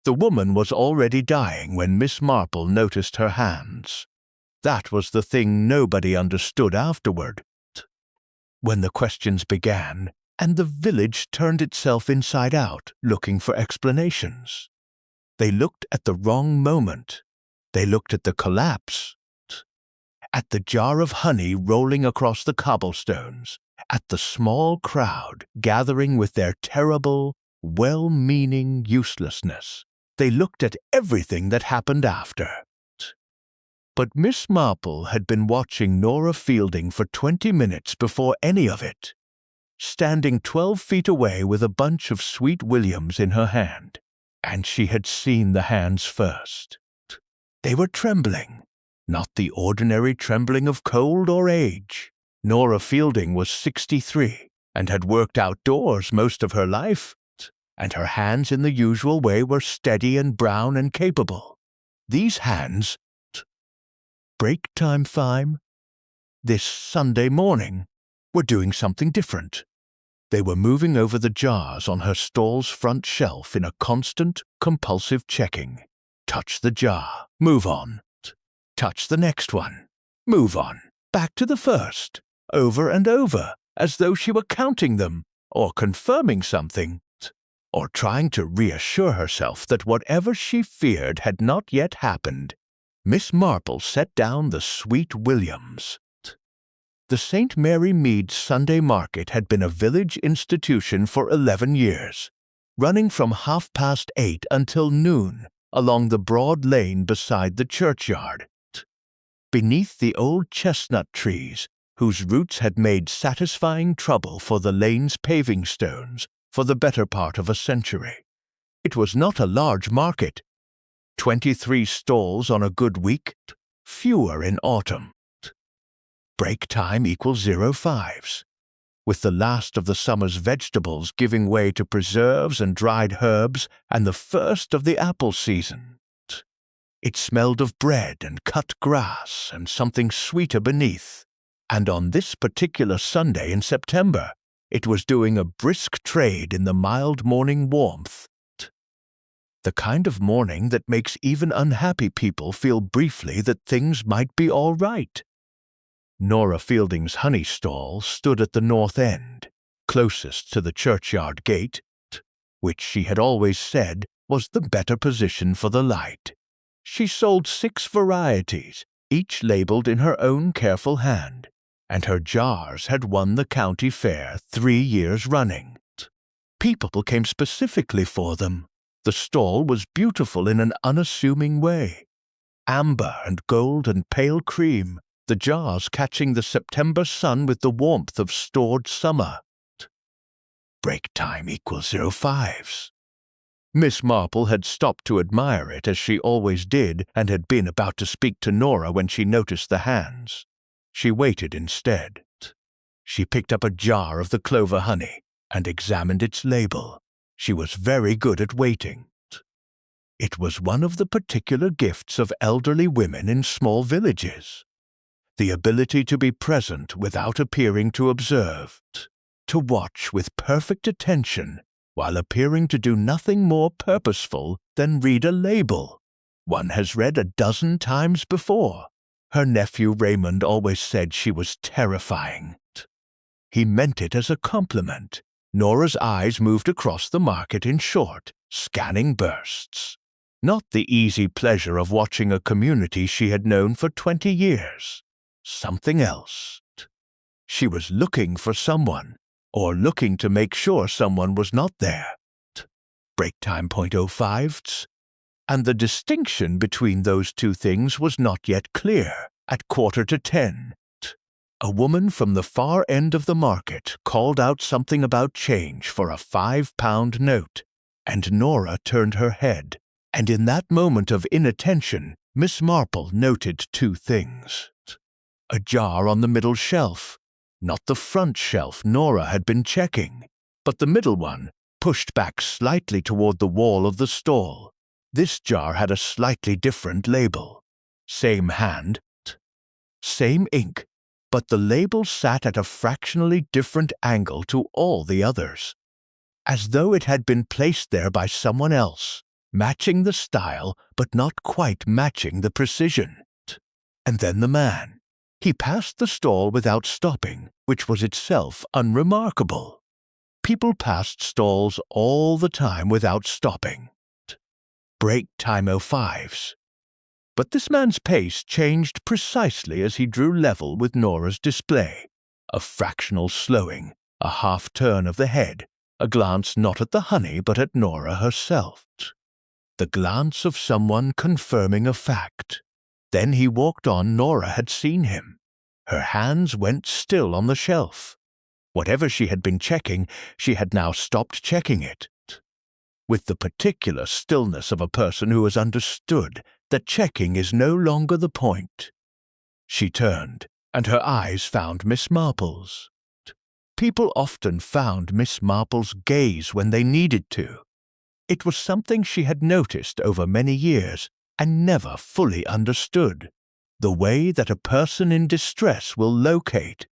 The woman was already dying when Miss Marple noticed her hands. That was the thing nobody understood afterward. When the questions began, and the village turned itself inside out, looking for explanations. They looked at the wrong moment. They looked at the collapse, at the jar of honey rolling across the cobblestones, at the small crowd gathering with their terrible, well-meaning uselessness. They looked at everything that happened after. But Miss Marple had been watching Nora Fielding for 20 minutes before any of it, standing 12 feet away with a bunch of sweet williams in her hand, and she had seen the hands first. They were trembling, not the ordinary trembling of cold or age. Nora Fielding was 63 and had worked outdoors most of her life, and her hands in the usual way were steady and brown and capable. These hands, break time fime, this Sunday morning, were doing something different. They were moving over the jars on her stall's front shelf in a constant, compulsive checking. Touch the jar, move on. Touch the next one, move on. Back to the first, over and over, as though she were counting them, or confirming something, or trying to reassure herself that whatever she feared had not yet happened. Miss Marple set down the sweet williams. The St. Mary Mead Sunday Market had been a village institution for 11 years, running from 8:30 until noon along the broad lane beside the churchyard, beneath the old chestnut trees whose roots had made satisfying trouble for the lane's paving stones for the better part of a century. It was not a large market. 23 stalls on a good week, fewer in autumn. Break time equals 05s, with the last of the summer's vegetables giving way to preserves and dried herbs and the first of the apple season. It smelled of bread and cut grass and something sweeter beneath, and on this particular Sunday in September, it was doing a brisk trade in the mild morning warmth. The kind of morning that makes even unhappy people feel briefly that things might be all right. Nora Fielding's honey stall stood at the north end, closest to the churchyard gate, which she had always said was the better position for the light. She sold 6 varieties, each labeled in her own careful hand, and her jars had won the county fair 3 years running. People came specifically for them. The stall was beautiful in an unassuming way. Amber and gold and pale cream, the jars catching the September sun with the warmth of stored summer. Break time equals 05s. Miss Marple had stopped to admire it as she always did and had been about to speak to Nora when she noticed the hands. She waited instead. She picked up a jar of the clover honey and examined its label. She was very good at waiting. It was one of the particular gifts of elderly women in small villages. The ability to be present without appearing to observe, to watch with perfect attention while appearing to do nothing more purposeful than read a label one has read a dozen times before. Her nephew Raymond always said she was terrifying. He meant it as a compliment. Nora's eyes moved across the market in short, scanning bursts. Not the easy pleasure of watching a community she had known for 20 years. Something else. She was looking for someone, or looking to make sure someone was not there. Break time .05, and the distinction between those two things was not yet clear. At 9:45, a woman from the far end of the market called out something about change for a £5 note, and Nora turned her head, and in that moment of inattention, Miss Marple noted 2 things. A jar on the middle shelf, not the front shelf Nora had been checking, but the middle one, pushed back slightly toward the wall of the stall. This jar had a slightly different label. Same hand, same ink, but the label sat at a fractionally different angle to all the others, as though it had been placed there by someone else, matching the style but not quite matching the precision. And then the man. He passed the stall without stopping, which was itself unremarkable. People passed stalls all the time without stopping. Break time 05s. But this man's pace changed precisely as he drew level with Nora's display. A fractional slowing, a half-turn of the head, a glance not at the honey but at Nora herself. The glance of someone confirming a fact. Then he walked on. Nora had seen him. Her hands went still on the shelf. Whatever she had been checking, she had now stopped checking it. With the particular stillness of a person who has understood that checking is no longer the point. She turned, and her eyes found Miss Marple's. People often found Miss Marple's gaze when they needed to. It was something she had noticed over many years and never fully understood. The way that a person in distress will locate,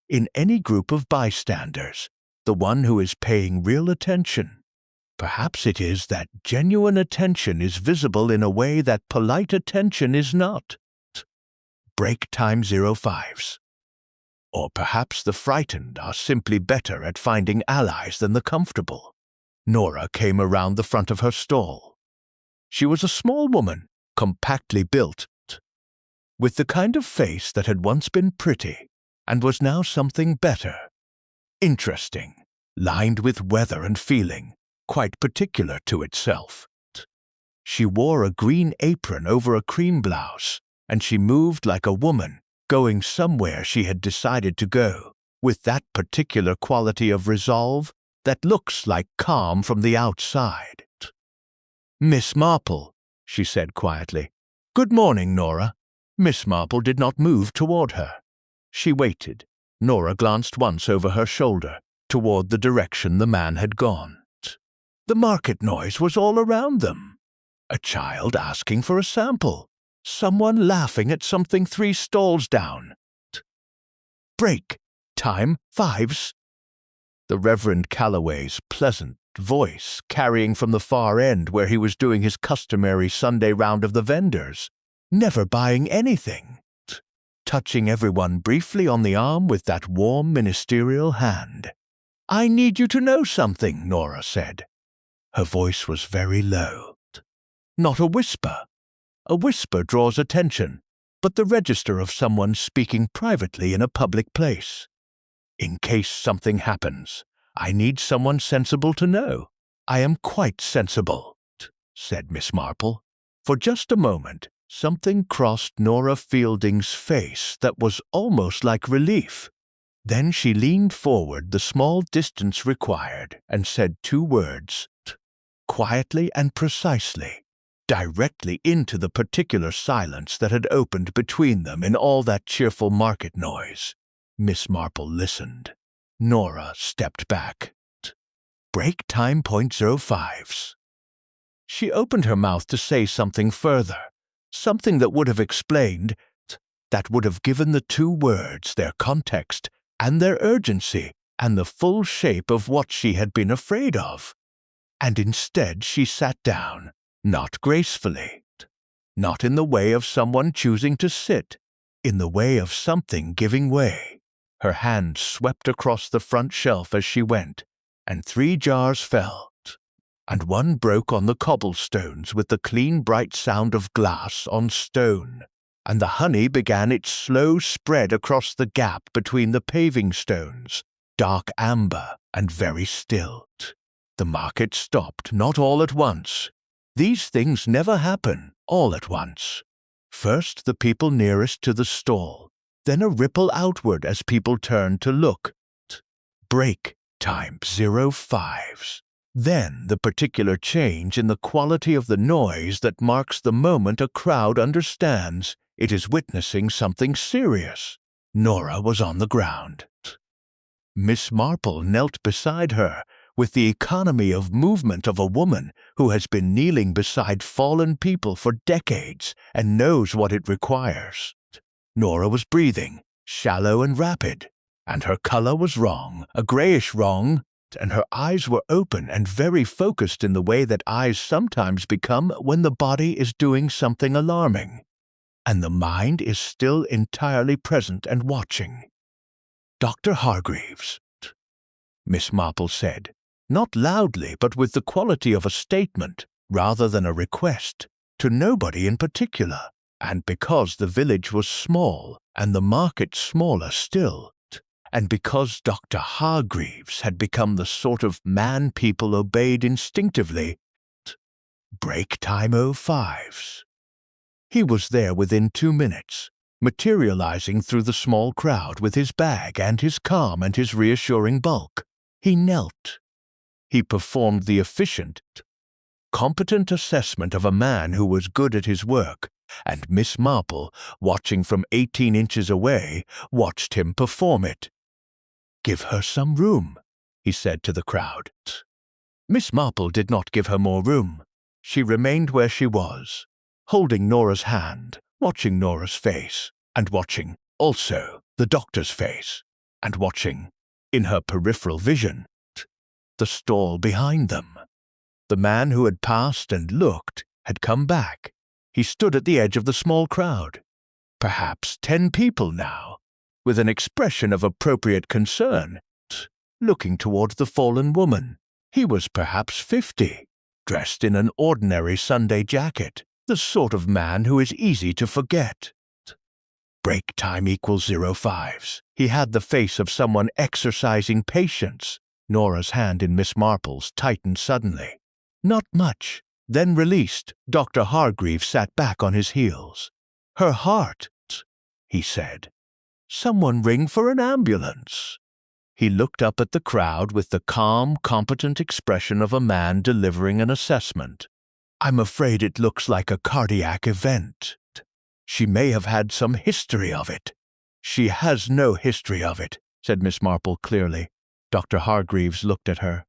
in any group of bystanders, the one who is paying real attention. Perhaps it is that genuine attention is visible in a way that polite attention is not. Break time 05s. Or perhaps the frightened are simply better at finding allies than the comfortable. Nora came around the front of her stall. She was a small woman, compactly built, with the kind of face that had once been pretty and was now something better. Interesting, lined with weather and feeling, quite particular to itself. She wore a green apron over a cream blouse, and she moved like a woman, going somewhere she had decided to go, with that particular quality of resolve that looks like calm from the outside. "Miss Marple," she said quietly. "Good morning, Nora." Miss Marple did not move toward her. She waited. Nora glanced once over her shoulder, toward the direction the man had gone. The market noise was all around them. A child asking for a sample. Someone laughing at something 3 stalls down. Break. Time 5s. The Reverend Calloway's pleasant voice carrying from the far end where he was doing his customary Sunday round of the vendors, never buying anything, touching everyone briefly on the arm with that warm ministerial hand. "I need you to know something," Nora said. Her voice was very low. Not a whisper. A whisper draws attention, but the register of someone speaking privately in a public place. "In case something happens, I need someone sensible to know. I am quite sensible," said Miss Marple. For just a moment, something crossed Nora Fielding's face that was almost like relief. Then she leaned forward the small distance required and said 2 words, quietly and precisely, directly into the particular silence that had opened between them in all that cheerful market noise. Miss Marple listened. Nora stepped back. Break time .05s. She opened her mouth to say something further, something that would have explained, that would have given the 2 words their context and their urgency and the full shape of what she had been afraid of. And instead she sat down, not gracefully, not in the way of someone choosing to sit, in the way of something giving way. Her hand swept across the front shelf as she went, and 3 jars fell, and one broke on the cobblestones with the clean bright sound of glass on stone, and the honey began its slow spread across the gap between the paving stones, dark amber and very still. The market stopped, not all at once. These things never happen all at once. First the people nearest to the stall, then a ripple outward as people turned to look. Break time 05s. Then the particular change in the quality of the noise that marks the moment a crowd understands it is witnessing something serious. Nora was on the ground. Miss Marple knelt beside her with the economy of movement of a woman who has been kneeling beside fallen people for decades and knows what it requires. Nora was breathing, shallow and rapid, and her color was wrong, a grayish wrong, and her eyes were open and very focused in the way that eyes sometimes become when the body is doing something alarming, and the mind is still entirely present and watching. "Dr. Hargreaves," Miss Marple said, not loudly but with the quality of a statement rather than a request, to nobody in particular, and because the village was small and the market smaller still, and because Dr. Hargreaves had become the sort of man people obeyed instinctively, "break time 05s. He was there within 2 minutes, materializing through the small crowd with his bag and his calm and his reassuring bulk. He knelt. He performed the efficient, competent assessment of a man who was good at his work, and Miss Marple, watching from 18 inches away, watched him perform it. "Give her some room," he said to the crowd. Miss Marple did not give her more room. She remained where she was, holding Nora's hand, watching Nora's face, and watching, also, the doctor's face, and watching, in her peripheral vision, the stall behind them. The man who had passed and looked had come back. He stood at the edge of the small crowd, perhaps 10 people now, with an expression of appropriate concern, looking toward the fallen woman. He was perhaps 50, dressed in an ordinary Sunday jacket, the sort of man who is easy to forget. Break time equals 05s. He had the face of someone exercising patience. Nora's hand in Miss Marple's tightened suddenly. Not much. Then released, Dr. Hargreaves sat back on his heels. "Her heart," he said. "Someone ring for an ambulance." He looked up at the crowd with the calm, competent expression of a man delivering an assessment. "I'm afraid it looks like a cardiac event. She may have had some history of it." "She has no history of it," said Miss Marple clearly. Dr. Hargreaves looked at her.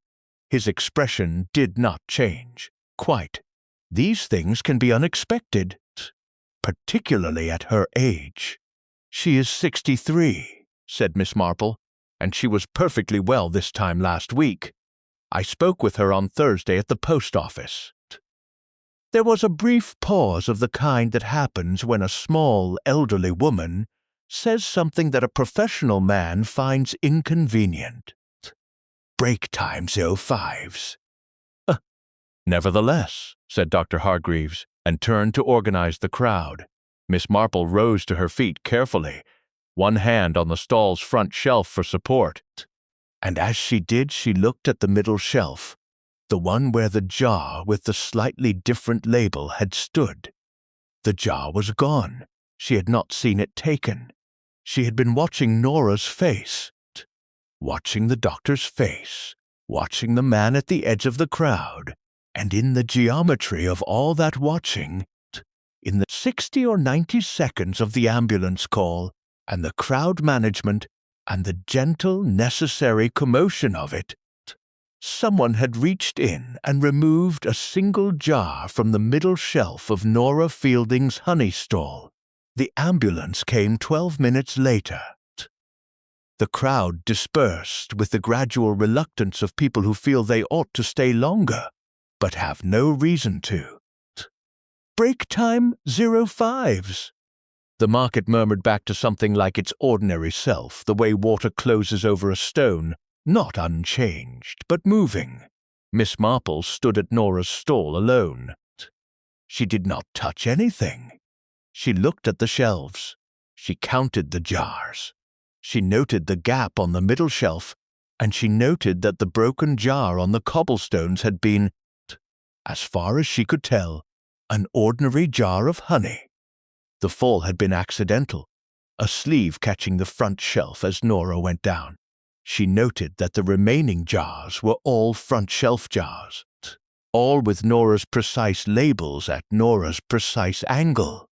His expression did not change. "Quite. These things can be unexpected, particularly at her age." "She is 63, said Miss Marple, "and she was perfectly well this time last week. I spoke with her on Thursday at the post office." There was a brief pause of the kind that happens when a small, elderly woman says something that a professional man finds inconvenient. "Break time 05s. "Nevertheless," said Dr. Hargreaves, and turned to organize the crowd. Miss Marple rose to her feet carefully, one hand on the stall's front shelf for support. And as she did, she looked at the middle shelf, the one where the jar with the slightly different label had stood. The jar was gone. She had not seen it taken. She had been watching Nora's face, watching the doctor's face, watching the man at the edge of the crowd, and in the geometry of all that watching, in the 60 or 90 seconds of the ambulance call, and the crowd management, and the gentle, necessary commotion of it, someone had reached in and removed a single jar from the middle shelf of Nora Fielding's honey stall. The ambulance came 12 minutes later. The crowd dispersed with the gradual reluctance of people who feel they ought to stay longer, but have no reason to. "Break time 05s. The market murmured back to something like its ordinary self, the way water closes over a stone, not unchanged, but moving. Miss Marple stood at Nora's stall alone. She did not touch anything. She looked at the shelves. She counted the jars. She noted the gap on the middle shelf, and she noted that the broken jar on the cobblestones had been, as far as she could tell, an ordinary jar of honey. The fall had been accidental, a sleeve catching the front shelf as Nora went down. She noted that the remaining jars were all front shelf jars, all with Nora's precise labels at Nora's precise angle.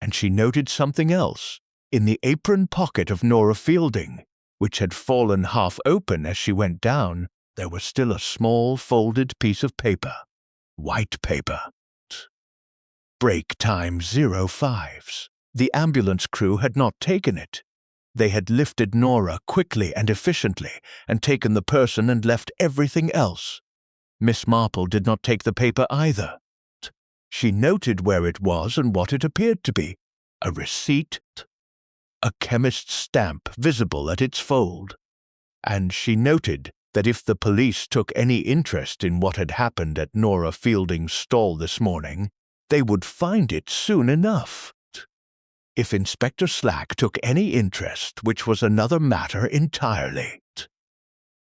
And she noted something else. In the apron pocket of Nora Fielding, which had fallen half open as she went down, there was still a small folded piece of paper. White paper. Break time 05s. The ambulance crew had not taken it. They had lifted Nora quickly and efficiently and taken the person and left everything else. Miss Marple did not take the paper either. She noted where it was and what it appeared to be. A receipt, a chemist's stamp visible at its fold. And she noted that if the police took any interest in what had happened at Nora Fielding's stall this morning, they would find it soon enough. If Inspector Slack took any interest, which was another matter entirely.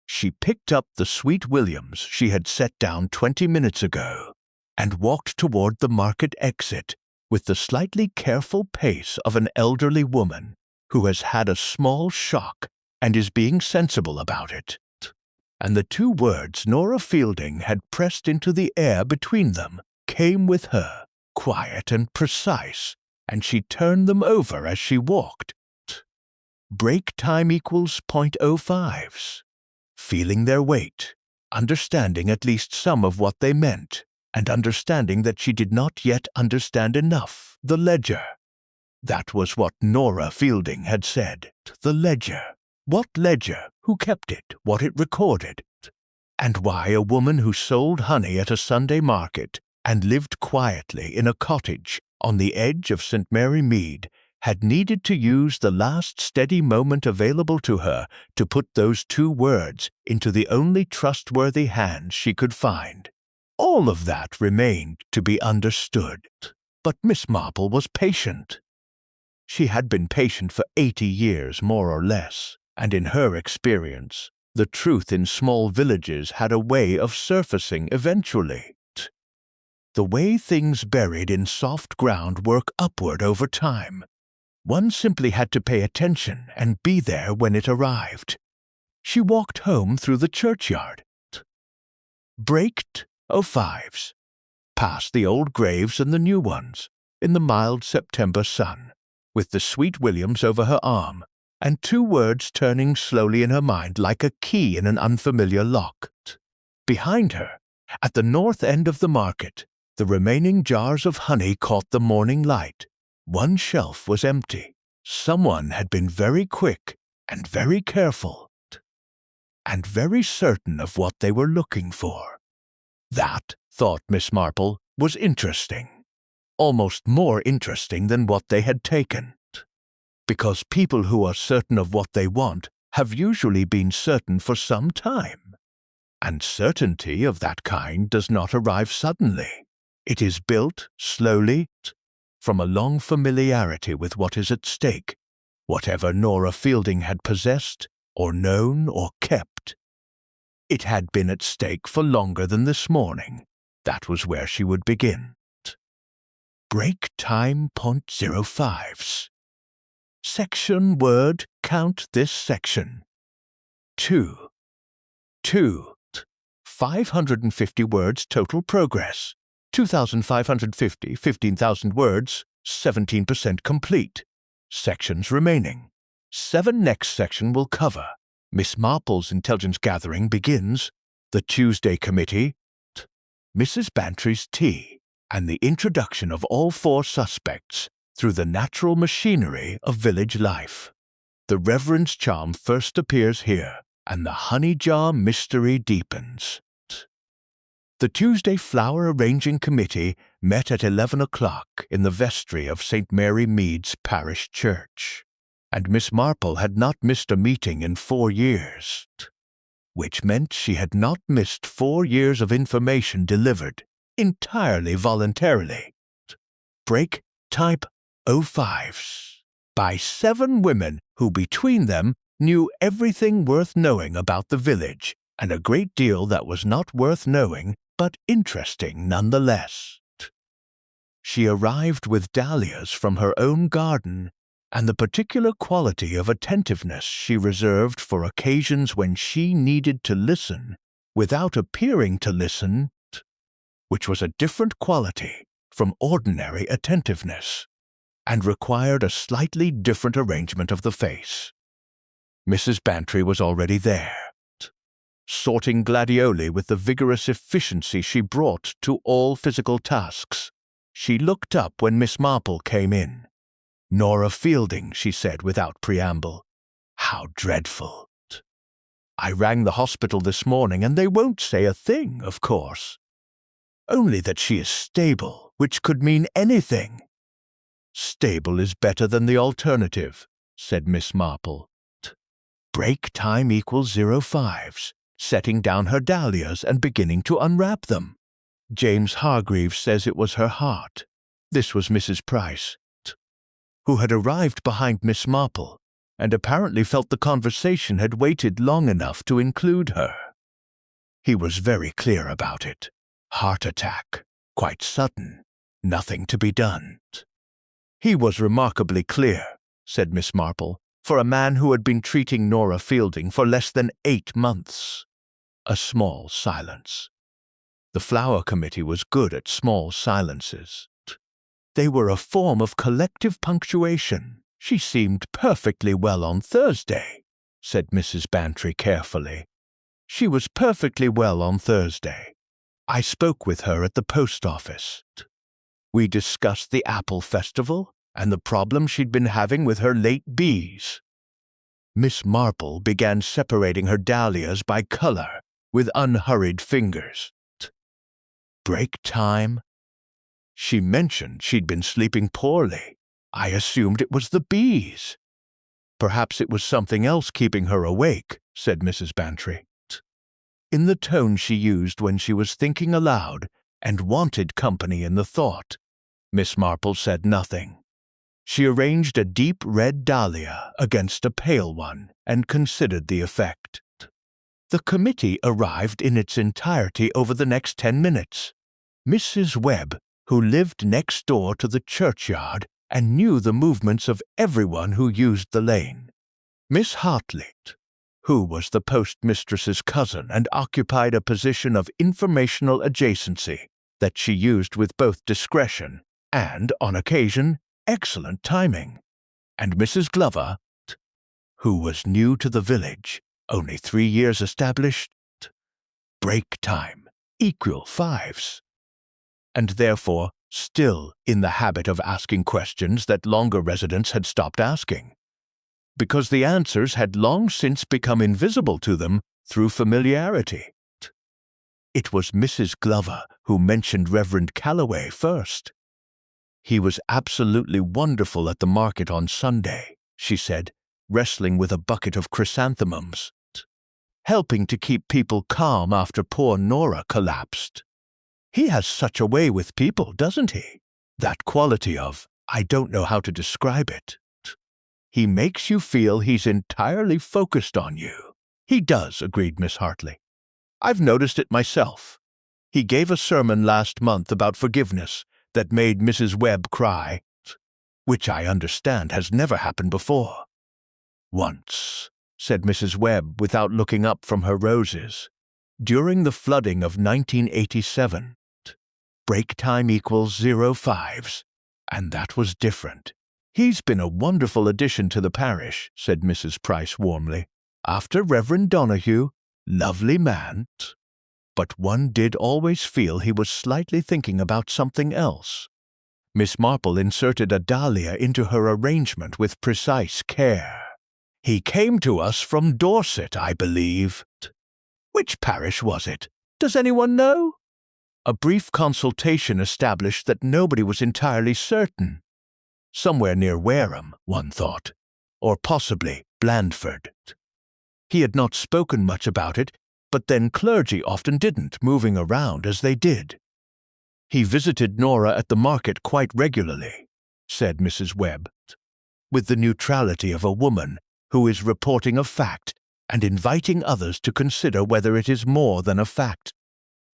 She picked up the Sweet Williams she had set down 20 minutes ago and walked toward the market exit with the slightly careful pace of an elderly woman who has had a small shock and is being sensible about it. And the two words Nora Fielding had pressed into the air between them came with her, quiet and precise, and she turned them over as she walked. Break time equals .05s. Feeling their weight, understanding at least some of what they meant, and understanding that she did not yet understand enough. The ledger. That was what Nora Fielding had said. The ledger. What ledger? Who kept it? What it recorded? And why a woman who sold honey at a Sunday market and lived quietly in a cottage on the edge of St. Mary Mead had needed to use the last steady moment available to her to put those two words into the only trustworthy hands she could find. All of that remained to be understood. But Miss Marple was patient. She had been patient for 80 years, more or less, and in her experience, the truth in small villages had a way of surfacing eventually. The way things buried in soft ground work upward over time. One simply had to pay attention and be there when it arrived. She walked home through the churchyard. Braked 05s, past the old graves and the new ones, in the mild September sun, with the Sweet Williams over her arm, and two words turning slowly in her mind like a key in an unfamiliar lock. Behind her, at the north end of the market, the remaining jars of honey caught the morning light. One shelf was empty. Someone had been very quick and very careful, and very certain of what they were looking for. That, thought Miss Marple, was interesting. Almost more interesting than what they had taken. Because people who are certain of what they want have usually been certain for some time. And certainty of that kind does not arrive suddenly. It is built slowly from a long familiarity with what is at stake, whatever Nora Fielding had possessed, or known, or kept. It had been at stake for longer than this morning. That was where she would begin. Break time .05s. Section word, count this section. 2. 550 words total progress. 2,550, 15,000 words, 17% complete. Sections remaining. 7 next section will cover. Miss Marple's intelligence gathering begins. The Tuesday committee. Mrs. Bantry's tea. And the introduction of all 4 suspects through the natural machinery of village life. The Reverend's charm first appears here, and the honey jar mystery deepens. The Tuesday Flower Arranging Committee met at 11 o'clock in the vestry of St. Mary Mead's parish church, and Miss Marple had not missed a meeting in 4 years, which meant she had not missed 4 years of information delivered entirely voluntarily. Break type 05s by 7 women who between them knew everything worth knowing about the village and a great deal that was not worth knowing but interesting nonetheless. She arrived with dahlias from her own garden and the particular quality of attentiveness she reserved for occasions when she needed to listen without appearing to listen, which was a different quality from ordinary attentiveness and required a slightly different arrangement of the face. Mrs. Bantry was already there, sorting gladioli with the vigorous efficiency she brought to all physical tasks. She looked up when Miss Marple came in. "Nora Fielding," she said without preamble. How dreadful. I rang the hospital this morning and they won't say a thing, of course. Only that she is stable, which could mean anything. Stable is better than the alternative, said Miss Marple. Break time equals 05s, setting down her dahlias and beginning to unwrap them. James Hargreaves says it was her heart. This was Mrs. Price, who had arrived behind Miss Marple, and apparently felt the conversation had waited long enough to include her. He was very clear about it. Heart attack, quite sudden, nothing to be done. He was remarkably clear, said Miss Marple, for a man who had been treating Nora Fielding for less than 8 months. A small silence. The Flower Committee was good at small silences. They were a form of collective punctuation. She seemed perfectly well on Thursday, said Mrs. Bantry carefully. She was perfectly well on Thursday. I spoke with her at the post office. We discussed the apple festival and the problem she'd been having with her late bees. Miss Marple began separating her dahlias by color with unhurried fingers. Break time? She mentioned she'd been sleeping poorly. I assumed it was the bees. Perhaps it was something else keeping her awake, said Mrs. Bantry, in the tone she used when she was thinking aloud and wanted company in the thought. Miss Marple said nothing. She arranged a deep red dahlia against a pale one and considered the effect. The committee arrived in its entirety over the next 10 minutes. Mrs. Webb, who lived next door to the churchyard and knew the movements of everyone who used the lane. Miss Hartley, who was the postmistress's cousin and occupied a position of informational adjacency that she used with both discretion and, on occasion, excellent timing, and Mrs. Glover, who was new to the village, only 3 years established. Break time, equal 5s, and therefore still in the habit of asking questions that longer residents had stopped asking, because the answers had long since become invisible to them through familiarity. It was Mrs. Glover who mentioned Reverend Calloway first. He was absolutely wonderful at the market on Sunday, she said, wrestling with a bucket of chrysanthemums, helping to keep people calm after poor Nora collapsed. He has such a way with people, doesn't he? That quality of, I don't know how to describe it. He makes you feel he's entirely focused on you. He does, agreed Miss Hartley. I've noticed it myself. He gave a sermon last month about forgiveness that made Mrs. Webb cry, which I understand has never happened before. Once, said Mrs. Webb without looking up from her roses, during the flooding of 1987. Break time equals 05s, and that was different. He's been a wonderful addition to the parish, said Mrs. Price warmly. After Reverend Donahue, lovely man, but one did always feel he was slightly thinking about something else. Miss Marple inserted a dahlia into her arrangement with precise care. He came to us from Dorset, I believe. Which parish was it? Does anyone know? A brief consultation established that nobody was entirely certain. Somewhere near Wareham, one thought, or possibly Blandford. He had not spoken much about it, but then clergy often didn't, moving around as they did. He visited Nora at the market quite regularly, said Mrs. Webb, with the neutrality of a woman who is reporting a fact and inviting others to consider whether it is more than a fact.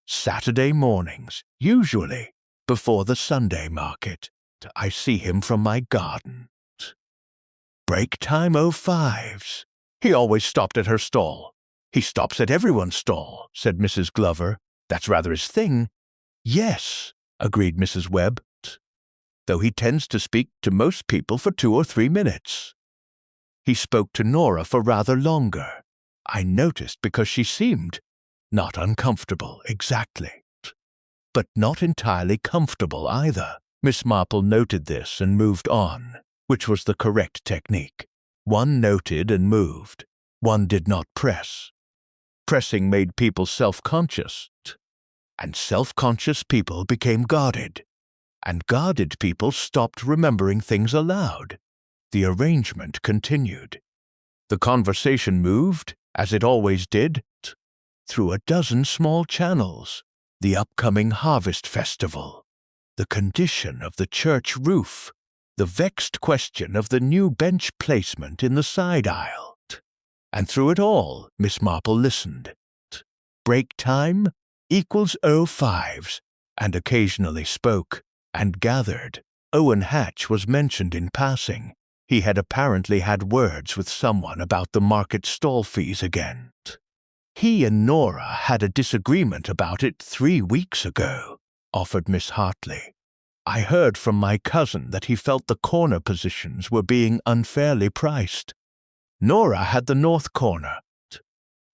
Saturday mornings, usually, before the Sunday market, I see him from my garden. Break time 05s. He always stopped at her stall. He stops at everyone's stall, said Mrs. Glover. That's rather his thing. Yes, agreed Mrs. Webb, though he tends to speak to most people for 2 or 3 minutes. He spoke to Nora for rather longer. I noticed because she seemed not uncomfortable, exactly, but not entirely comfortable either. Miss Marple noted this and moved on, which was the correct technique. One noted and moved. One did not press. Pressing made people self-conscious, and self-conscious people became guarded, and guarded people stopped remembering things aloud. The arrangement continued. The conversation moved, as it always did, through a dozen small channels. The upcoming harvest festival, the condition of the church roof, the vexed question of the new bench placement in the side aisle. And through it all, Miss Marple listened. Break time equals 05s, and occasionally spoke, and gathered. Owen Hatch was mentioned in passing. He had apparently had words with someone about the market stall fees again. He and Nora had a disagreement about it 3 weeks ago, offered Miss Hartley. I heard from my cousin that he felt the corner positions were being unfairly priced. Nora had the north corner,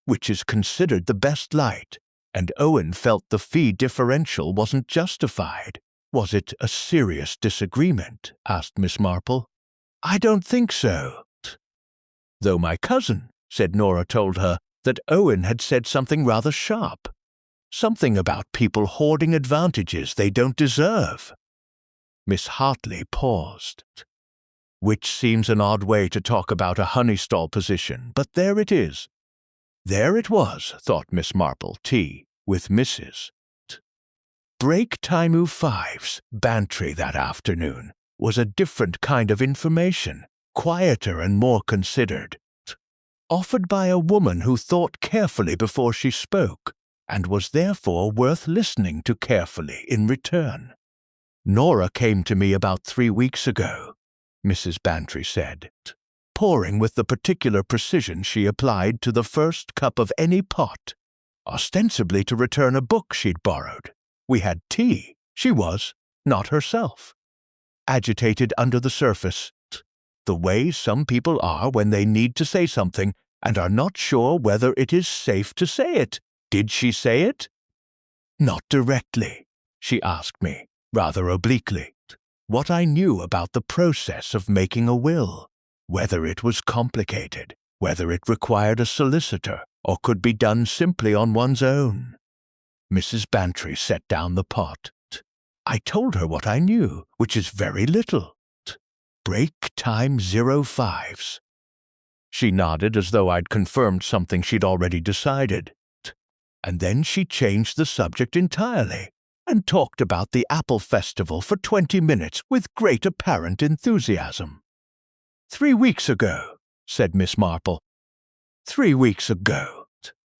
which is considered the best light, and Owen felt the fee differential wasn't justified. Was it a serious disagreement? Asked Miss Marple. I don't think so. Though my cousin, said Nora, told her that Owen had said something rather sharp. Something about people hoarding advantages they don't deserve. Miss Hartley paused. Which seems an odd way to talk about a honey stall position, but there it is. There it was, thought Miss Marple, tea, with Mrs. Break time 05's bantry that afternoon was a different kind of information, quieter and more considered, offered by a woman who thought carefully before she spoke, and was therefore worth listening to carefully in return. Nora came to me about 3 weeks ago, Mrs. Bantry said, pouring with the particular precision she applied to the first cup of any pot, ostensibly to return a book she'd borrowed. We had tea. She was not herself. Agitated under the surface, the way some people are when they need to say something and are not sure whether it is safe to say it. Did she say it? Not directly. She asked me, rather obliquely, what I knew about the process of making a will, whether it was complicated, whether it required a solicitor, or could be done simply on one's own. Mrs. Bantry set down the pot. I told her what I knew, which is very little. Break time 05's. She nodded as though I'd confirmed something she'd already decided. And then she changed the subject entirely and talked about the apple festival for 20 minutes with great apparent enthusiasm. 3 weeks ago, said Miss Marple. 3 weeks ago,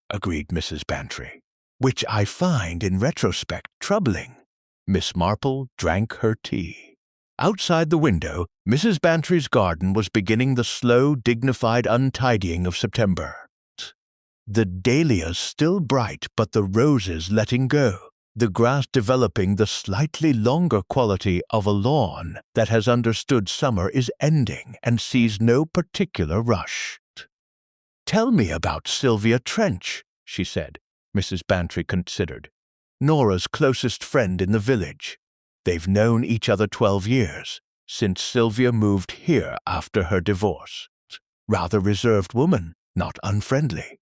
agreed Mrs. Bantry, which I find in retrospect troubling. Miss Marple drank her tea. Outside the window, Mrs. Bantry's garden was beginning the slow, dignified untidying of September. The dahlias still bright, but the roses letting go, the grass developing the slightly longer quality of a lawn that has understood summer is ending and sees no particular rush. Tell me about Sylvia Trench, she said. Mrs. Bantry considered. Nora's closest friend in the village. They've known each other 12 years, since Sylvia moved here after her divorce. Rather reserved woman, not unfriendly.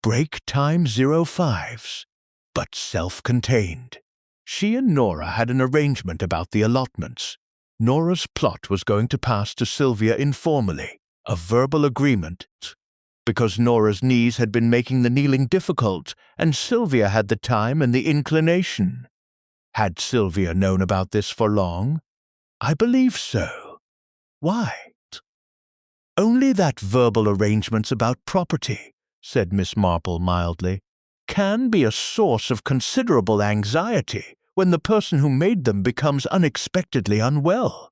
Break time 05's, but self-contained. She and Nora had an arrangement about the allotments. Nora's plot was going to pass to Sylvia informally, a verbal agreement, because Nora's knees had been making the kneeling difficult, and Sylvia had the time and the inclination. Had Sylvia known about this for long? I believe so. Why? Only that verbal arrangements about property, said Miss Marple mildly, can be a source of considerable anxiety when the person who made them becomes unexpectedly unwell.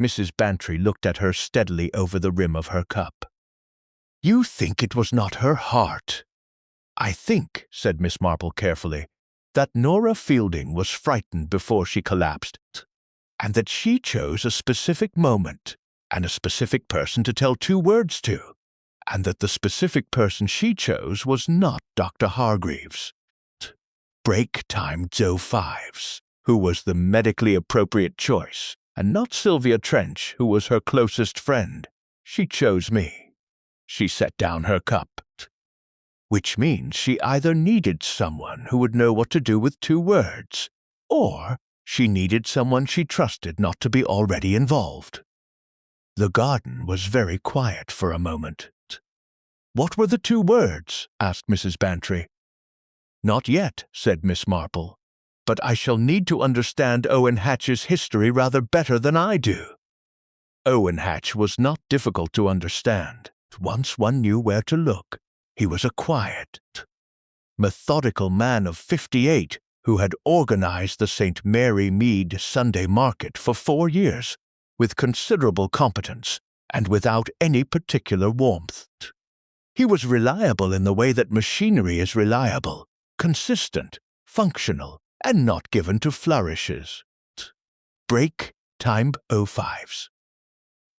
Mrs. Bantry looked at her steadily over the rim of her cup. You think it was not her heart? I think, said Miss Marple carefully, that Nora Fielding was frightened before she collapsed, and that she chose a specific moment and a specific person to tell 2 words to, and that the specific person she chose was not Dr. Hargreaves. Break time 05's, who was the medically appropriate choice, and not Sylvia Trench, who was her closest friend. She chose me. She set down her cup. Which means she either needed someone who would know what to do with 2 words, or she needed someone she trusted not to be already involved. The garden was very quiet for a moment. "What were the 2 words?" asked Mrs. Bantry. "Not yet," said Miss Marple, "but I shall need to understand Owen Hatch's history rather better than I do." Owen Hatch was not difficult to understand. Once one knew where to look, he was a quiet, methodical man of 58 who had organized the St. Mary Mead Sunday Market for 4 years with considerable competence and without any particular warmth. He was reliable in the way that machinery is reliable, consistent, functional, and not given to flourishes. Break time 05s.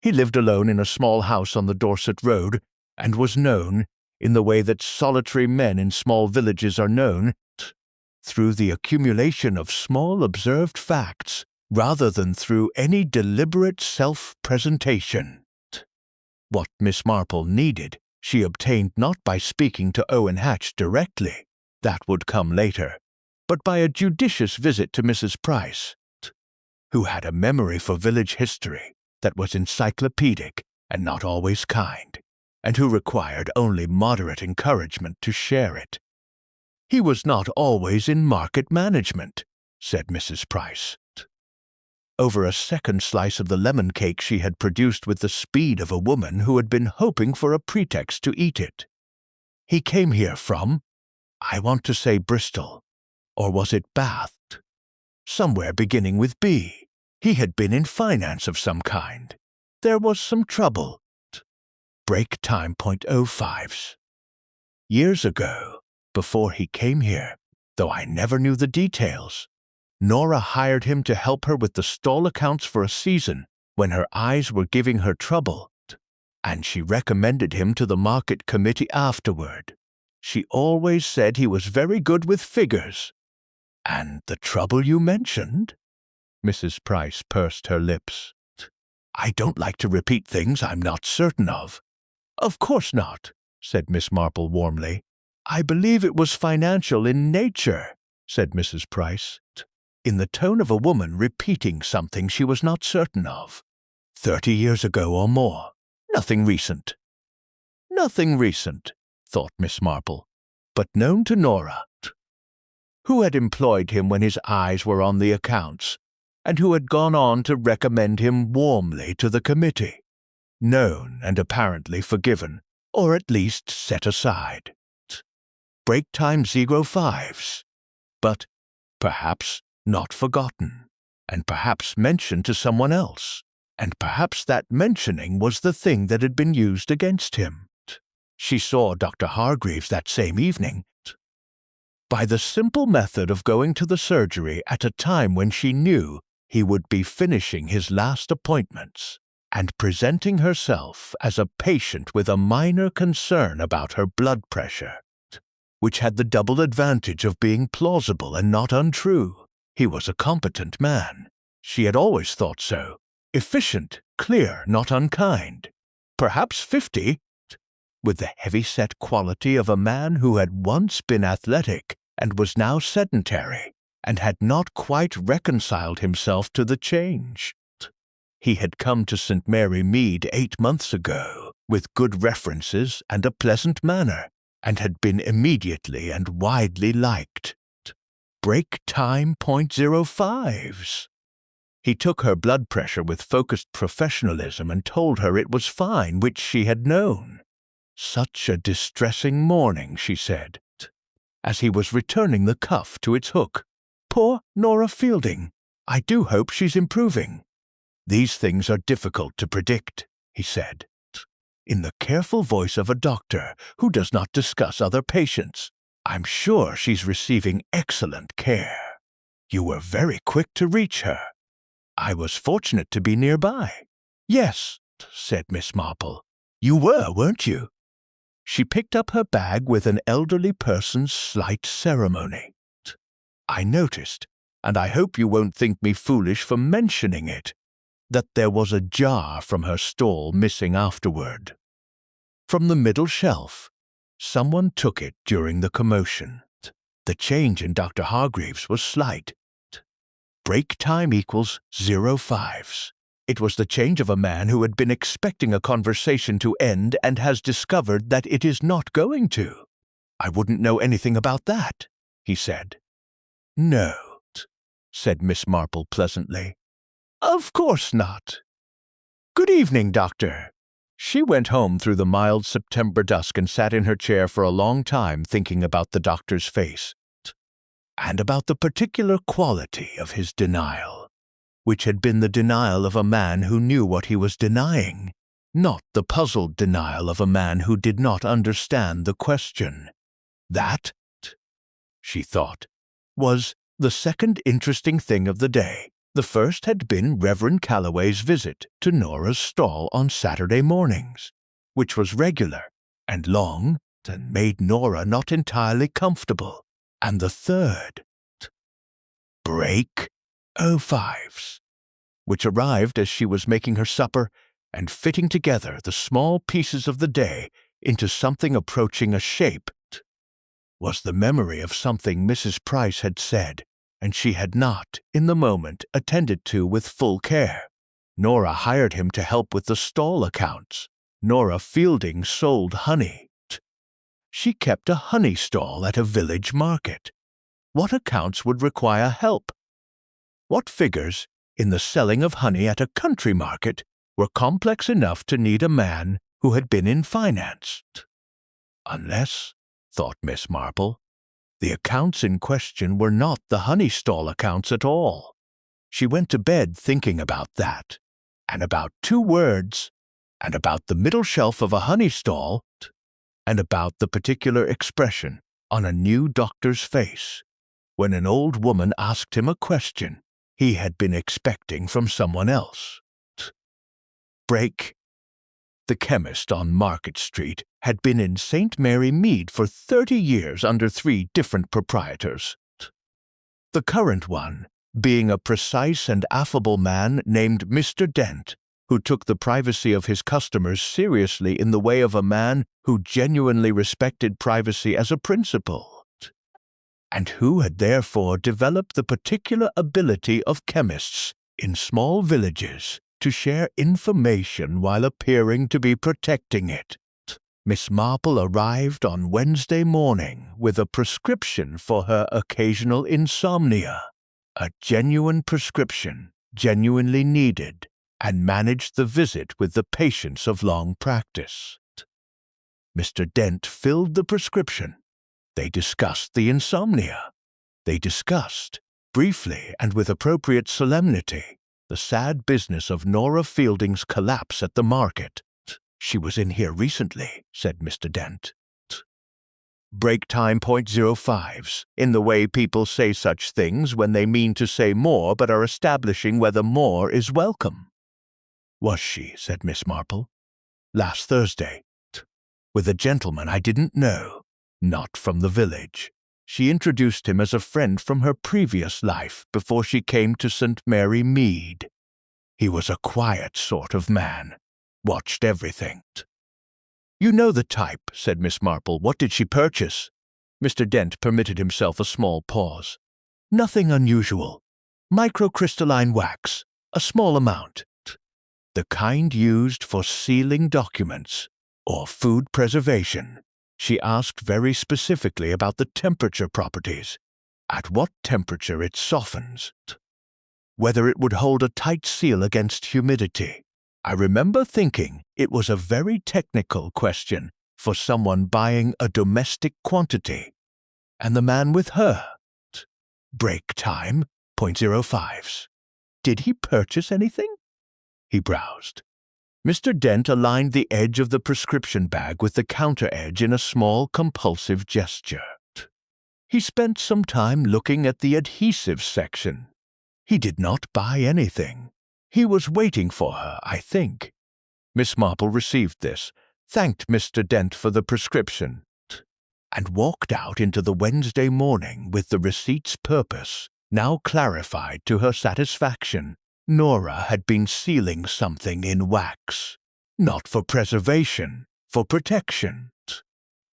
He lived alone in a small house on the Dorset Road, and was known, in the way that solitary men in small villages are known, through the accumulation of small observed facts, rather than through any deliberate self-presentation. What Miss Marple needed, she obtained not by speaking to Owen Hatch directly, that would come later, but by a judicious visit to Mrs. Price, who had a memory for village history that was encyclopedic and not always kind, and who required only moderate encouragement to share it. "He was not always in market management," said Mrs. Price. Over a second slice of the lemon cake she had produced with the speed of a woman who had been hoping for a pretext to eat it. "He came here from, I want to say Bristol, or was it Bath? Somewhere beginning with B. He had been in finance of some kind. There was some trouble." Break time .05s. "Years ago, before he came here, though I never knew the details, Nora hired him to help her with the stall accounts for a season when her eyes were giving her trouble, and she recommended him to the market committee afterward. She always said he was very good with figures. And the trouble you mentioned?" Mrs. Price pursed her lips. "I don't like to repeat things I'm not certain of." "Of course not," said Miss Marple warmly. "I believe it was financial in nature," said Mrs. Price, in the tone of a woman repeating something she was not certain of. 30 years ago or more. Nothing recent." "Nothing recent," thought Miss Marple, "but known to Nora, who had employed him when his eyes were on the accounts, and who had gone on to recommend him warmly to the committee. Known and apparently forgiven, or at least set aside. Break time 05s, but perhaps not forgotten, and perhaps mentioned to someone else, and perhaps that mentioning was the thing that had been used against him. She saw Dr. Hargreaves that same evening. By the simple method of going to the surgery at a time when she knew he would be finishing his last appointments, and presenting herself as a patient with a minor concern about her blood pressure, which had the double advantage of being plausible and not untrue. He was a competent man. She had always thought so. Efficient, clear, not unkind. Perhaps 50, with the heavy-set quality of a man who had once been athletic and was now sedentary, and had not quite reconciled himself to the change. He had come to St. Mary Mead 8 months ago, with good references and a pleasant manner, and had been immediately and widely liked. Break time .05s. He took her blood pressure with focused professionalism and told her it was fine, which she had known. "Such a distressing morning," she said, as he was returning the cuff to its hook. "Poor Nora Fielding. I do hope she's improving." "These things are difficult to predict," he said, in the careful voice of a doctor who does not discuss other patients. "I'm sure she's receiving excellent care. You were very quick to reach her." "I was fortunate to be nearby." "Yes," said Miss Marple. "You were, weren't you?" She picked up her bag with an elderly person's slight ceremony. "I noticed, and I hope you won't think me foolish for mentioning it, that there was a jar from her stall missing afterward. From the middle shelf, someone took it during the commotion. The change in Dr. Hargreaves was slight. Break time equals 05s. It was the change of a man who had been expecting a conversation to end and has discovered that it is not going to. "I wouldn't know anything about that," he said. "No," said Miss Marple pleasantly. "Of course not. Good evening, Doctor." She went home through the mild September dusk and sat in her chair for a long time thinking about the doctor's face, and about the particular quality of his denial, which had been the denial of a man who knew what he was denying, not the puzzled denial of a man who did not understand the question. That, she thought, was the second interesting thing of the day. The first had been Reverend Calloway's visit to Nora's stall on Saturday mornings, which was regular and long and made Nora not entirely comfortable. And the third, Break 05s, which arrived as she was making her supper and fitting together the small pieces of the day into something approaching a shape, was the memory of something Mrs. Price had said, and she had not, in the moment, attended to with full care. Nora hired him to help with the stall accounts. Nora Fielding sold honey. She kept a honey stall at a village market. What accounts would require help? What figures, in the selling of honey at a country market, were complex enough to need a man who had been in finance? Unless, thought Miss Marple, the accounts in question were not the honey stall accounts at all. She went to bed thinking about that, and about 2 words, and about the middle shelf of a honey stall, and about the particular expression on a new doctor's face when an old woman asked him a question he had been expecting from someone else. Break. The chemist on Market Street had been in St. Mary Mead for 30 years under 3 different proprietors. The current one being a precise and affable man named Mr. Dent, who took the privacy of his customers seriously in the way of a man who genuinely respected privacy as a principle, and who had therefore developed the particular ability of chemists in small villages to share information while appearing to be protecting it. Miss Marple arrived on Wednesday morning with a prescription for her occasional insomnia, a genuine prescription, genuinely needed, and managed the visit with the patience of long practice. Mr. Dent filled the prescription. They discussed the insomnia. They discussed, briefly and with appropriate solemnity, the sad business of Nora Fielding's collapse at the market. "She was in here recently," said Mr. Dent. Break time .05s, in the way people say such things when they mean to say more but are establishing whether more is welcome. "Was she," said Miss Marple. "Last Thursday, with a gentleman I didn't know, not from the village. She introduced him as a friend from her previous life before she came to St. Mary Mead. He was a quiet sort of man, watched everything." "You know the type," said Miss Marple. "What did she purchase?" Mr. Dent permitted himself a small pause. "Nothing unusual. Microcrystalline wax, a small amount. The kind used for sealing documents or food preservation." She asked very specifically about the temperature properties, at what temperature it softens, whether it would hold a tight seal against humidity. I remember thinking it was a very technical question for someone buying a domestic quantity. And the man with her. Break time, .05s. Did he purchase anything? He browsed. Mr. Dent aligned the edge of the prescription bag with the counter edge in a small compulsive gesture. He spent some time looking at the adhesive section. He did not buy anything. He was waiting for her, I think. Miss Marple received this, thanked Mr. Dent for the prescription, and walked out into the Wednesday morning with the receipt's purpose now clarified to her satisfaction Nora had been sealing something in wax, not for preservation, for protection,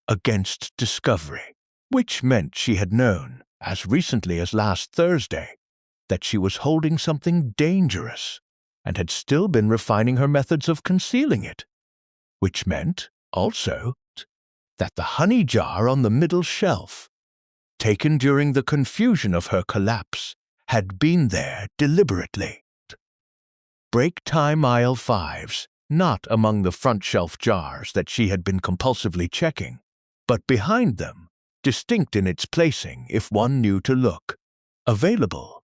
against discovery, which meant she had known, as recently as last Thursday, that she was holding something dangerous and had still been refining her methods of concealing it, which meant, also, that the honey jar on the middle shelf, taken during the confusion of her collapse, had been there deliberately. Break time aisle 5s, not among the front shelf jars that she had been compulsively checking, but behind them, distinct in its placing if one knew to look, available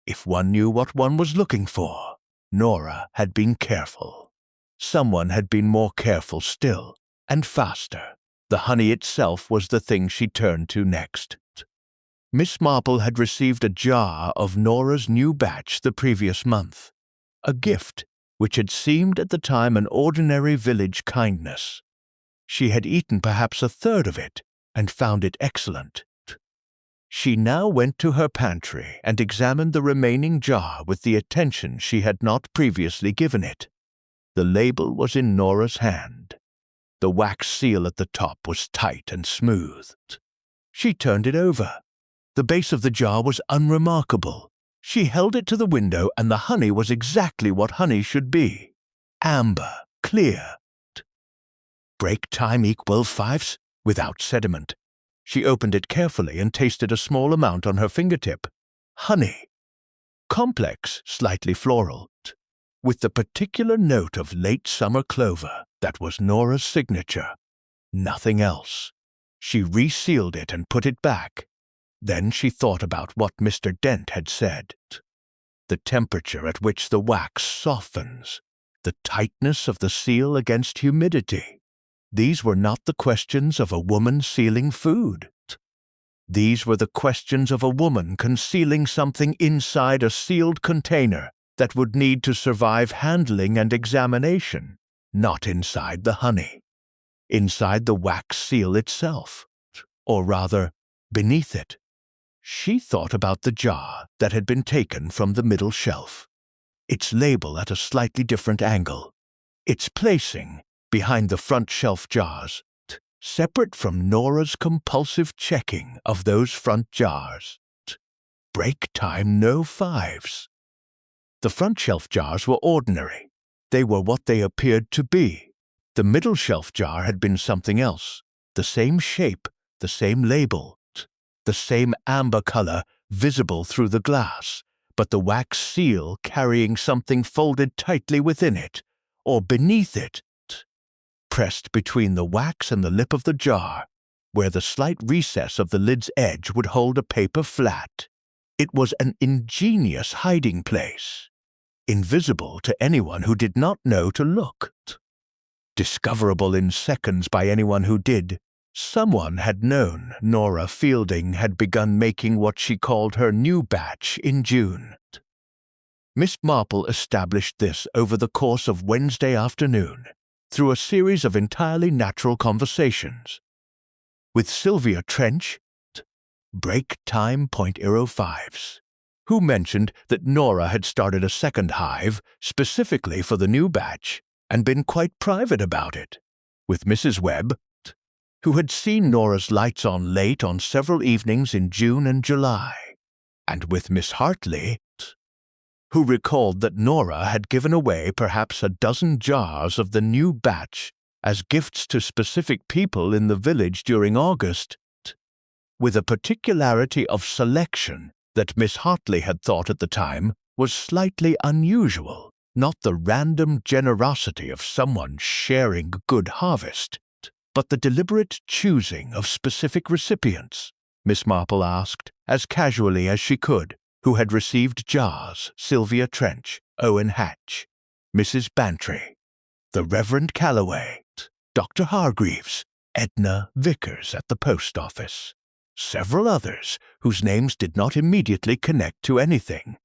if one knew what one was looking for. Nora had been careful. Someone had been more careful still, and faster. The honey itself was the thing she turned to next. Miss Marple had received a jar of Nora's new batch the previous month, a gift which had seemed at the time an ordinary village kindness. She had eaten perhaps a third of it and found it excellent. She now went to her pantry and examined the remaining jar with the attention she had not previously given it. The label was in Nora's hand. The wax seal at the top was tight and smooth. She turned it over. The base of the jar was unremarkable. She held it to the window, and the honey was exactly what honey should be. Amber, clear. Break time equal 5s, without sediment. She opened it carefully and tasted a small amount on her fingertip. Honey. Complex, slightly floral, with the particular note of late summer clover that was Nora's signature. Nothing else. She resealed it and put it back. Then she thought about what Mr. Dent had said. The temperature at which the wax softens, the tightness of the seal against humidity. These were not the questions of a woman sealing food. These were the questions of a woman concealing something inside a sealed container that would need to survive handling and examination, not inside the honey. Inside the wax seal itself, or rather, beneath it. She thought about the jar that had been taken from the middle shelf, its label at a slightly different angle, its placing behind the front shelf jars, separate from Nora's compulsive checking of those front jars. Break time no 5s. The front shelf jars were ordinary. They were what they appeared to be. The middle shelf jar had been something else, the same shape, the same label, the same amber color visible through the glass, but the wax seal carrying something folded tightly within it, or beneath it, pressed between the wax and the lip of the jar, where the slight recess of the lid's edge would hold a paper flat. It was an ingenious hiding place, invisible to anyone who did not know to look, discoverable in seconds by anyone who did. Someone had known Nora Fielding had begun making what she called her new batch in June. Miss Marple established this over the course of Wednesday afternoon, through a series of entirely natural conversations. With Sylvia Trench, break time .05s, who mentioned that Nora had started a second hive specifically for the new batch and been quite private about it. With Mrs. Webb, who had seen Nora's lights on late on several evenings in June and July, and with Miss Hartley, who recalled that Nora had given away perhaps a dozen jars of the new batch as gifts to specific people in the village during August, with a particularity of selection that Miss Hartley had thought at the time was slightly unusual, not the random generosity of someone sharing good harvest, but the deliberate choosing of specific recipients. Miss Marple asked, as casually as she could, who had received jars: Sylvia Trench, Owen Hatch, Mrs. Bantry, the Reverend Calloway, Dr. Hargreaves, Edna Vickers at the post office, several others whose names did not immediately connect to anything.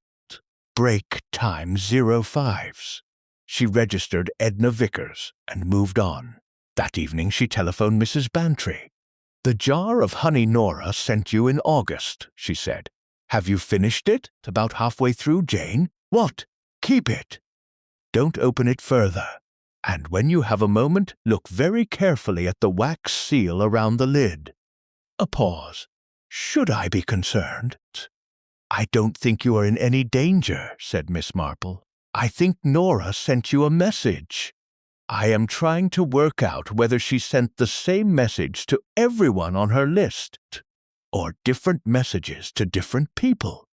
Break time 05s. She registered Edna Vickers and moved on. That evening she telephoned Mrs. Bantry. "The jar of honey Nora sent you in August," she said. "Have you finished it? About halfway through, Jane?" "What?" Keep it. Don't open it further. And when you have a moment, look very carefully at the wax seal around the lid. A pause. Should I be concerned? I don't think you are in any danger, said Miss Marple. I think Nora sent you a message. I am trying to work out whether she sent the same message to everyone on her list, or different messages to different people.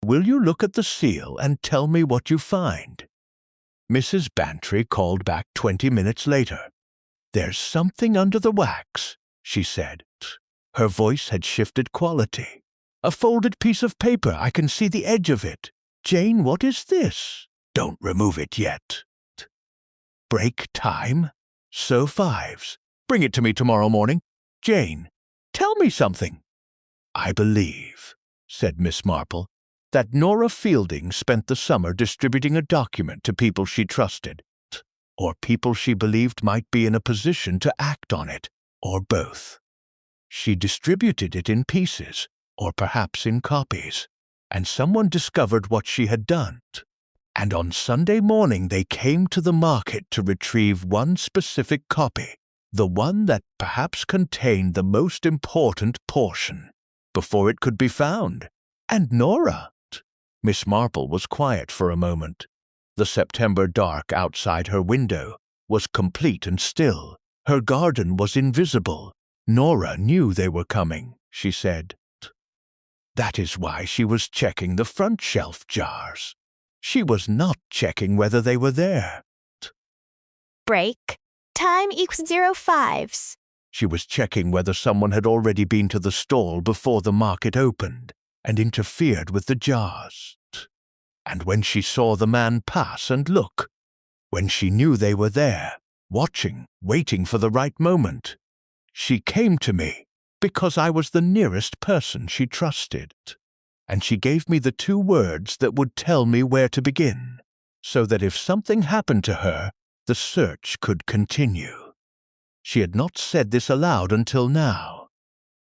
Will you look at the seal and tell me what you find? Mrs. Bantry called back 20 minutes later. There's something under the wax, she said. Her voice had shifted quality. A folded piece of paper, I can see the edge of it. Jane, what is this? Don't remove it yet. Break time? So fives. Bring it to me tomorrow morning. Jane, tell me something. I believe, said Miss Marple, that Nora Fielding spent the summer distributing a document to people she trusted, or people she believed might be in a position to act on it, or both. She distributed it in pieces, or perhaps in copies, and someone discovered what she had done. And on Sunday morning they came to the market to retrieve one specific copy, the one that perhaps contained the most important portion, before it could be found. And Nora. Miss Marple was quiet for a moment. The September dark outside her window was complete and still. Her garden was invisible. Nora knew they were coming, she said. That is why she was checking the front shelf jars. She was not checking whether they were there. Break. Time equals 05s. She was checking whether someone had already been to the stall before the market opened and interfered with the jars. And when she saw the man pass and look, when she knew they were there, watching, waiting for the right moment, she came to me because I was the nearest person she trusted, and she gave me the 2 words that would tell me where to begin, so that if something happened to her, the search could continue. She had not said this aloud until now.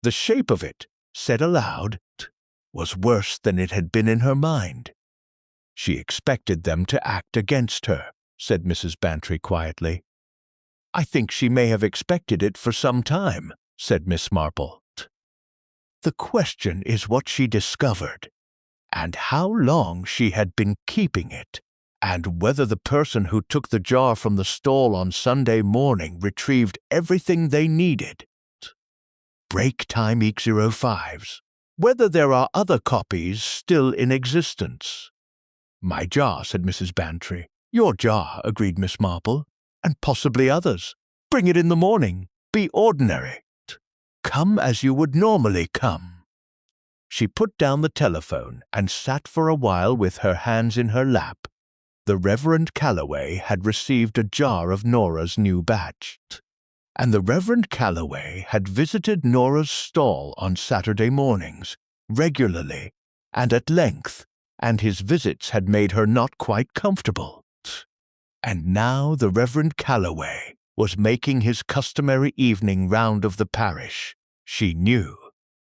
The shape of it, said aloud, was worse than it had been in her mind. She expected them to act against her, said Mrs. Bantry quietly. I think she may have expected it for some time, said Miss Marple. The question is what she discovered, and how long she had been keeping it, and whether the person who took the jar from the stall on Sunday morning retrieved everything they needed. Break time equals 05s. Whether there are other copies still in existence. My jar, said Mrs. Bantry. Your jar, agreed Miss Marple. And possibly others. Bring it in the morning. Be ordinary. Come as you would normally come. She put down the telephone and sat for a while with her hands in her lap. The Reverend Calloway had received a jar of Nora's new batch, and the Reverend Calloway had visited Nora's stall on Saturday mornings, regularly and at length, and his visits had made her not quite comfortable. And now the Reverend Calloway was making his customary evening round of the parish. She knew,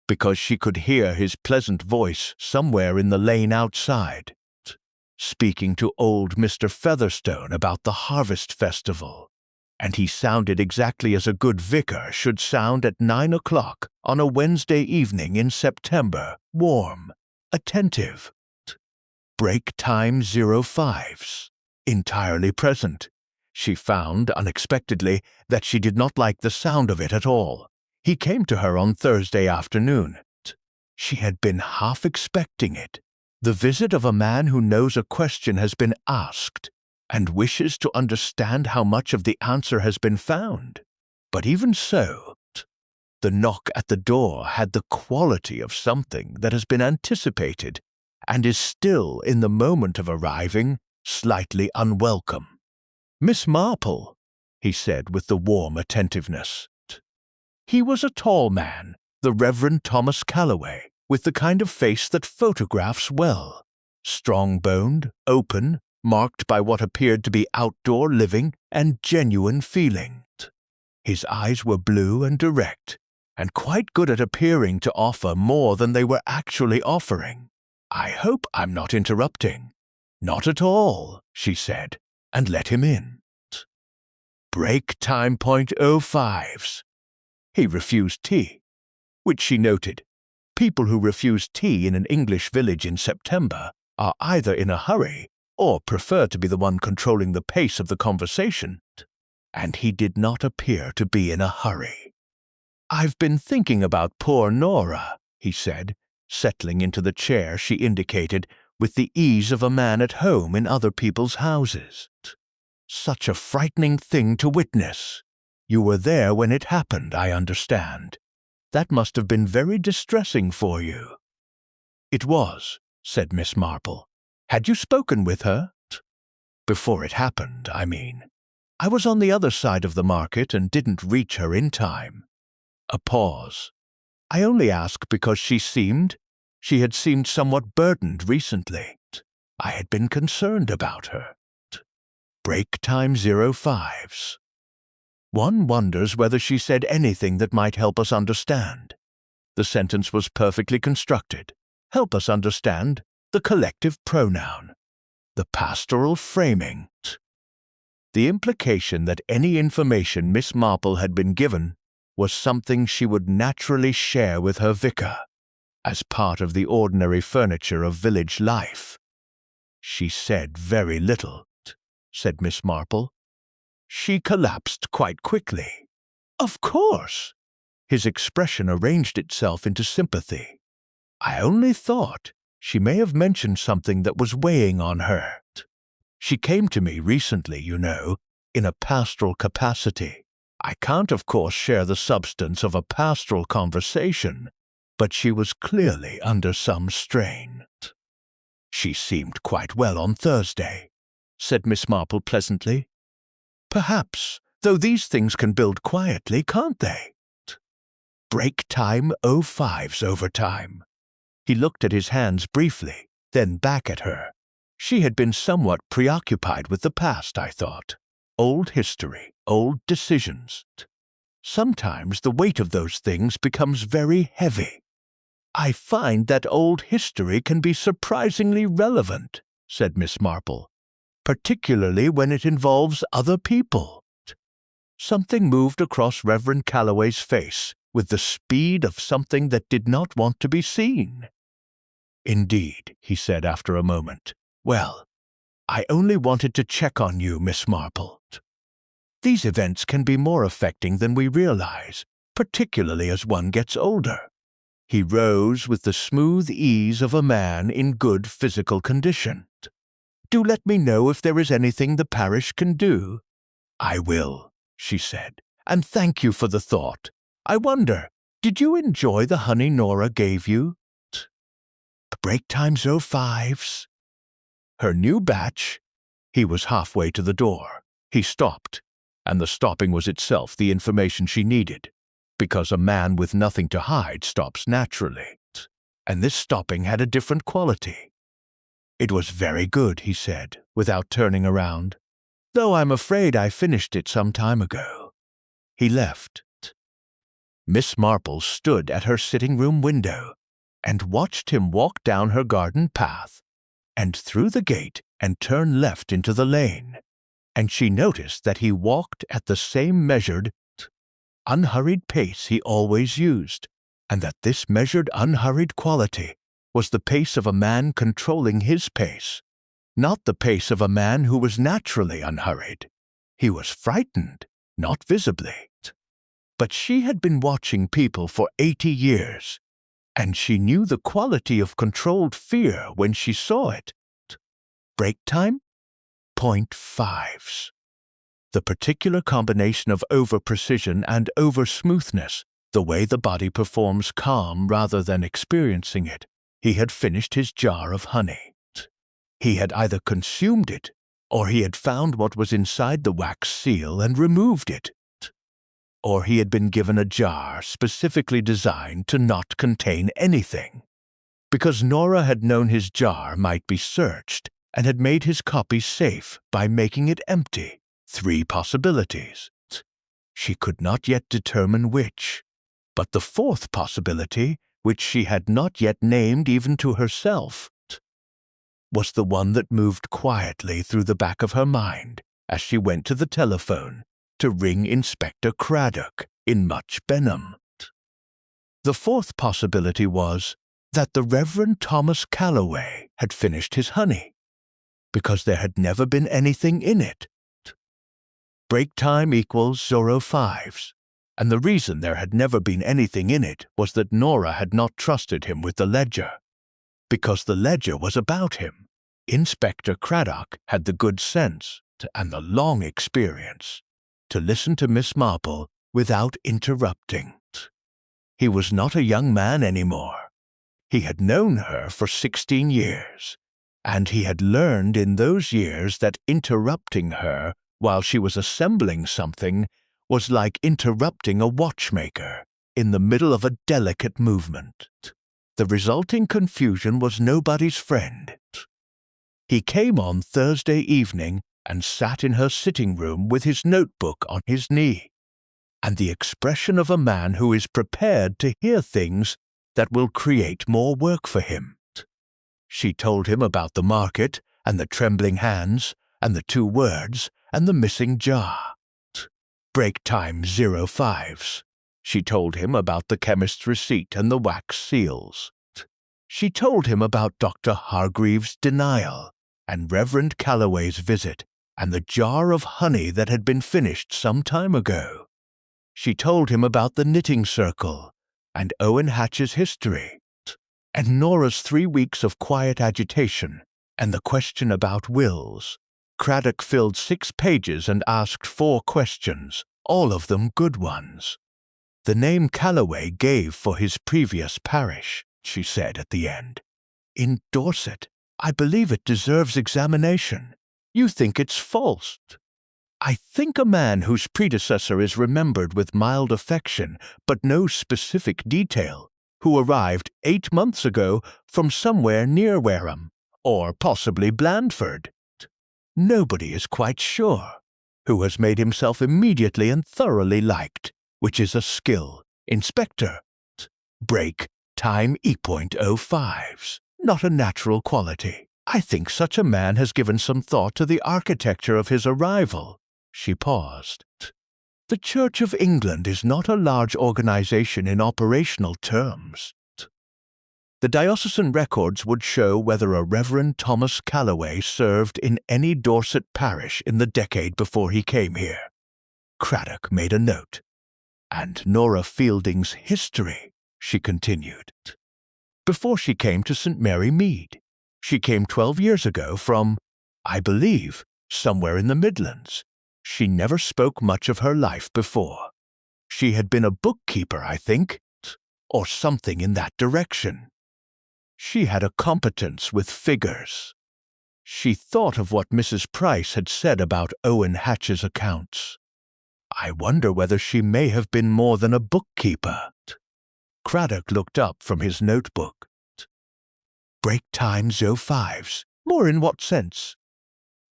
because she could hear his pleasant voice somewhere in the lane outside, speaking to old Mr. Featherstone about the Harvest Festival, and he sounded exactly as a good vicar should sound at 9 o'clock on a Wednesday evening in September, warm, attentive. Break time 05s. Entirely present. She found, unexpectedly, that she did not like the sound of it at all. He came to her on Thursday afternoon. She had been half expecting it. The visit of a man who knows a question has been asked and wishes to understand how much of the answer has been found. But even so, the knock at the door had the quality of something that has been anticipated and is still, in the moment of arriving, slightly unwelcome. Miss Marple, he said with the warm attentiveness. He was a tall man, the Reverend Thomas Calloway, with the kind of face that photographs well. Strong-boned, open, marked by what appeared to be outdoor living and genuine feeling. His eyes were blue and direct, and quite good at appearing to offer more than they were actually offering. I hope I'm not interrupting. Not at all, she said, and let him in. Break time .05s. He refused tea, which she noted. People who refuse tea in an English village in September are either in a hurry or prefer to be the one controlling the pace of the conversation, and he did not appear to be in a hurry. I've been thinking about poor Nora, he said, settling into the chair she indicated with the ease of a man at home in other people's houses. Such a frightening thing to witness. You were there when it happened, I understand. That must have been very distressing for you. It was, said Miss Marple. Had you spoken with her? Before it happened, I mean. I was on the other side of the market and didn't reach her in time. A pause. I only ask because she had seemed somewhat burdened recently. I had been concerned about her. Break time 05s. One wonders whether she said anything that might help us understand. The sentence was perfectly constructed. Help us understand the collective pronoun. The pastoral framing. The implication that any information Miss Marple had been given was something she would naturally share with her vicar, as part of the ordinary furniture of village life. She said very little, said Miss Marple. She collapsed quite quickly. Of course. His expression arranged itself into sympathy. I only thought she may have mentioned something that was weighing on her. She came to me recently, you know, in a pastoral capacity. I can't, of course, share the substance of a pastoral conversation, but she was clearly under some strain. She seemed quite well on Thursday, said Miss Marple pleasantly. Perhaps, though these things can build quietly, can't they? Break time 05s overtime. He looked at his hands briefly, then back at her. She had been somewhat preoccupied with the past, I thought. Old history, old decisions. Sometimes the weight of those things becomes very heavy. I find that old history can be surprisingly relevant, said Miss Marple, particularly when it involves other people. Something moved across Reverend Calloway's face with the speed of something that did not want to be seen. Indeed, he said after a moment. Well, I only wanted to check on you, Miss Marple. These events can be more affecting than we realize, particularly as one gets older. He rose with the smooth ease of a man in good physical condition. Do let me know if there is anything the parish can do. I will, she said, and thank you for the thought. I wonder, did you enjoy the honey Nora gave you? Break time 05s. Her new batch. He was halfway to the door. He stopped, and the stopping was itself the information she needed, because a man with nothing to hide stops naturally, and this stopping had a different quality. It was very good, he said, without turning around, though I'm afraid I finished it some time ago. He left. Miss Marple stood at her sitting-room window and watched him walk down her garden path and through the gate and turn left into the lane, and she noticed that he walked at the same measured, unhurried pace he always used, and that this measured, unhurried quality was the pace of a man controlling his pace, not the pace of a man who was naturally unhurried. He was frightened, not visibly. But she had been watching people for 80 years, and she knew the quality of controlled fear when she saw it. Break time? .5s. The particular combination of over-precision and over-smoothness, the way the body performs calm rather than experiencing it. He had finished his jar of honey. He had either consumed it, or he had found what was inside the wax seal and removed it. Or he had been given a jar specifically designed to not contain anything, because Nora had known his jar might be searched and had made his copy safe by making it empty. 3 possibilities. She could not yet determine which, but the 4th possibility, which she had not yet named even to herself, was the one that moved quietly through the back of her mind as she went to the telephone to ring Inspector Craddock in Much Benham. The fourth possibility was that the Reverend Thomas Calloway had finished his honey, because there had never been anything in it. Break time equals 05s, and the reason there had never been anything in it was that Nora had not trusted him with the ledger. Because the ledger was about him, Inspector Craddock had the good sense and the long experience to listen to Miss Marple without interrupting. He was not a young man anymore. He had known her for 16 years, and he had learned in those years that interrupting her while she was assembling something was like interrupting a watchmaker in the middle of a delicate movement. The resulting confusion was nobody's friend. He came on Thursday evening and sat in her sitting room with his notebook on his knee, and the expression of a man who is prepared to hear things that will create more work for him. She told him about the market, and the trembling hands, and the 2 words, and the missing jar. Break time 05s. She told him about the chemist's receipt and the wax seals. She told him about Dr. Hargreaves' denial, and Reverend Calloway's visit, and the jar of honey that had been finished some time ago. She told him about the knitting circle, and Owen Hatch's history, and Nora's 3 weeks of quiet agitation, and the question about wills. Craddock filled 6 pages and asked 4 questions, all of them good ones. The name Calloway gave for his previous parish, she said at the end. In Dorset, I believe it deserves examination. You think it's false. I think a man whose predecessor is remembered with mild affection but no specific detail, who arrived 8 months ago from somewhere near Wareham, or possibly Blandford. Nobody is quite sure, who has made himself immediately and thoroughly liked, which is a skill. Inspector. Break time E.05s, not a natural quality. I think such a man has given some thought to the architecture of his arrival. She paused. The Church of England is not a large organization in operational terms. The diocesan records would show whether a Reverend Thomas Calloway served in any Dorset parish in the decade before he came here. Craddock made a note. And Nora Fielding's history, she continued. Before she came to St. Mary Mead. She came 12 years ago from, I believe, somewhere in the Midlands. She never spoke much of her life before. She had been a bookkeeper, I think, or something in that direction. She had a competence with figures. She thought of what Mrs. Price had said about Owen Hatch's accounts. I wonder whether she may have been more than a bookkeeper. Craddock looked up from his notebook. Break time 05s. More in what sense?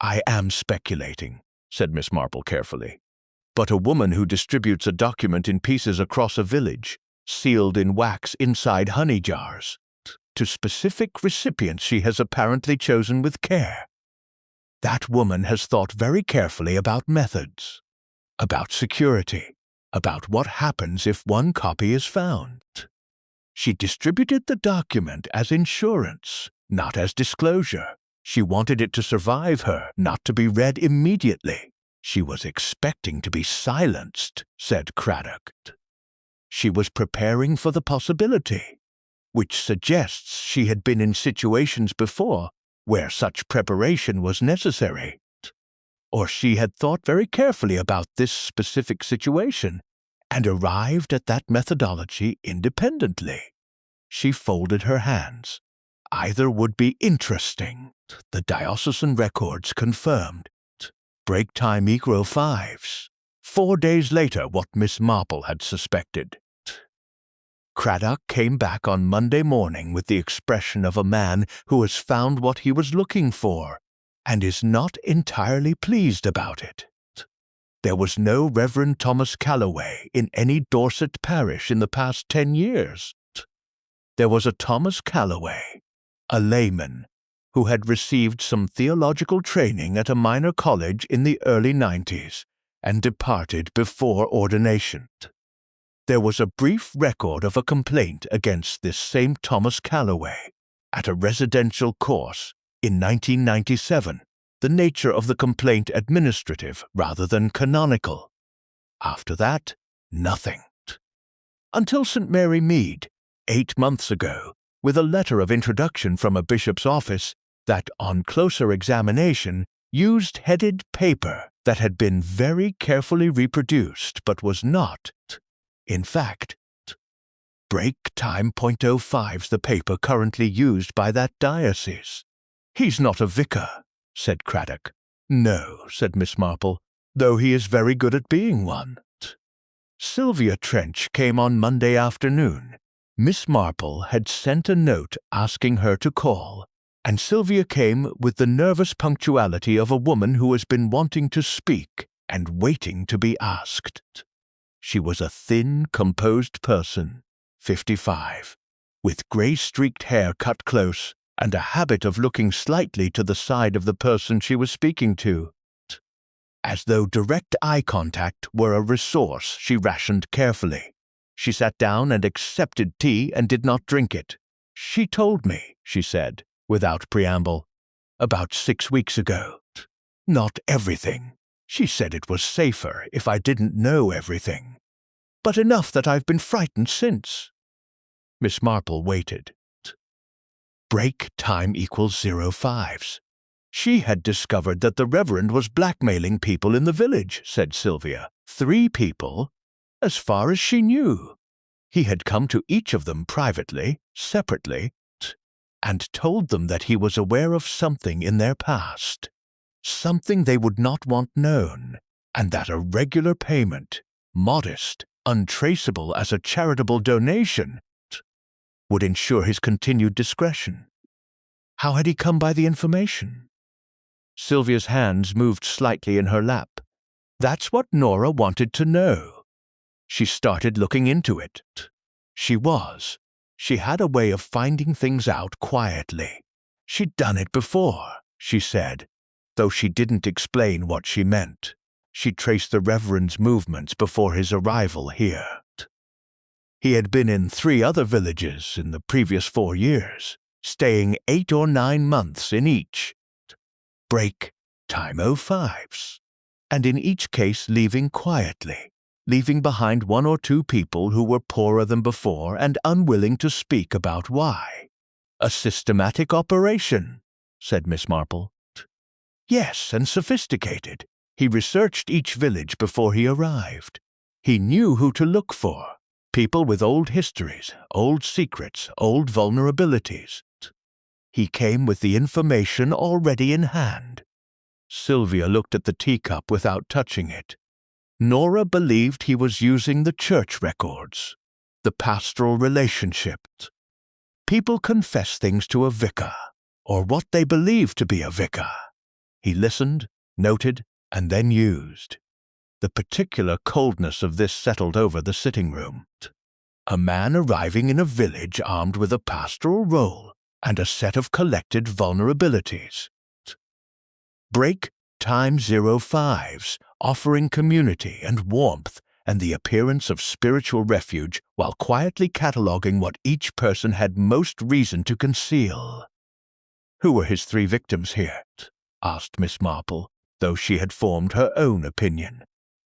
I am speculating, said Miss Marple carefully. But a woman who distributes a document in pieces across a village, sealed in wax inside honey jars, to specific recipients she has apparently chosen with care. That woman has thought very carefully about methods, about security, about what happens if one copy is found. She distributed the document as insurance, not as disclosure. She wanted it to survive her, not to be read immediately. She was expecting to be silenced, said Craddock. She was preparing for the possibility, which suggests she had been in situations before where such preparation was necessary. Or she had thought very carefully about this specific situation and arrived at that methodology independently. She folded her hands. Either would be interesting. The diocesan records confirmed. Break time E.05s. 4 days later, what Miss Marple had suspected. Craddock came back on Monday morning with the expression of a man who has found what he was looking for and is not entirely pleased about it. There was no Reverend Thomas Calloway in any Dorset parish in the past 10 years. There was a Thomas Calloway, a layman, who had received some theological training at a minor college in the early 90s and departed before ordination. There was a brief record of a complaint against this same Thomas Calloway at a residential course in 1997, the nature of the complaint administrative rather than canonical. After that, nothing. Until St. Mary Mead, 8 months ago, with a letter of introduction from a bishop's office that, on closer examination, used headed paper that had been very carefully reproduced but was not, in fact, Break Time .05's the paper currently used by that diocese. He's not a vicar, said Craddock. No, said Miss Marple, though he is very good at being one. Sylvia Trench came on Monday afternoon. Miss Marple had sent a note asking her to call, and Sylvia came with the nervous punctuality of a woman who has been wanting to speak and waiting to be asked. She was a thin, composed person, 55, with grey-streaked hair cut close and a habit of looking slightly to the side of the person she was speaking to. As though direct eye contact were a resource she rationed carefully. She sat down and accepted tea and did not drink it. She told me, she said, without preamble, about 6 weeks ago. Not everything. She said it was safer if I didn't know everything. But enough that I've been frightened since. Miss Marple waited. Break time equals 05s. She had discovered that the Reverend was blackmailing people in the village, said Sylvia. 3 people, as far as she knew. He had come to each of them privately, separately, and told them that he was aware of something in their past, something they would not want known, and that a regular payment, modest, untraceable as a charitable donation, would ensure his continued discretion. How had he come by the information? Sylvia's hands moved slightly in her lap. That's what Nora wanted to know. She started looking into it. She had a way of finding things out quietly. She'd done it before, she said, though she didn't explain what she meant. She traced the Reverend's movements before his arrival here. He had been in 3 other villages in the previous 4 years, staying 8 or 9 months in each. Break time 05s, and in each case leaving quietly, leaving behind 1 or 2 people who were poorer than before and unwilling to speak about why. A systematic operation, said Miss Marple. Yes, and sophisticated. He researched each village before he arrived. He knew who to look for, people with old histories, old secrets, old vulnerabilities. He came with the information already in hand. Sylvia looked at the teacup without touching it. Nora believed he was using the church records, the pastoral relationship. People confess things to a vicar, or what they believe to be a vicar. He listened, noted, and then used. The particular coldness of this settled over the sitting room. A man arriving in a village armed with a pastoral role and a set of collected vulnerabilities. Break time 05s, offering community and warmth and the appearance of spiritual refuge while quietly cataloguing what each person had most reason to conceal. Who were his 3 victims here? Asked Miss Marple, though she had formed her own opinion.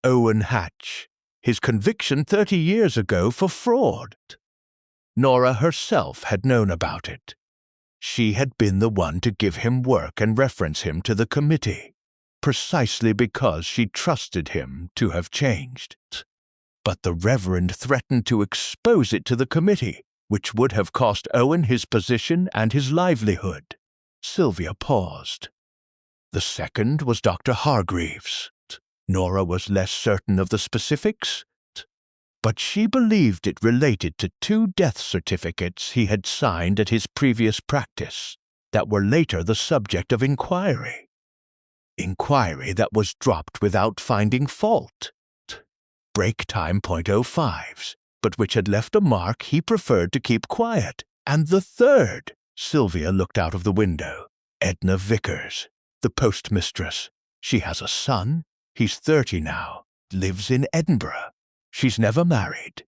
Owen Hatch, his conviction 30 years ago for fraud. Nora herself had known about it. She had been the one to give him work and reference him to the committee, precisely because she trusted him to have changed. But the Reverend threatened to expose it to the committee, which would have cost Owen his position and his livelihood. Sylvia paused. The second was Dr. Hargreaves. Nora was less certain of the specifics, but she believed it related to 2 death certificates he had signed at his previous practice that were later the subject of inquiry. Inquiry that was dropped without finding fault. Break time .05s, but which had left a mark he preferred to keep quiet. And the third, Sylvia looked out of the window. Edna Vickers, the postmistress. She has a son. He's 30 now, lives in Edinburgh. She's never married.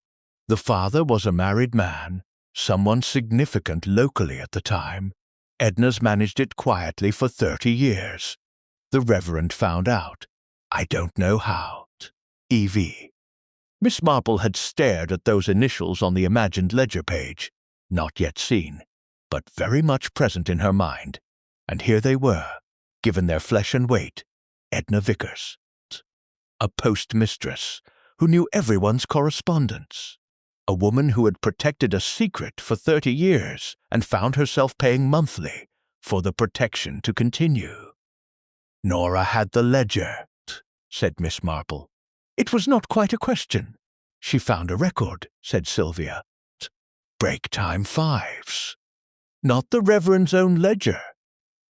The father was a married man, someone significant locally at the time. Edna's managed it quietly for 30 years. The Reverend found out. I don't know how. E.V. Miss Marple had stared at those initials on the imagined ledger page, not yet seen, but very much present in her mind. And here they were, given their flesh and weight. Edna Vickers, a postmistress who knew everyone's correspondence. A woman who had protected a secret for 30 years and found herself paying monthly for the protection to continue. Nora had the ledger, said Miss Marple. It was not quite a question. She found a record, said Sylvia. Break time 5s. Not the Reverend's own ledger.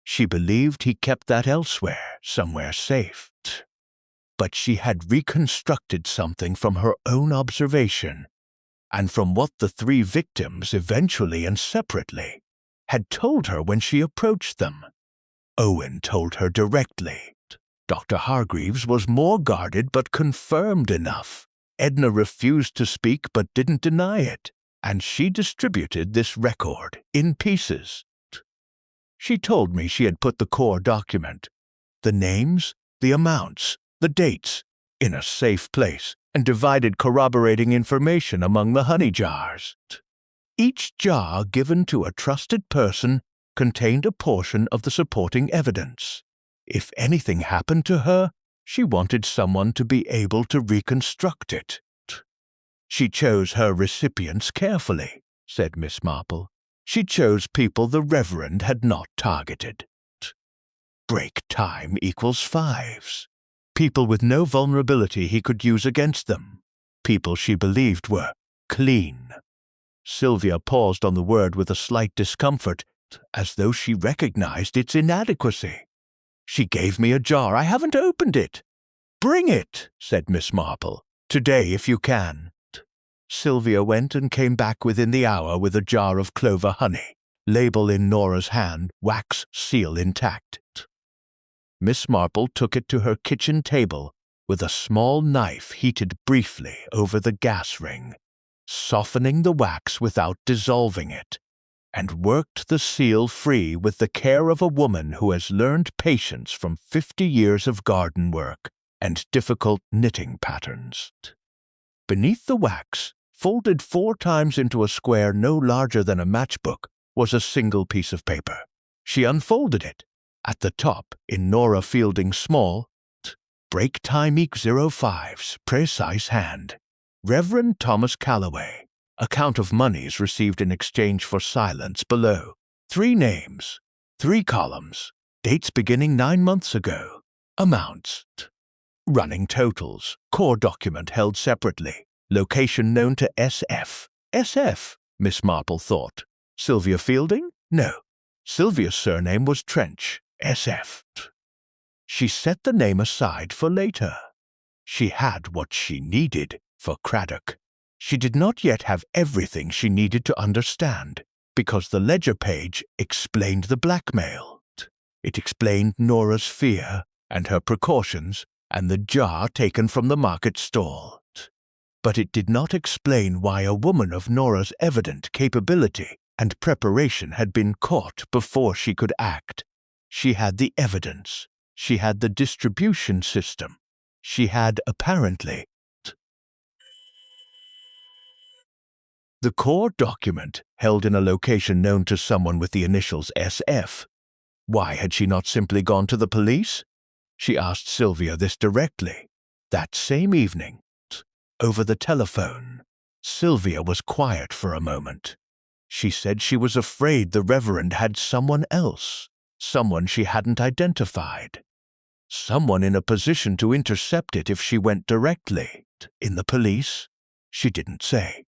She believed he kept that elsewhere, somewhere safe. But she had reconstructed something from her own observation, and from what the 3 victims eventually and separately had told her when she approached them. Owen told her directly. Dr. Hargreaves was more guarded but confirmed enough. Edna refused to speak but didn't deny it, and she distributed this record in pieces. She told me she had put the core document, the names, the amounts, the dates, in a safe place and divided corroborating information among the honey jars. Each jar given to a trusted person contained a portion of the supporting evidence. If anything happened to her, she wanted someone to be able to reconstruct it. She chose her recipients carefully, said Miss Marple. She chose people the Reverend had not targeted. Break time equals 5s. People with no vulnerability he could use against them. People she believed were clean. Sylvia paused on the word with a slight discomfort, as though she recognized its inadequacy. She gave me a jar. I haven't opened it. Bring it, said Miss Marple. Today, if you can. Sylvia went and came back within the hour with a jar of clover honey, label in Nora's hand, wax seal intact. Miss Marple took it to her kitchen table with a small knife heated briefly over the gas ring, softening the wax without dissolving it, and worked the seal free with the care of a woman who has learned patience from 50 years of garden work and difficult knitting patterns. Beneath the wax, folded 4 times into a square no larger than a matchbook, was a single piece of paper. She unfolded it. At the top, in Nora Fielding's small, break time equals 05's, precise hand. Reverend Thomas Calloway. Account of monies received in exchange for silence below. 3 names, 3 columns, dates beginning 9 months ago. Amounts. Running totals, core document held separately. Location known to SF. SF, Miss Marple thought. Sylvia Fielding? No. Sylvia's surname was Trench. SF. She set the name aside for later. She had what she needed for Craddock. She did not yet have everything she needed to understand, because the ledger page explained the blackmail. It explained Nora's fear and her precautions and the jar taken from the market stall. But it did not explain why a woman of Nora's evident capability and preparation had been caught before she could act. She had the evidence. She had the distribution system. She had, apparently, the core document held in a location known to someone with the initials SF. Why had she not simply gone to the police? She asked Sylvia this directly. That same evening, over the telephone, Sylvia was quiet for a moment. She said she was afraid the Reverend had someone else, someone she hadn't identified, someone in a position to intercept it if she went directly. In the police? She didn't say.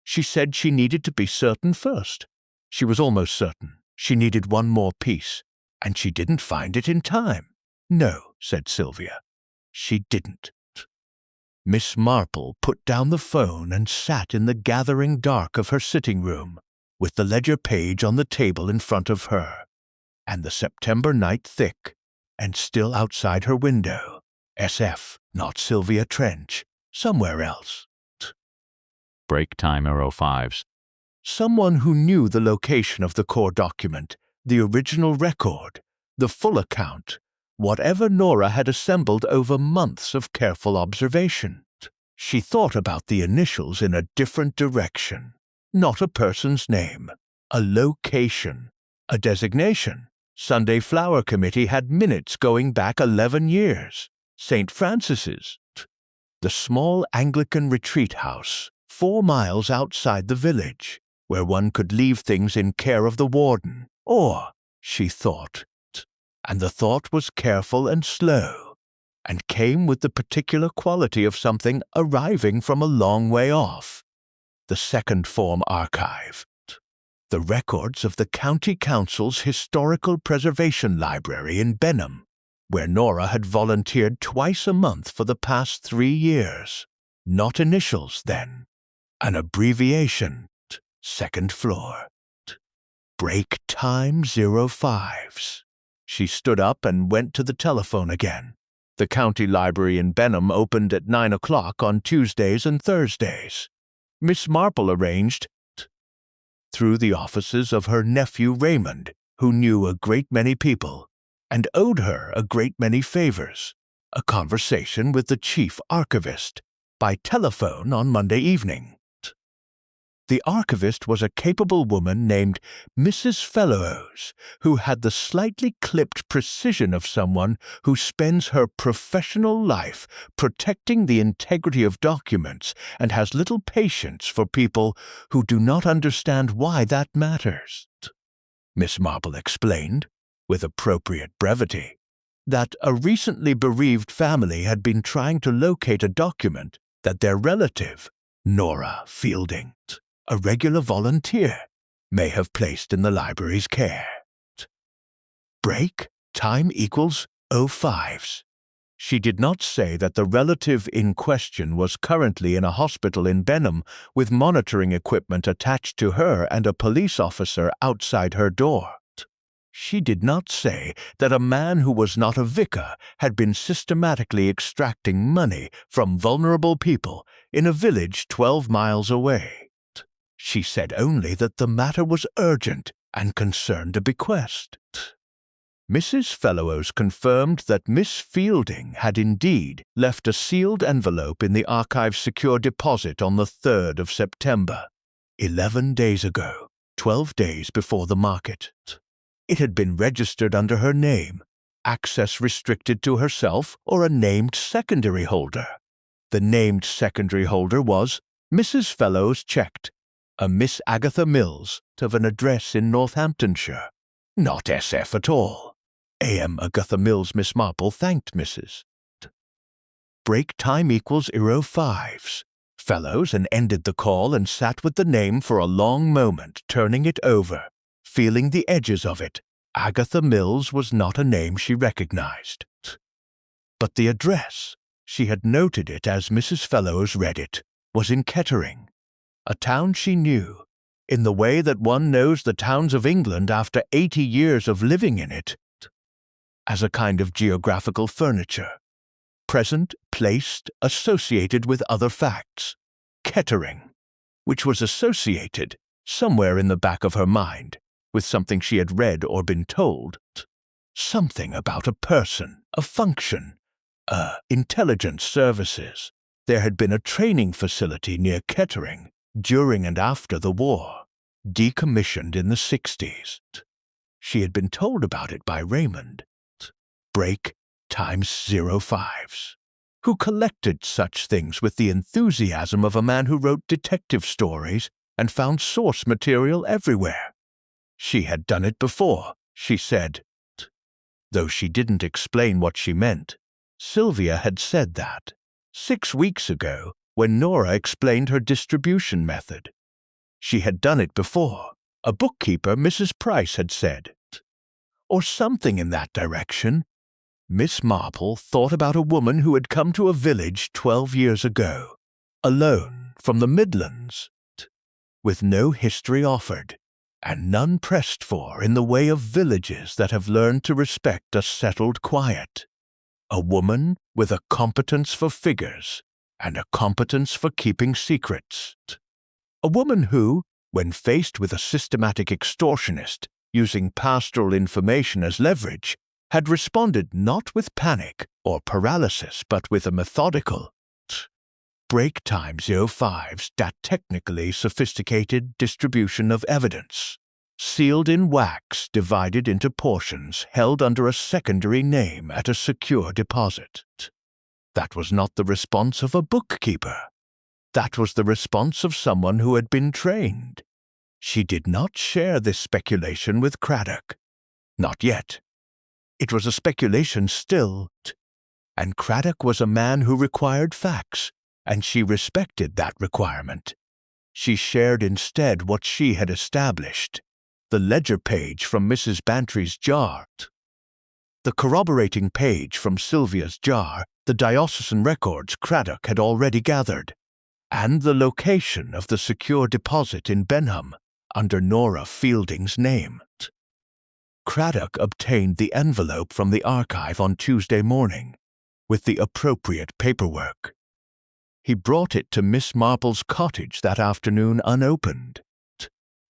She said she needed to be certain first. She was almost certain. She needed one more piece, and she didn't find it in time. No, said Sylvia. She didn't. Miss Marple put down the phone and sat in the gathering dark of her sitting room, with the ledger page on the table in front of her. and the September night thick, and still outside her window. SF, not Sylvia Trench, somewhere else. Break time 05s. Someone who knew the location of the core document, the original record, the full account, whatever Nora had assembled over months of careful observation. She thought about the initials in a different direction. Not a person's name, a location, a designation. Sunday Flower Committee had minutes going back 11 years. St. Francis's. The small Anglican retreat house, 4 miles outside the village, where one could leave things in care of the warden. Or, she thought, and the thought was careful and slow, and came with the particular quality of something arriving from a long way off. The Second Form Archive. The records of the County Council's Historical Preservation Library in Benham, where Nora had volunteered twice a month for the past 3 years. Not initials, then. An abbreviation. Second floor. Break time 05s. She stood up and went to the telephone again. The county library in Benham opened at 9 o'clock on Tuesdays and Thursdays. Miss Marple arranged through the offices of her nephew Raymond, who knew a great many people and owed her a great many favors, a conversation with the chief archivist by telephone on Monday evening. The archivist was a capable woman named Mrs. Fellows, who had the slightly clipped precision of someone who spends her professional life protecting the integrity of documents and has little patience for people who do not understand why that matters. Miss Marple explained, with appropriate brevity, that a recently bereaved family had been trying to locate a document that their relative, Nora Fielding, a regular volunteer, may have placed in the library's care. Break time equals 05s. She did not say that the relative in question was currently in a hospital in Benham with monitoring equipment attached to her and a police officer outside her door. She did not say that a man who was not a vicar had been systematically extracting money from vulnerable people in a village 12 miles away. She said only that the matter was urgent and concerned a bequest. Mrs. Fellows confirmed that Miss Fielding had indeed left a sealed envelope in the archive's secure deposit on the 3rd of September, 11 days ago, 12 days before the market. It had been registered under her name, access restricted to herself or a named secondary holder. The named secondary holder was, Mrs. Fellows checked, a Miss Agatha Mills of an address in Northamptonshire. Not SF at all. A.M. Agatha Mills. Miss Marple thanked Mrs. Break time equals 05s. Fellows and ended the call and sat with the name for a long moment, turning it over, feeling the edges of it. Agatha Mills was not a name she recognized. But the address, she had noted it as Mrs. Fellows read it, was in Kettering, a town she knew, in the way that one knows the towns of England after 80 years of living in it, as a kind of geographical furniture, present, placed, associated with other facts. Kettering, which was associated, somewhere in the back of her mind, with something she had read or been told, something about a person, a function, intelligence services. There had been a training facility near Kettering during and after the war, decommissioned in the 60s. She had been told about it by Raymond. Break times 05s, who collected such things with the enthusiasm of a man who wrote detective stories and found source material everywhere. She had done it before, she said, though she didn't explain what she meant. Sylvia had said that 6 weeks ago when Nora explained her distribution method. She had done it before, a bookkeeper, Mrs. Price, had said. Or something in that direction. Miss Marple thought about a woman who had come to a village 12 years ago, alone, from the Midlands, with no history offered, and none pressed for in the way of villages that have learned to respect a settled quiet. A woman with a competence for figures and a competence for keeping secrets. A woman who, when faced with a systematic extortionist using pastoral information as leverage, had responded not with panic or paralysis but with a methodical, break time 05's that technically sophisticated distribution of evidence, sealed in wax divided into portions held under a secondary name at a secure deposit. That was not the response of a bookkeeper. That was the response of someone who had been trained. She did not share this speculation with Craddock. Not yet. It was a speculation still, and Craddock was a man who required facts, and she respected that requirement. She shared instead what she had established, the ledger page from Mrs. Bantry's jar, the corroborating page from Sylvia's jar, the diocesan records Craddock had already gathered, and the location of the secure deposit in Benham under Nora Fielding's name. Craddock obtained the envelope from the archive on Tuesday morning, with the appropriate paperwork. He brought it to Miss Marple's cottage that afternoon unopened.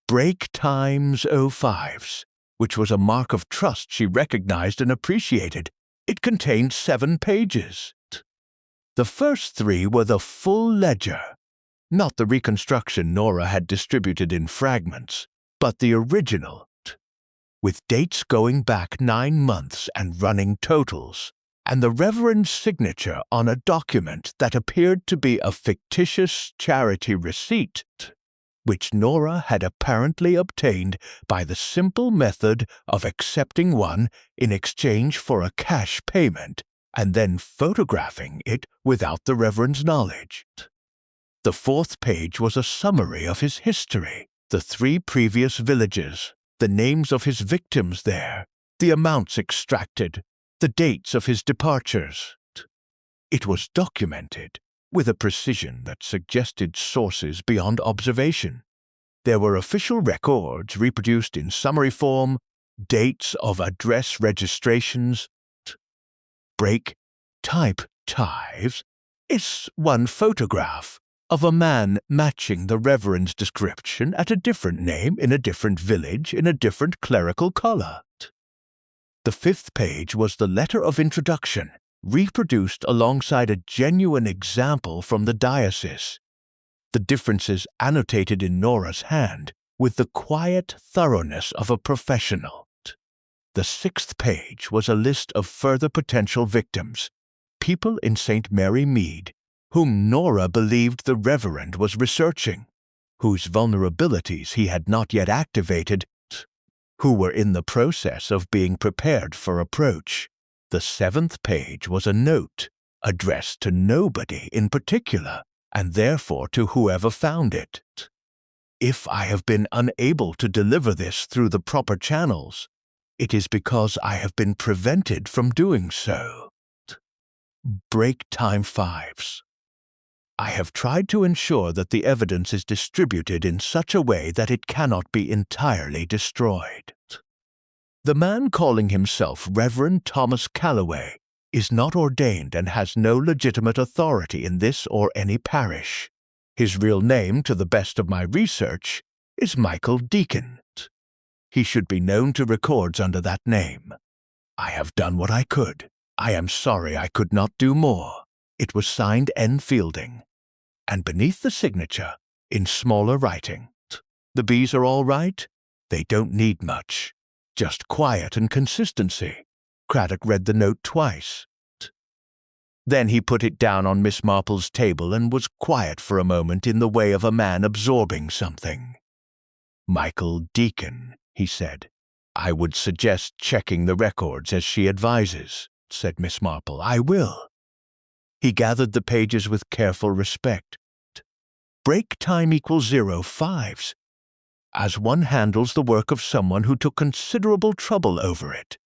Break Times 05's, which was a mark of trust she recognized and appreciated. It contained 7 pages. The first 3 were the full ledger, not the reconstruction Nora had distributed in fragments, but the original, with dates going back 9 months and running totals, and the Reverend's signature on a document that appeared to be a fictitious charity receipt, which Nora had apparently obtained by the simple method of accepting one in exchange for a cash payment and then photographing it without the Reverend's knowledge. The 4th page was a summary of his history, the 3 previous villages, the names of his victims there, the amounts extracted, the dates of his departures. It was documented with a precision that suggested sources beyond observation. There were official records reproduced in summary form, dates of address registrations. Break type ties is one photograph of a man matching the Reverend's description at a different name in a different village in a different clerical color. The 5th page was the letter of introduction, reproduced alongside a genuine example from the diocese, the differences annotated in Nora's hand with the quiet thoroughness of a professional. The 6th page was a list of further potential victims, people in St. Mary Mead, whom Nora believed the Reverend was researching, whose vulnerabilities he had not yet activated, who were in the process of being prepared for approach. The 7th page was a note, addressed to nobody in particular, and therefore to whoever found it. If I have been unable to deliver this through the proper channels, it is because I have been prevented from doing so. Break time 5's. I have tried to ensure that the evidence is distributed in such a way that it cannot be entirely destroyed. The man calling himself Reverend Thomas Calloway is not ordained and has no legitimate authority in this or any parish. His real name, to the best of my research, is Michael Deacon. He should be known to records under that name. I have done what I could. I am sorry I could not do more. It was signed N. Fielding, and beneath the signature, in smaller writing, the B's are all right. They don't need much. Just quiet and consistency. Craddock read the note twice. Then he put it down on Miss Marple's table and was quiet for a moment in the way of a man absorbing something. Michael Deacon, he said. I would suggest checking the records as she advises, said Miss Marple. I will. He gathered the pages with careful respect. Break time equals 05's, as one handles the work of someone who took considerable trouble over it.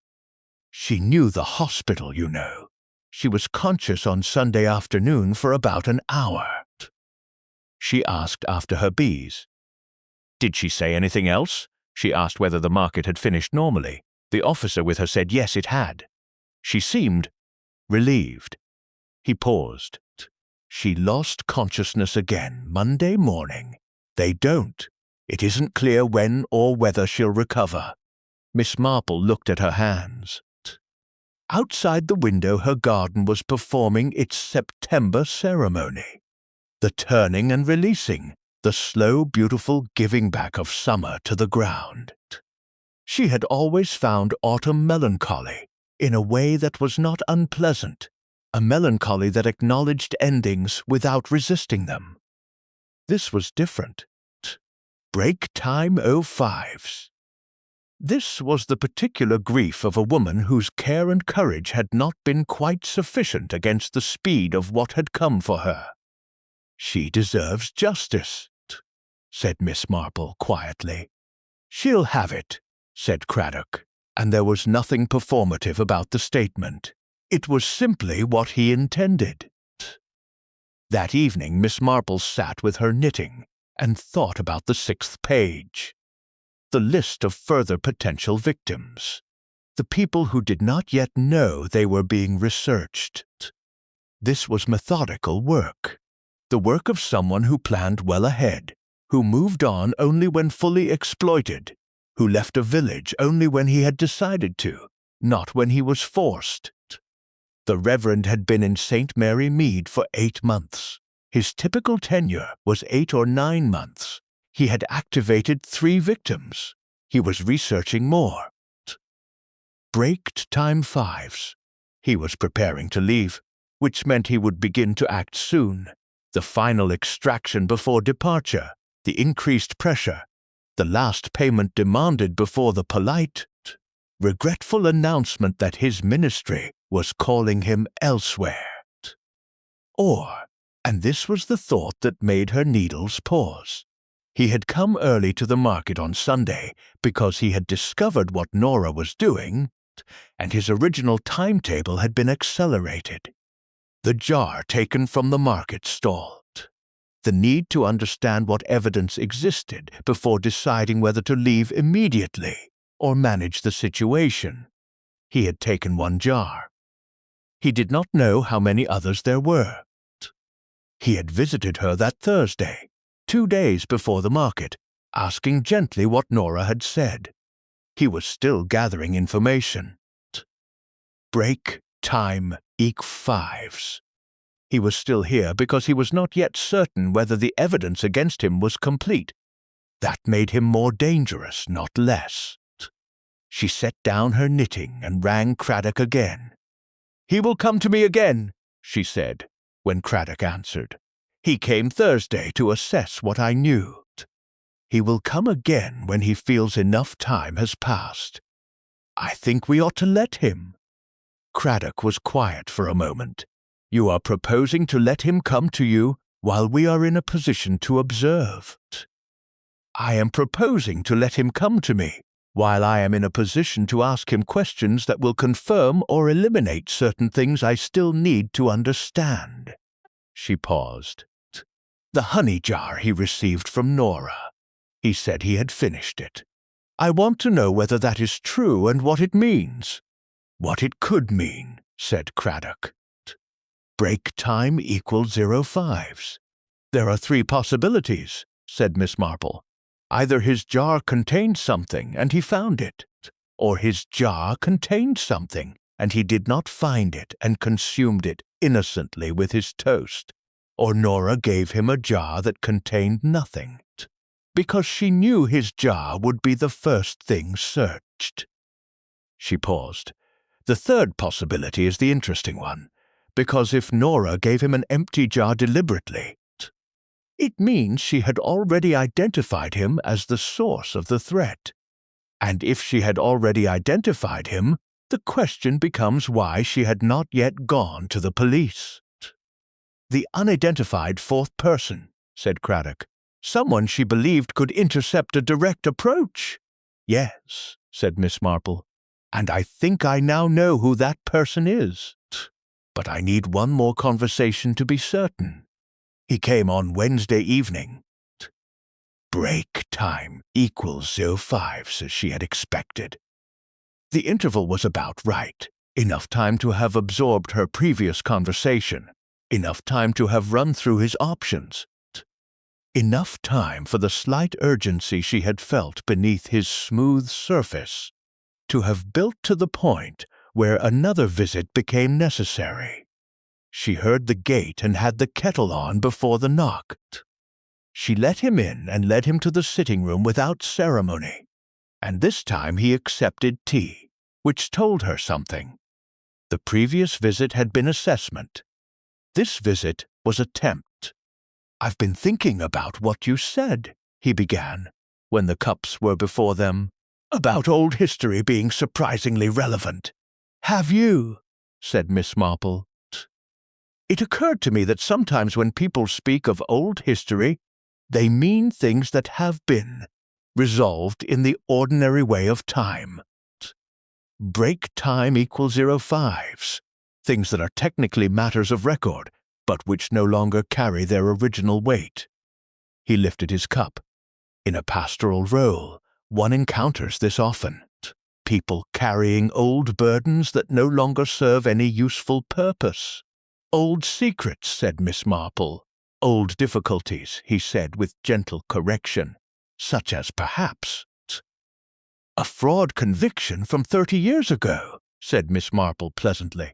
She knew the hospital, you know. She was conscious on Sunday afternoon for about an hour. She asked after her bees. Did she say anything else? She asked whether the market had finished normally. The officer with her said yes, it had. She seemed relieved. He paused. She lost consciousness again Monday morning. They don't. It isn't clear when or whether she'll recover. Miss Marple looked at her hands. Outside the window, her garden was performing its September ceremony. The turning and releasing, the slow, beautiful giving back of summer to the ground. She had always found autumn melancholy in a way that was not unpleasant, a melancholy that acknowledged endings without resisting them. This was different. Break time 05s. This was the particular grief of a woman whose care and courage had not been quite sufficient against the speed of what had come for her. She deserves justice, said Miss Marple quietly. She'll have it, said Craddock, and there was nothing performative about the statement. It was simply what he intended. That evening Miss Marple sat with her knitting and thought about the 6th page. The list of further potential victims. The people who did not yet know they were being researched. This was methodical work. The work of someone who planned well ahead, who moved on only when fully exploited, who left a village only when he had decided to, not when he was forced. The Reverend had been in St. Mary Mead for 8 months. His typical tenure was 8 or 9 months. He had activated 3 victims. He was researching more. Break time 5s. He was preparing to leave, which meant he would begin to act soon. The final extraction before departure, the increased pressure, the last payment demanded before the polite, regretful announcement that his ministry was calling him elsewhere. Or, and this was the thought that made her needles pause, he had come early to the market on Sunday because he had discovered what Nora was doing, and his original timetable had been accelerated. The jar taken from the market stall. The need to understand what evidence existed before deciding whether to leave immediately or manage the situation. He had taken 1 jar. He did not know how many others there were. He had visited her that Thursday, 2 days before the market, asking gently what Nora had said. He was still gathering information. Break time 5s. He was still here because he was not yet certain whether the evidence against him was complete. That made him more dangerous, not less. She set down her knitting and rang Craddock again. "He will come to me again," she said, when Craddock answered. "He came Thursday to assess what I knew. He will come again when he feels enough time has passed. I think we ought to let him." Craddock was quiet for a moment. "You are proposing to let him come to you while we are in a position to observe." "I am proposing to let him come to me while I am in a position to ask him questions that will confirm or eliminate certain things I still need to understand." She paused. "The honey jar he received from Nora. He said he had finished it. I want to know whether that is true and what it means." "What it could mean," said Craddock. Break time equals 05s. "There are 3 possibilities," said Miss Marple. "Either his jar contained something and he found it, or his jar contained something and he did not find it and consumed it innocently with his toast, or Nora gave him a jar that contained nothing, because she knew his jar would be the first thing searched." She paused. "The third possibility is the interesting one, because if Nora gave him an empty jar deliberately, it means she had already identified him as the source of the threat. And if she had already identified him, the question becomes why she had not yet gone to the police." "The unidentified 4th person," said Craddock. "Someone she believed could intercept a direct approach." "Yes," said Miss Marple, "and I think I now know who that person is. But I need one more conversation to be certain. He came on Wednesday evening. Break time equals 05s, as she had expected. The interval was about right, enough time to have absorbed her previous conversation, enough time to have run through his options, enough time for the slight urgency she had felt beneath his smooth surface to have built to the point where another visit became necessary. She heard the gate and had the kettle on before the knock. She let him in and led him to the sitting room without ceremony, and this time he accepted tea, which told her something. The previous visit had been assessment. This visit was attempt. "I've been thinking about what you said," he began, when the cups were before them, "about old history being surprisingly relevant." "Have you?" said Miss Marple. "It occurred to me that sometimes when people speak of old history, they mean things that have been resolved in the ordinary way of time. Break time equals 05s, things that are technically matters of record, but which no longer carry their original weight." He lifted his cup. In a pastoral role, one encounters this often. People carrying old burdens that no longer serve any useful purpose. "Old secrets," said Miss Marple. "Old difficulties," he said with gentle correction, "such as perhaps—" "A fraud conviction from 30 years ago," said Miss Marple pleasantly.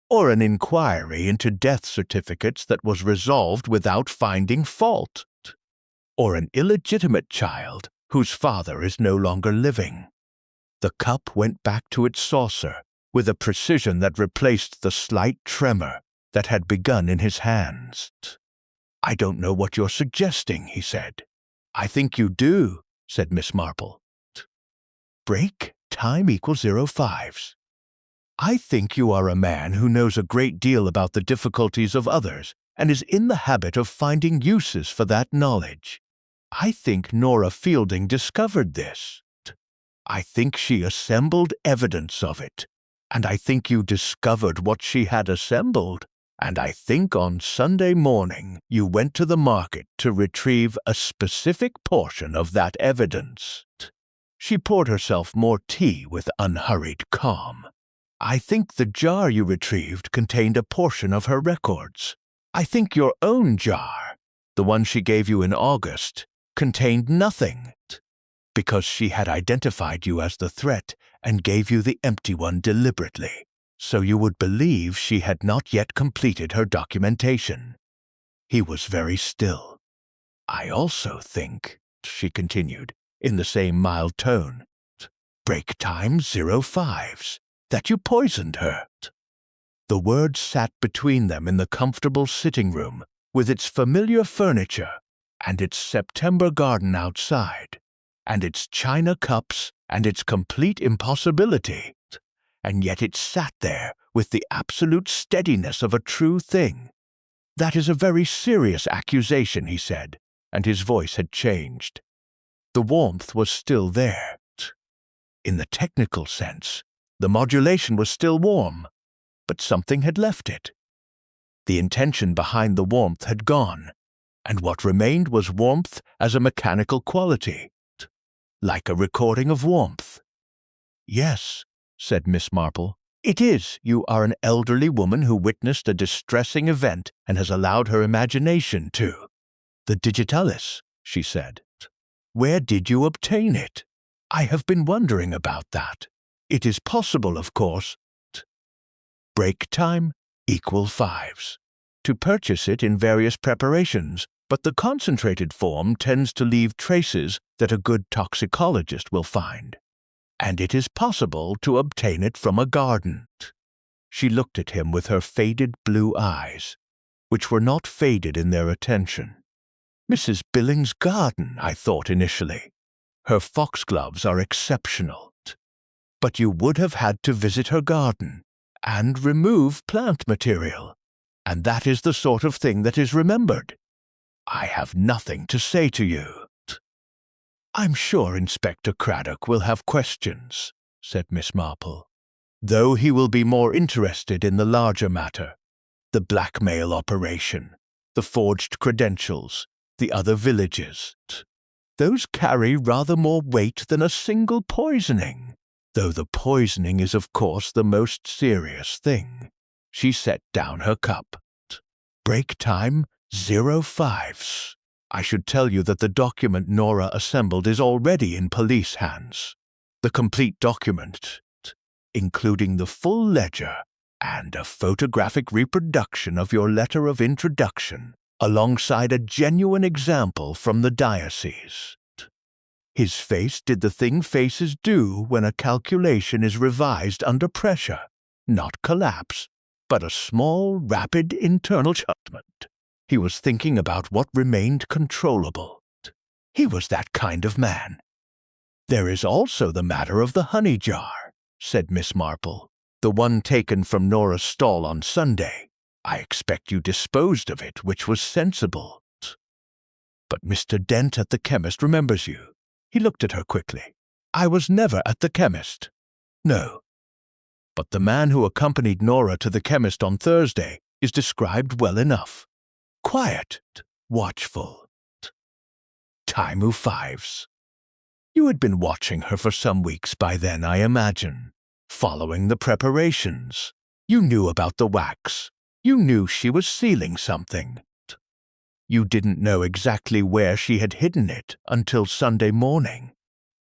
"Or an inquiry into death certificates that was resolved without finding fault. Or an illegitimate child whose father is no longer living." The cup went back to its saucer with a precision that replaced the slight tremor that had begun in his hands. "I don't know what you're suggesting," he said. "I think you do," said Miss Marple. "Break time equals 05s. I think you are a man who knows a great deal about the difficulties of others and is in the habit of finding uses for that knowledge. I think Nora Fielding discovered this. I think she assembled evidence of it, and I think you discovered what she had assembled, and I think on Sunday morning you went to the market to retrieve a specific portion of that evidence." She poured herself more tea with unhurried calm. "I think the jar you retrieved contained a portion of her records. I think your own jar, the one she gave you in August, contained nothing, because she had identified you as the threat and gave you the empty one deliberately, so you would believe she had not yet completed her documentation." He was very still. "I also think," she continued, in the same mild tone, "break time 05s, that you poisoned her." The words sat between them in the comfortable sitting room, with its familiar furniture, and its September garden outside, and its china cups, and its complete impossibility, and yet it sat there with the absolute steadiness of a true thing. "That is a very serious accusation," he said, and his voice had changed. The warmth was still there. In the technical sense, the modulation was still warm, but something had left it. The intention behind the warmth had gone, and what remained was warmth as a mechanical quality, like a recording of warmth. "Yes," said Miss Marple, "it is. You are an elderly woman who witnessed a distressing event and has allowed her imagination to—" "The digitalis," she said. "Where did you obtain it? I have been wondering about that. It is possible, of course." Break time equal 5s. To purchase it in various preparations, but the concentrated form tends to leave traces that a good toxicologist will find. And it is possible to obtain it from a garden. She looked at him with her faded blue eyes, which were not faded in their attention. "Mrs. Billings' garden," I thought initially. "Her foxgloves are exceptional. But you would have had to visit her garden and remove plant material, and that is the sort of thing that is remembered. I have nothing to say to you." "I'm sure Inspector Craddock will have questions," said Miss Marple, "though he will be more interested in the larger matter, the blackmail operation, the forged credentials, the other villages. Those carry rather more weight than a single poisoning, though the poisoning is of course the most serious thing. She set down her cup. Break time 05s. I should tell you that the document Nora assembled is already in police hands. The complete document, including the full ledger and a photographic reproduction of your letter of introduction, alongside a genuine example from the diocese. His face did the thing faces do when a calculation is revised under pressure, not collapse, but a small, rapid internal adjustment. He was thinking about what remained controllable. He was that kind of man. There is also the matter of the honey jar, said Miss Marple, the one taken from Nora's stall on Sunday. I expect you disposed of it, which was sensible. But Mr. Dent at the chemist remembers you. He looked at her quickly. I was never at the chemist. No. But the man who accompanied Nora to the chemist on Thursday is described well enough. Quiet, watchful. Time 05s. You had been watching her for some weeks by then, I imagine, following the preparations. You knew about the wax. You knew she was sealing something. You didn't know exactly where she had hidden it until Sunday morning,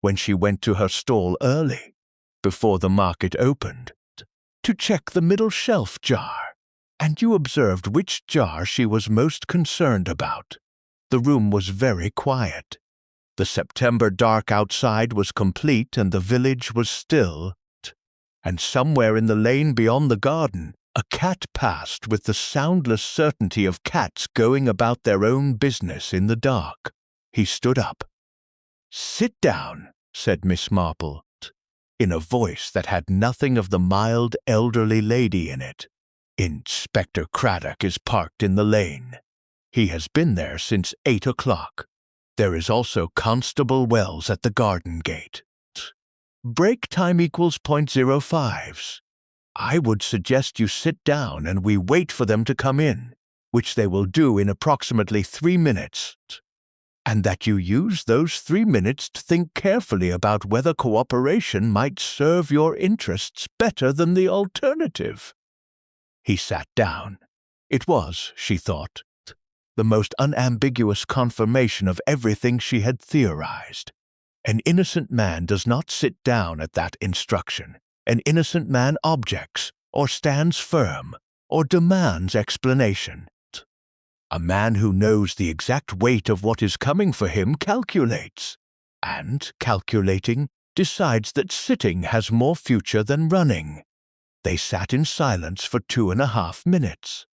when she went to her stall early, before the market opened, to check the middle shelf jar, and you observed which jar she was most concerned about. The room was very quiet. The September dark outside was complete and the village was still, and somewhere in the lane beyond the garden, a cat passed with the soundless certainty of cats going about their own business in the dark. He stood up. "Sit down," said Miss Marple, in a voice that had nothing of the mild elderly lady in it. "Inspector Craddock is parked in the lane. He has been there since 8 o'clock. There is also Constable Wells at the garden gate. Break time equals .05s. I would suggest you sit down and we wait for them to come in, which they will do in approximately 3 minutes, and that you use those 3 minutes to think carefully about whether cooperation might serve your interests better than the alternative." He sat down. It was, she thought, the most unambiguous confirmation of everything she had theorized. An innocent man does not sit down at that instruction. An innocent man objects, or stands firm, or demands explanation. A man who knows the exact weight of what is coming for him calculates, and, calculating, decides that sitting has more future than running. They sat in silence for 2.5 minutes.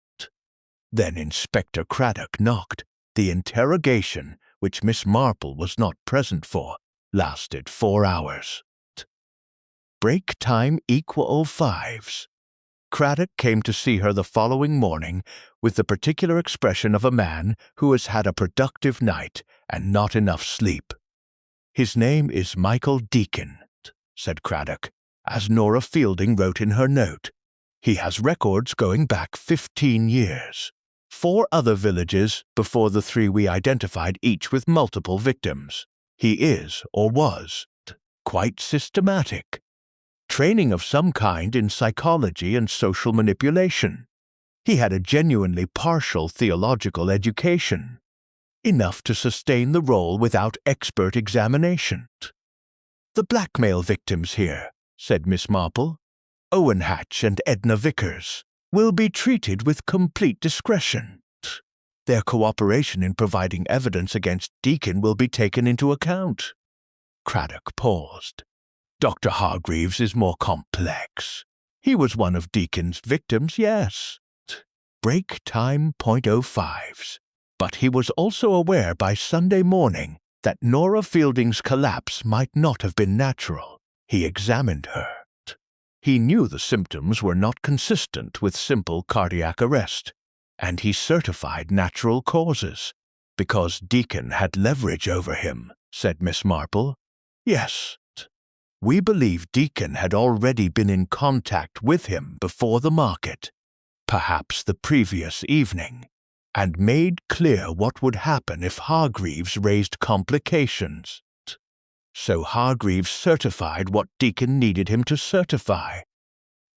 Then Inspector Craddock knocked. The interrogation, which Miss Marple was not present for, lasted 4 hours. Break time equal 05s. Craddock came to see her the following morning with the particular expression of a man who has had a productive night and not enough sleep. "His name is Michael Deacon," said Craddock, as Nora Fielding wrote in her note. "He has records going back 15 years. 4 other villages before the 3 we identified, each with multiple victims. He is, or was, quite systematic. Training of some kind in psychology and social manipulation. He had a genuinely partial theological education, enough to sustain the role without expert examination." "The blackmail victims here," said Miss Marple, "Owen Hatch and Edna Vickers, will be treated with complete discretion. Their cooperation in providing evidence against Deacon will be taken into account." Craddock paused. "Dr. Hargreaves is more complex. He was one of Deacon's victims, yes. Break time .05s. But he was also aware by Sunday morning that Nora Fielding's collapse might not have been natural. He examined her. He knew the symptoms were not consistent with simple cardiac arrest, and he certified natural causes, because Deacon had leverage over him, said Miss Marple. Yes, we believe Deacon had already been in contact with him before the market, perhaps the previous evening, and made clear what would happen if Hargreaves raised complications. So Hargreaves certified what Deacon needed him to certify,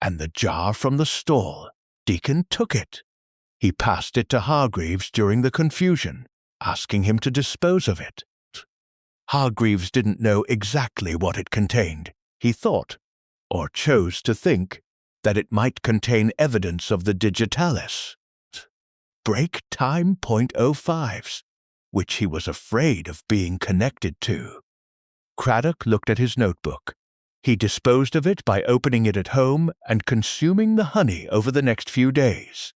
and the jar from the stall, Deacon took it. He passed it to Hargreaves during the confusion, asking him to dispose of it. Hargreaves didn't know exactly what it contained. He thought, or chose to think, that it might contain evidence of the digitalis. Break time .05s, which he was afraid of being connected to. Craddock looked at his notebook. He disposed of it by opening it at home and consuming the honey over the next few days,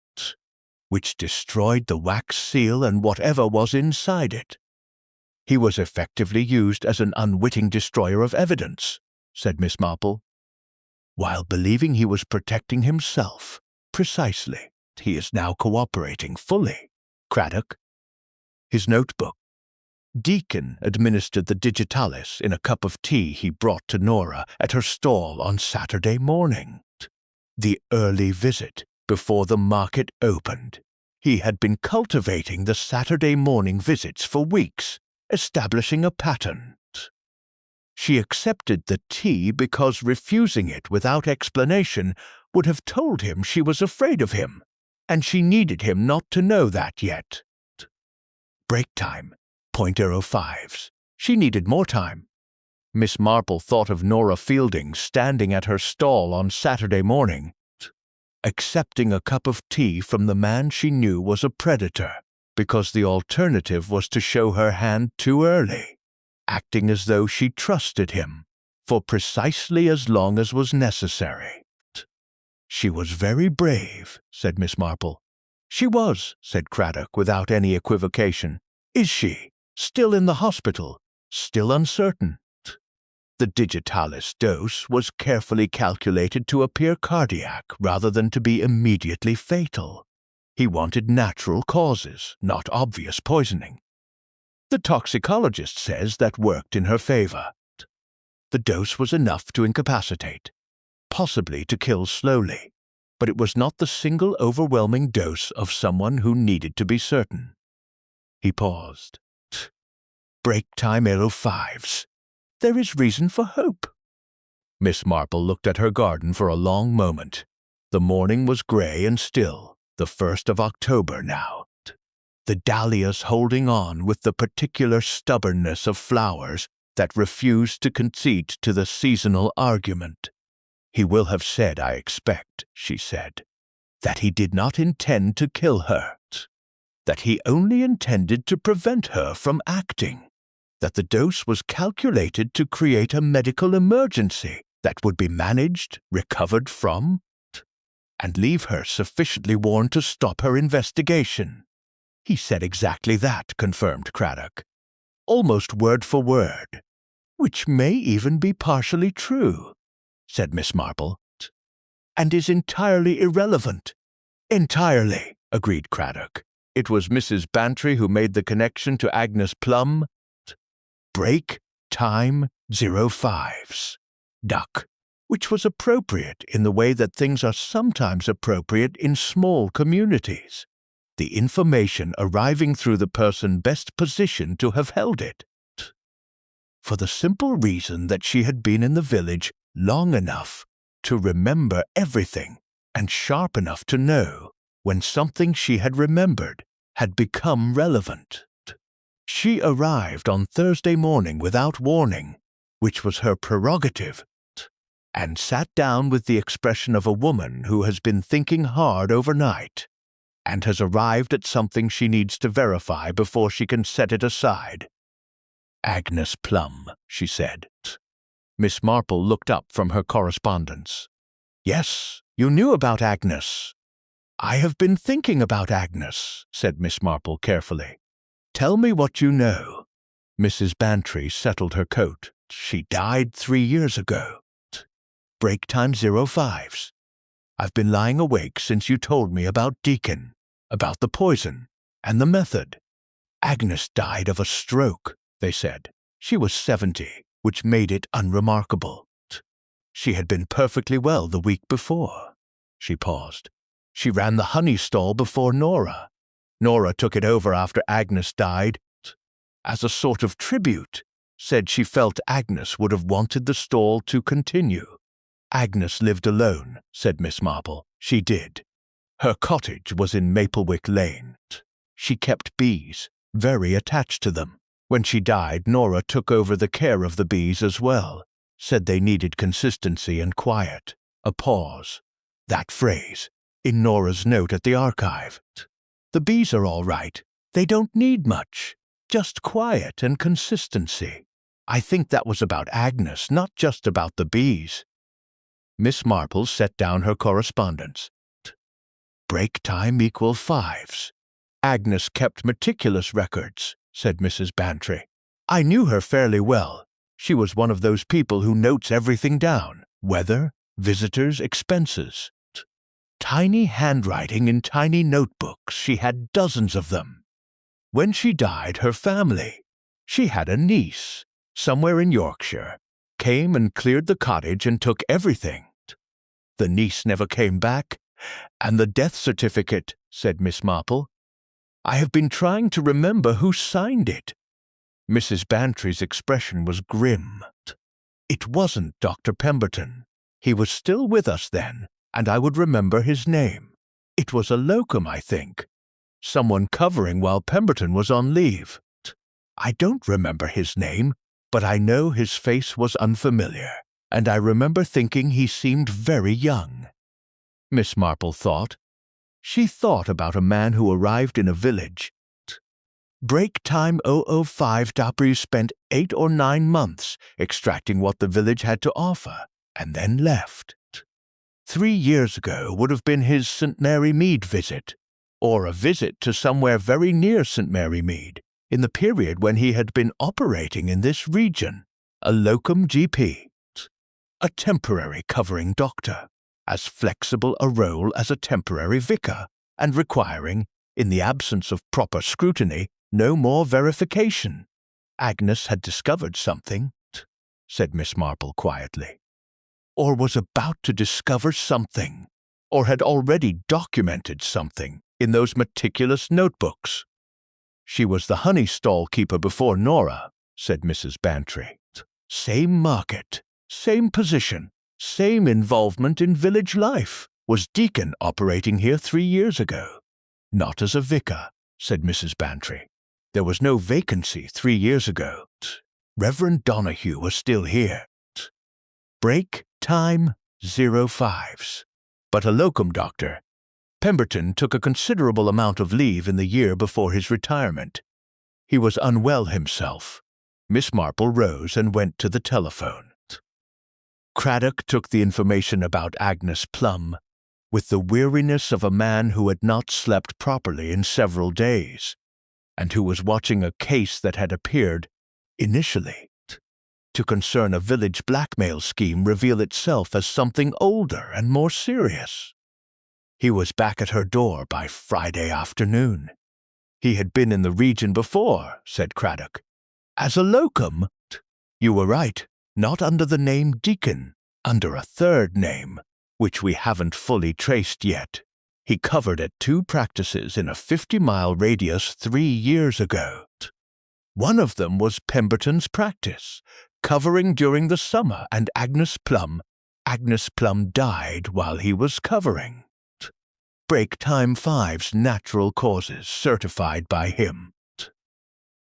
which destroyed the wax seal and whatever was inside it. He was effectively used as an unwitting destroyer of evidence, said Miss Marple. While believing he was protecting himself, precisely, he is now cooperating fully. Craddock. His notebook. Deacon administered the digitalis in a cup of tea he brought to Nora at her stall on Saturday morning. The early visit, before the market opened. He had been cultivating the Saturday morning visits for weeks, establishing a pattern. She accepted the tea because refusing it without explanation would have told him she was afraid of him, and she needed him not to know that yet. Break time, .05s. She needed more time. Miss Marple thought of Nora Fielding standing at her stall on Saturday morning, accepting a cup of tea from the man she knew was a predator, because the alternative was to show her hand too early, acting as though she trusted him, for precisely as long as was necessary. She was very brave, said Miss Marple. She was, said Craddock without any equivocation. Is she? Still in the hospital? Still uncertain? The digitalis dose was carefully calculated to appear cardiac rather than to be immediately fatal. He wanted natural causes, not obvious poisoning. The toxicologist says that worked in her favor. The dose was enough to incapacitate, possibly to kill slowly, but it was not the single overwhelming dose of someone who needed to be certain. He paused. Break time 05s. There is reason for hope. Miss Marple looked at her garden for a long moment. The morning was grey and still, the 1st of October now. The dahlias holding on with the particular stubbornness of flowers that refused to concede to the seasonal argument. He will have said, I expect, she said, that he did not intend to kill her, that he only intended to prevent her from acting, that the dose was calculated to create a medical emergency that would be managed, recovered from, and leave her sufficiently warned to stop her investigation. He said exactly that, confirmed Craddock, almost word for word, which may even be partially true, said Miss Marple, and is entirely irrelevant. Entirely, agreed Craddock. It was Mrs. Bantry who made the connection to Agnes Plum. Break time 05s. Duck, which was appropriate in the way that things are sometimes appropriate in small communities. The information arriving through the person best positioned to have held it. For the simple reason that she had been in the village long enough to remember everything and sharp enough to know when something she had remembered had become relevant. She arrived on Thursday morning without warning, which was her prerogative, and sat down with the expression of a woman who has been thinking hard overnight and has arrived at something she needs to verify before she can set it aside. Agnes Plum, she said. Miss Marple looked up from her correspondence. Yes, you knew about Agnes. I have been thinking about Agnes, said Miss Marple carefully. Tell me what you know. Mrs. Bantry settled her coat. She died 3 years ago. Break time 05s. I've been lying awake since you told me about Deacon, about the poison, and the method. Agnes died of a stroke, they said. She was 70, which made it unremarkable. She had been perfectly well the week before. She paused. She ran the honey stall before Nora. Nora took it over after Agnes died, as a sort of tribute. Said she felt Agnes would have wanted the stall to continue. Agnes lived alone, said Miss Marple. She did. Her cottage was in Maplewick Lane. She kept bees, very attached to them. When she died, Nora took over the care of the bees as well. Said they needed consistency and quiet. A pause. That phrase, in Nora's note at the archive. The bees are all right. They don't need much. Just quiet and consistency. I think that was about Agnes, not just about the bees. Miss Marple set down her correspondence. Break time equal 5s. Agnes kept meticulous records, said Mrs. Bantry. I knew her fairly well. She was one of those people who notes everything down. Weather, visitors, expenses. Tiny handwriting in tiny notebooks. She had dozens of them. When she died, her family, she had a niece, somewhere in Yorkshire, came and cleared the cottage and took everything. The niece never came back, and the death certificate, said Miss Marple. I have been trying to remember who signed it. Mrs. Bantry's expression was grim. It wasn't Dr. Pemberton. He was still with us then, and I would remember his name. It was a locum, I think. Someone covering while Pemberton was on leave. I don't remember his name, but I know his face was unfamiliar, and I remember thinking he seemed very young. Miss Marple thought. She thought about a man who arrived in a village. Break time 005 W spent 8 or 9 months extracting what the village had to offer, and then left. 3 years ago would have been his St. Mary Mead visit, or a visit to somewhere very near St. Mary Mead, in the period when he had been operating in this region, a locum GP, a temporary covering doctor, as flexible a role as a temporary vicar, and requiring, in the absence of proper scrutiny, no more verification. Agnes had discovered something, said Miss Marple quietly, or was about to discover something, or had already documented something in those meticulous notebooks. She was the honey stall keeper before Nora, said Mrs. Bantry. Same market, same position, same involvement in village life. Was Deacon operating here 3 years ago? Not as a vicar, said Mrs. Bantry. There was no vacancy 3 years ago. Reverend Donahue was still here. Break time 05s. But a locum doctor. Pemberton took a considerable amount of leave in the year before his retirement. He was unwell himself. Miss Marple rose and went to the telephone. Craddock took the information about Agnes Plum with the weariness of a man who had not slept properly in several days, and who was watching a case that had appeared, initially, to concern a village blackmail scheme reveal itself as something older and more serious. He was back at her door by Friday afternoon. He had been in the region before, said Craddock. As a locum? You were right, not under the name Deacon, under a third name, which we haven't fully traced yet. He covered at 2 practices in a 50-mile radius 3 years ago. One of them was Pemberton's practice, covering during the summer, and Agnes Plum died while he was covering. Break time 5's natural causes certified by him.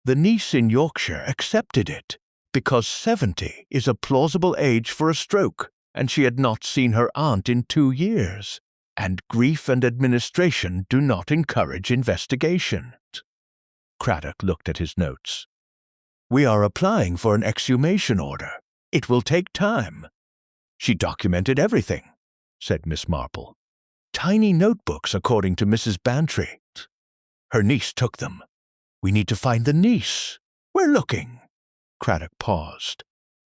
The niece in Yorkshire accepted it, because 70 is a plausible age for a stroke, and she had not seen her aunt in 2 years, and grief and administration do not encourage investigation. Craddock looked at his notes. We are applying for an exhumation order. It will take time. She documented everything, said Miss Marple. Tiny notebooks, according to Mrs. Bantry. Her niece took them. We need to find the niece. We're looking. Craddock paused.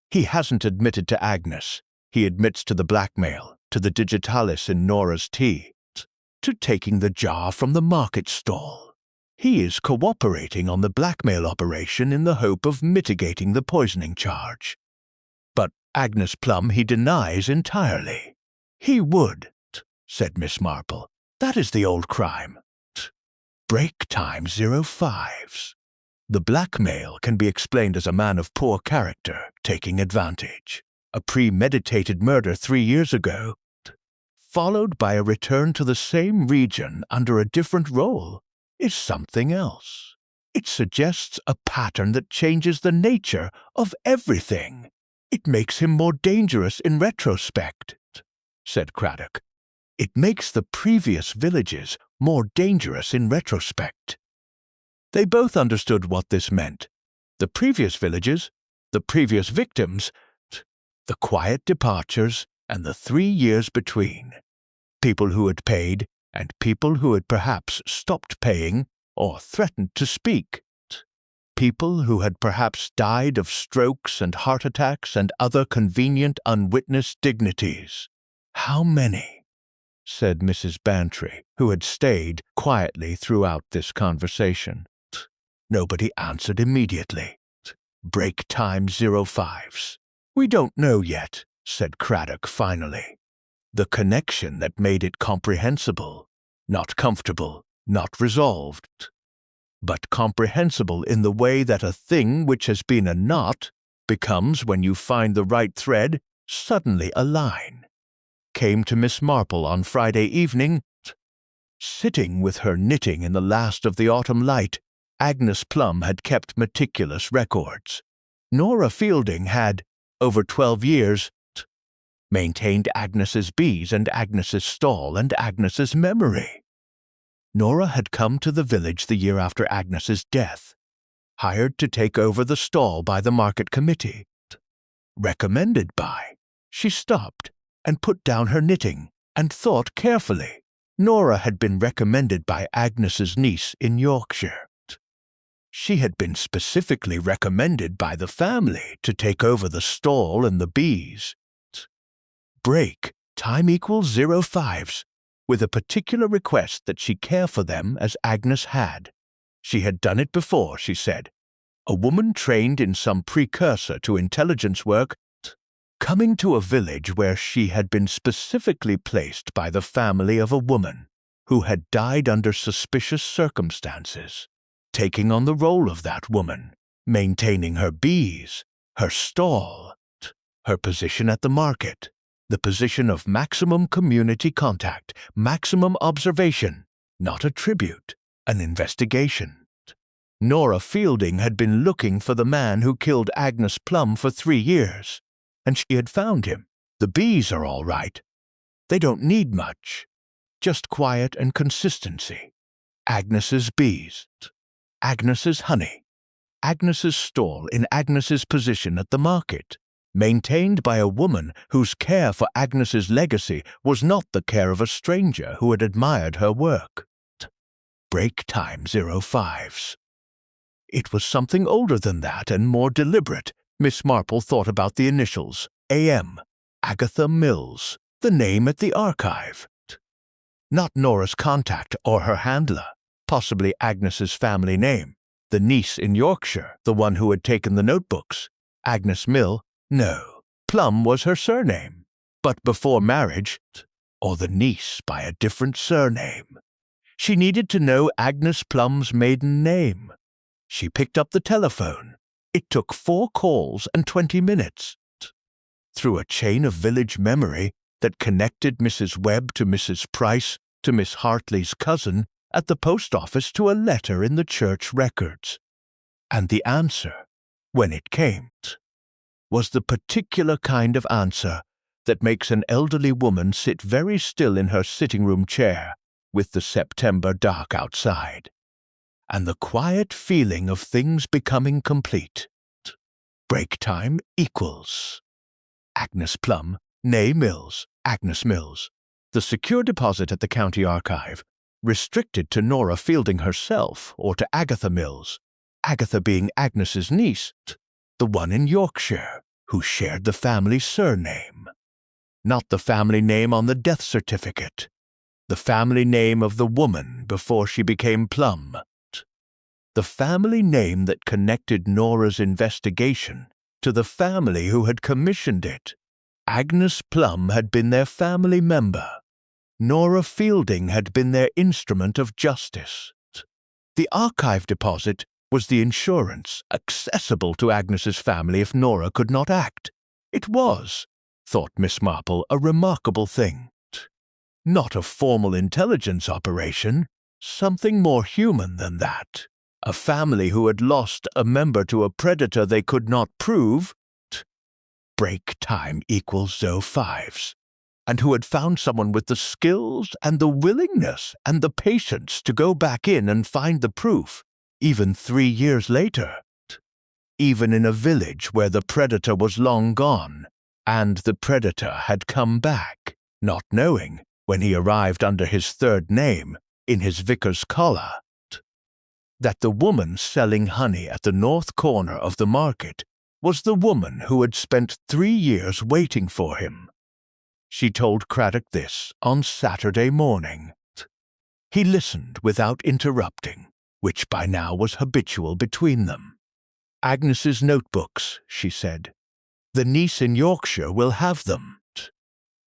He hasn't admitted to Agnes. He admits to the blackmail, to the digitalis in Nora's tea, to taking the jar from the market stall. He is cooperating on the blackmail operation in the hope of mitigating the poisoning charge. But Agnes Plum he denies entirely. He would, said Miss Marple. That is the old crime. Break time 05s. The blackmail can be explained as a man of poor character taking advantage. A premeditated murder 3 years ago, followed by a return to the same region under a different role, is something else. It suggests a pattern that changes the nature of everything. It makes him more dangerous in retrospect, said Craddock. It makes the previous villages more dangerous in retrospect. They both understood what this meant. The previous villages, the previous victims, the quiet departures, and the 3 years between. People who had paid, and people who had perhaps stopped paying or threatened to speak. People who had perhaps died of strokes and heart attacks and other convenient unwitnessed dignities. How many? Said Mrs. Bantry, who had stayed quietly throughout this conversation. Nobody answered immediately. Break time 05s. We don't know yet, said Craddock finally. The connection that made it comprehensible, not comfortable, not resolved, but comprehensible in the way that a thing which has been a knot becomes, when you find the right thread, suddenly a line. Came to Miss Marple on Friday evening. Sitting with her knitting in the last of the autumn light, Agnes Plum had kept meticulous records. Nora Fielding had, over 12 years, maintained Agnes's bees and Agnes's stall and Agnes's memory. Nora had come to the village the year after Agnes's death, hired to take over the stall by the market committee. Recommended by. She stopped and put down her knitting and thought carefully. Nora had been recommended by Agnes's niece in Yorkshire. She had been specifically recommended by the family to take over the stall and the bees. Break time equals 05s, with a particular request that she care for them as Agnes had. She had done it before, she said. A woman trained in some precursor to intelligence work, coming to a village where she had been specifically placed by the family of a woman who had died under suspicious circumstances, taking on the role of that woman, maintaining her bees, her stall, her position at the market, the position of maximum community contact, maximum observation, not a tribute, an investigation. Nora Fielding had been looking for the man who killed Agnes Plum for 3 years, and she had found him. The bees are all right. They don't need much, just quiet and consistency. Agnes's bees, Agnes's honey, Agnes's stall in Agnes's position at the market, maintained by a woman whose care for Agnes's legacy was not the care of a stranger who had admired her work. Break time 05s. It was something older than that and more deliberate. Miss Marple thought about the initials, A.M., Agatha Mills, the name at the archive. Not Nora's contact or her handler, possibly Agnes's family name, the niece in Yorkshire, the one who had taken the notebooks. Agnes Mill, no, Plum was her surname, but before marriage, or the niece by a different surname. She needed to know Agnes Plum's maiden name. She picked up the telephone. It took 4 calls and 20 minutes. Through a chain of village memory that connected Mrs. Webb to Mrs. Price to Miss Hartley's cousin at the post office to a letter in the church records. And the answer, when it came, was the particular kind of answer that makes an elderly woman sit very still in her sitting-room chair with the September dark outside, and the quiet feeling of things becoming complete. Break time equals Agnes Plum, née Mills, Agnes Mills. The secure deposit at the county archive, restricted to Nora Fielding herself or to Agatha Mills, Agatha being Agnes's niece, the one in Yorkshire, who shared the family surname. Not the family name on the death certificate, the family name of the woman before she became Plum. The family name that connected Nora's investigation to the family who had commissioned it. Agnes Plum had been their family member. Nora Fielding had been their instrument of justice. The archive deposit was the insurance accessible to Agnes's family if Nora could not act. It was, thought Miss Marple, a remarkable thing. Not a formal intelligence operation, something more human than that. A family who had lost a member to a predator they could not prove, break time equals 05s, and who had found someone with the skills and the willingness and the patience to go back in and find the proof, even 3 years later, even in a village where the predator was long gone, and the predator had come back, not knowing, when he arrived under his third name, in his vicar's collar, that the woman selling honey at the north corner of the market was the woman who had spent 3 years waiting for him. She told Craddock this on Saturday morning. He listened without interrupting, which by now was habitual between them. "Agnes's notebooks," she said. "The niece in Yorkshire will have them.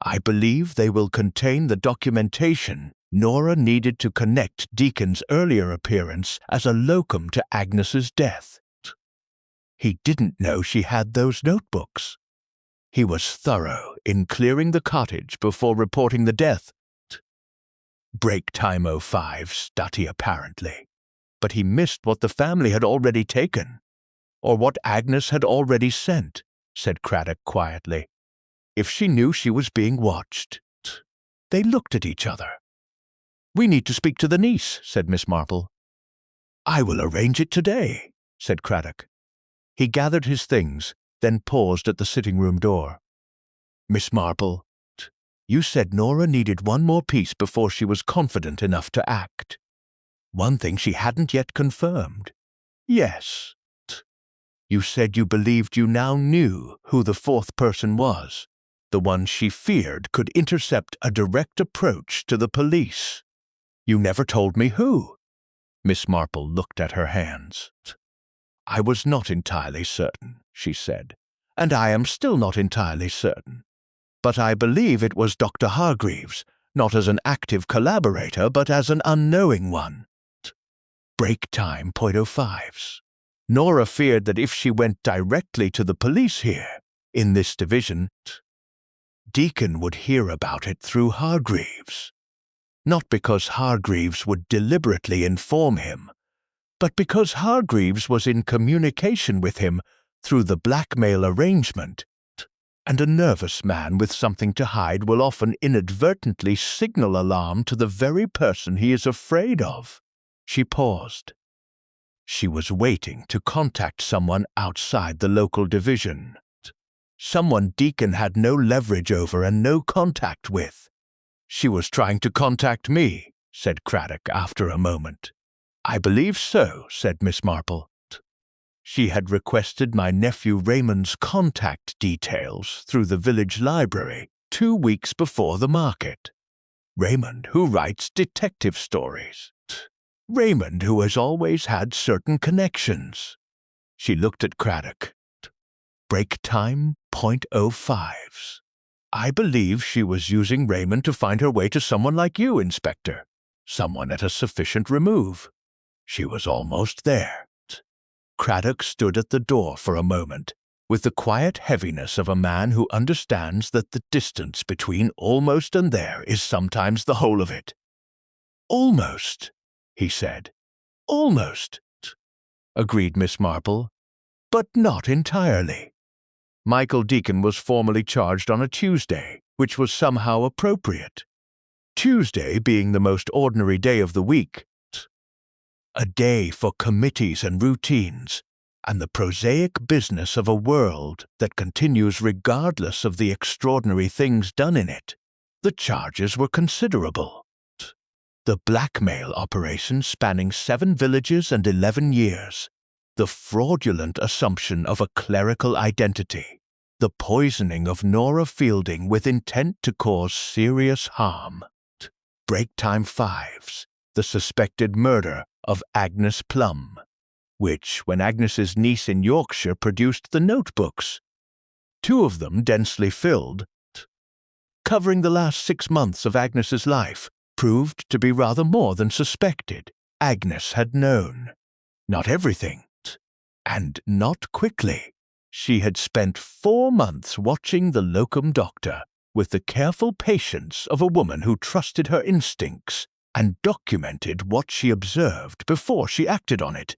I believe they will contain the documentation Nora needed to connect Deacon's earlier appearance as a locum to Agnes's death." He didn't know she had those notebooks. He was thorough in clearing the cottage before reporting the death. Break time 05 study apparently, but he missed what the family had already taken, or what Agnes had already sent, said Craddock quietly. If she knew she was being watched. They looked at each other. "We need to speak to the niece," said Miss Marple. "I will arrange it today," said Craddock. He gathered his things, then paused at the sitting-room door. "Miss Marple, you said Nora needed one more piece before she was confident enough to act. One thing she hadn't yet confirmed." "Yes." "You said you believed you now knew who the fourth person was, the one she feared could intercept a direct approach to the police. You never told me who." Miss Marple looked at her hands. "I was not entirely certain," she said, "and I am still not entirely certain. But I believe it was Dr. Hargreaves, not as an active collaborator, but as an unknowing one. Break time .05s. Nora feared that if she went directly to the police here, in this division, Deacon would hear about it through Hargreaves. Not because Hargreaves would deliberately inform him, but because Hargreaves was in communication with him through the blackmail arrangement, and a nervous man with something to hide will often inadvertently signal alarm to the very person he is afraid of." She paused. She was waiting to contact someone outside the local division. Someone Deacon had no leverage over and no contact with. "She was trying to contact me," said Craddock after a moment. "I believe so," said Miss Marple. "She had requested my nephew Raymond's contact details through the village library 2 weeks before the market. Raymond, who writes detective stories. Raymond, who has always had certain connections." She looked at Craddock. "Break time .05s. I believe she was using Raymond to find her way to someone like you, Inspector. Someone at a sufficient remove. She was almost there." Craddock stood at the door for a moment, with the quiet heaviness of a man who understands that the distance between almost and there is sometimes the whole of it. "Almost," he said. "Almost," agreed Miss Marple, "but not entirely." Michael Deacon was formally charged on a Tuesday, which was somehow appropriate. Tuesday being the most ordinary day of the week, a day for committees and routines, and the prosaic business of a world that continues regardless of the extraordinary things done in it. The charges were considerable. The blackmail operation spanning 7 villages and 11 years, the fraudulent assumption of a clerical identity, the poisoning of Nora Fielding with intent to cause serious harm. Break time 5s, the suspected murder of Agnes Plum, which, when Agnes's niece in Yorkshire produced the notebooks, 2 of them densely filled, covering the last 6 months of Agnes's life, proved to be rather more than suspected. Agnes had known. Not everything, and not quickly. She had spent 4 months watching the locum doctor with the careful patience of a woman who trusted her instincts and documented what she observed before she acted on it.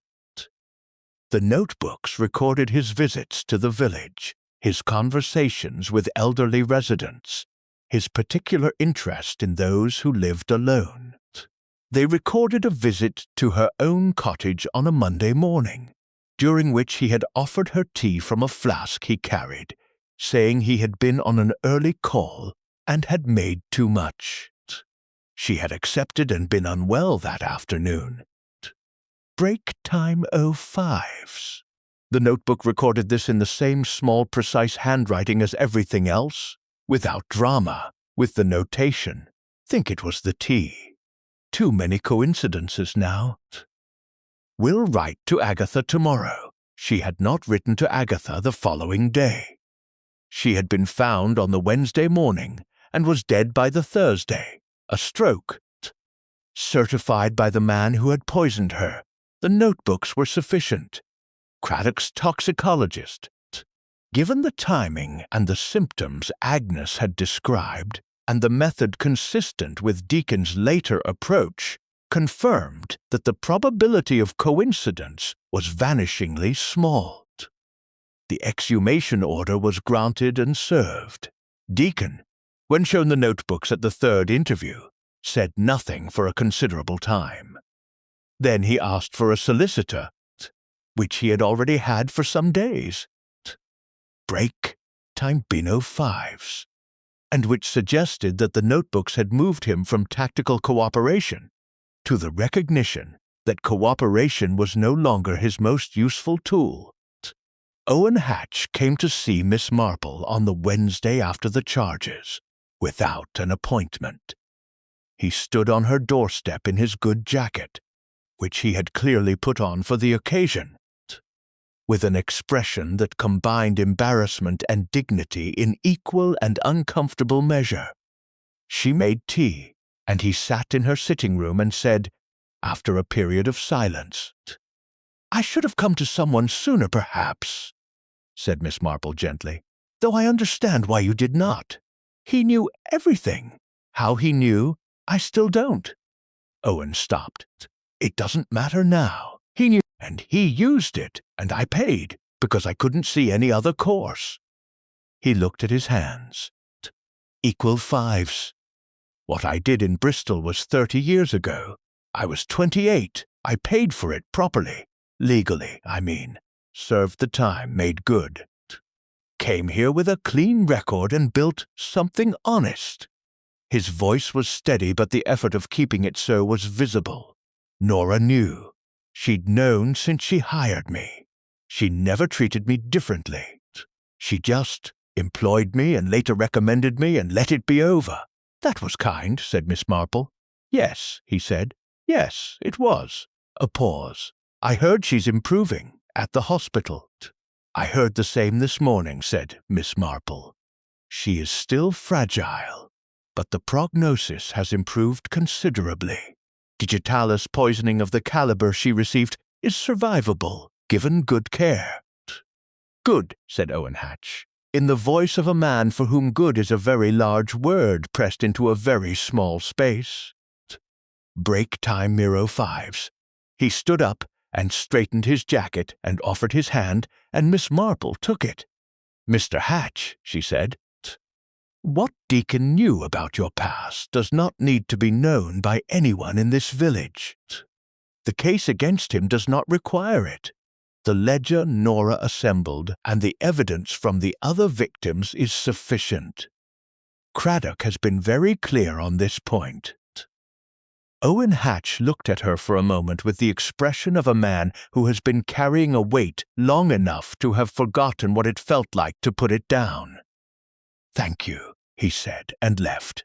The notebooks recorded his visits to the village, his conversations with elderly residents, his particular interest in those who lived alone. They recorded a visit to her own cottage on a Monday morning, during which he had offered her tea from a flask he carried, saying he had been on an early call and had made too much. She had accepted and been unwell that afternoon. Break time 05s. The notebook recorded this in the same small, precise handwriting as everything else, without drama, with the notation, "Think it was the tea." Too many coincidences now. Will write to Agatha tomorrow. She had not written to Agatha the following day. She had been found on the Wednesday morning and was dead by the Thursday. A stroke. Certified by the man who had poisoned her. The notebooks were sufficient. Craddock's toxicologist. Given the timing and the symptoms Agnes had described, and the method consistent with Deacon's later approach, confirmed that the probability of coincidence was vanishingly small. The exhumation order was granted and served. Deacon, when shown the notebooks at the third interview, said nothing for a considerable time. Then he asked for a solicitor, which he had already had for some days. Break time Bino 5s, and which suggested that the notebooks had moved him from tactical cooperation to the recognition that cooperation was no longer his most useful tool. Owen Hatch came to see Miss Marple on the Wednesday after the charges, without an appointment. He stood on her doorstep in his good jacket, which he had clearly put on for the occasion, with an expression that combined embarrassment and dignity in equal and uncomfortable measure. She made tea, and he sat in her sitting room and said, after a period of silence, "I should have come to someone sooner, perhaps," said Miss Marple gently, "though I understand why you did not. He knew everything. How he knew, I still don't." Owen stopped. "It doesn't matter now. He knew, and he used it, and I paid, because I couldn't see any other course." He looked at his hands. "Equal 5s. What I did in Bristol was 30 years ago. I was 28. I paid for it properly. Legally, I mean. Served the time, made good. Came here with a clean record and built something honest." His voice was steady, but the effort of keeping it so was visible. Nora knew. She'd known since she hired me. She never treated me differently. She just employed me and later recommended me and let it be over. "That was kind," said Miss Marple. "Yes," he said. "Yes, it was." A pause. "I heard she's improving at the hospital." "I heard the same this morning," said Miss Marple. "She is still fragile, but the prognosis has improved considerably. Digitalis poisoning of the caliber she received is survivable, given good care." "Good," said Owen Hatch, in the voice of a man for whom good is a very large word pressed into a very small space. Break time Miro 5s. He stood up and straightened his jacket and offered his hand, and Miss Marple took it. "Mr. Hatch," she said, "what Deacon knew about your past does not need to be known by anyone in this village. The case against him does not require it. The ledger Nora assembled and the evidence from the other victims is sufficient. Craddock has been very clear on this point." Owen Hatch looked at her for a moment with the expression of a man who has been carrying a weight long enough to have forgotten what it felt like to put it down. "Thank you," he said, and left.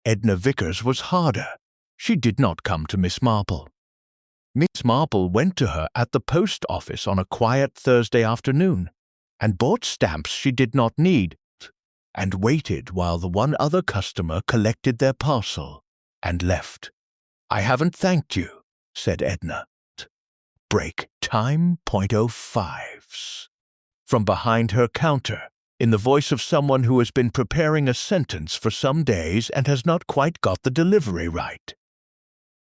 Edna Vickers was harder. She did not come to Miss Marple. Miss Marple went to her at the post office on a quiet Thursday afternoon, and bought stamps she did not need, and waited while the one other customer collected their parcel, and left. I haven't thanked you, said Edna. Break time .05s. From behind her counter, in the voice of someone who has been preparing a sentence for some days and has not quite got the delivery right.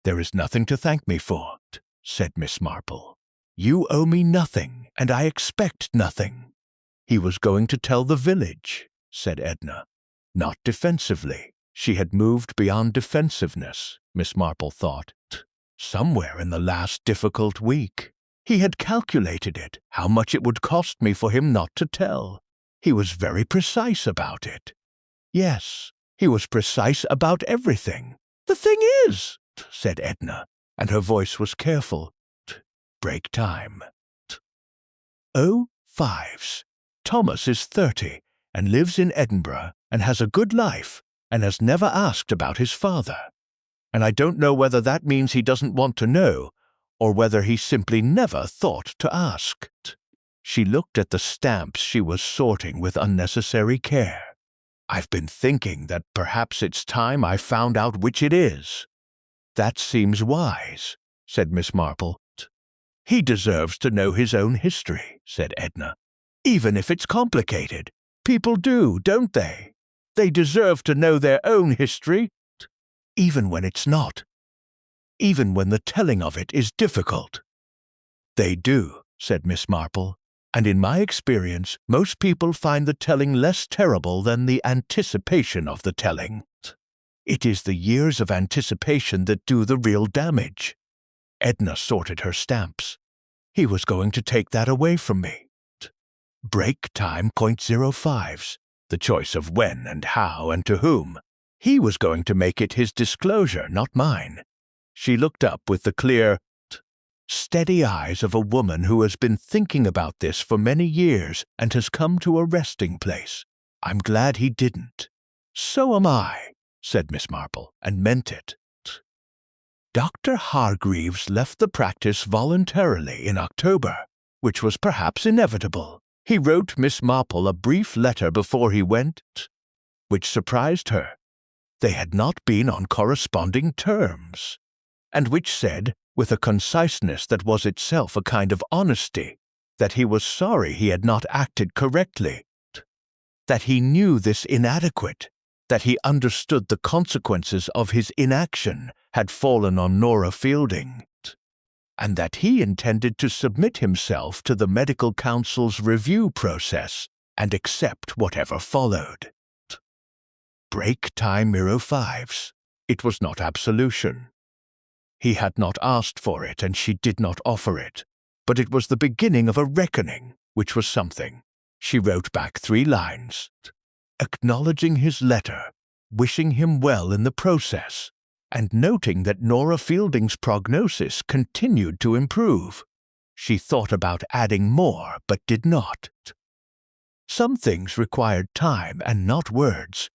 There is nothing to thank me for, said Miss Marple. You owe me nothing, and I expect nothing. He was going to tell the village, said Edna. Not defensively. She had moved beyond defensiveness, Miss Marple thought. Somewhere in the last difficult week. He had calculated it, how much it would cost me for him not to tell. He was very precise about it. Yes, he was precise about everything. The thing is, said Edna, and her voice was careful. Break time. 05s. Thomas is 30 and lives in Edinburgh and has a good life and has never asked about his father. And I don't know whether that means he doesn't want to know or whether he simply never thought to ask. She looked at the stamps she was sorting with unnecessary care. I've been thinking that perhaps it's time I found out which it is. That seems wise, said Miss Marple. He deserves to know his own history, said Edna. Even if it's complicated. People do, don't they? They deserve to know their own history, even when it's not. Even when the telling of it is difficult. They do, said Miss Marple, and in my experience, most people find the telling less terrible than the anticipation of the telling. It is the years of anticipation that do the real damage. Edna sorted her stamps. He was going to take that away from me. Break time .05s, the choice of when and how and to whom. He was going to make it his disclosure, not mine. She looked up with the clear, steady eyes of a woman who has been thinking about this for many years and has come to a resting place. I'm glad he didn't. So am I, said Miss Marple, and meant it. Dr. Hargreaves left the practice voluntarily in October, which was perhaps inevitable. He wrote Miss Marple a brief letter before he went, which surprised her. They had not been on corresponding terms, and which said, with a conciseness that was itself a kind of honesty, that he was sorry he had not acted correctly, that he knew this inadequate, that he understood the consequences of his inaction had fallen on Nora Fielding, and that he intended to submit himself to the medical council's review process and accept whatever followed. Break time .05s. It was not absolution. He had not asked for it, and she did not offer it, but it was the beginning of a reckoning, which was something. She wrote back 3 lines, acknowledging his letter, wishing him well in the process, and noting that Nora Fielding's prognosis continued to improve. She thought about adding more, but did not. Some things required time and not words.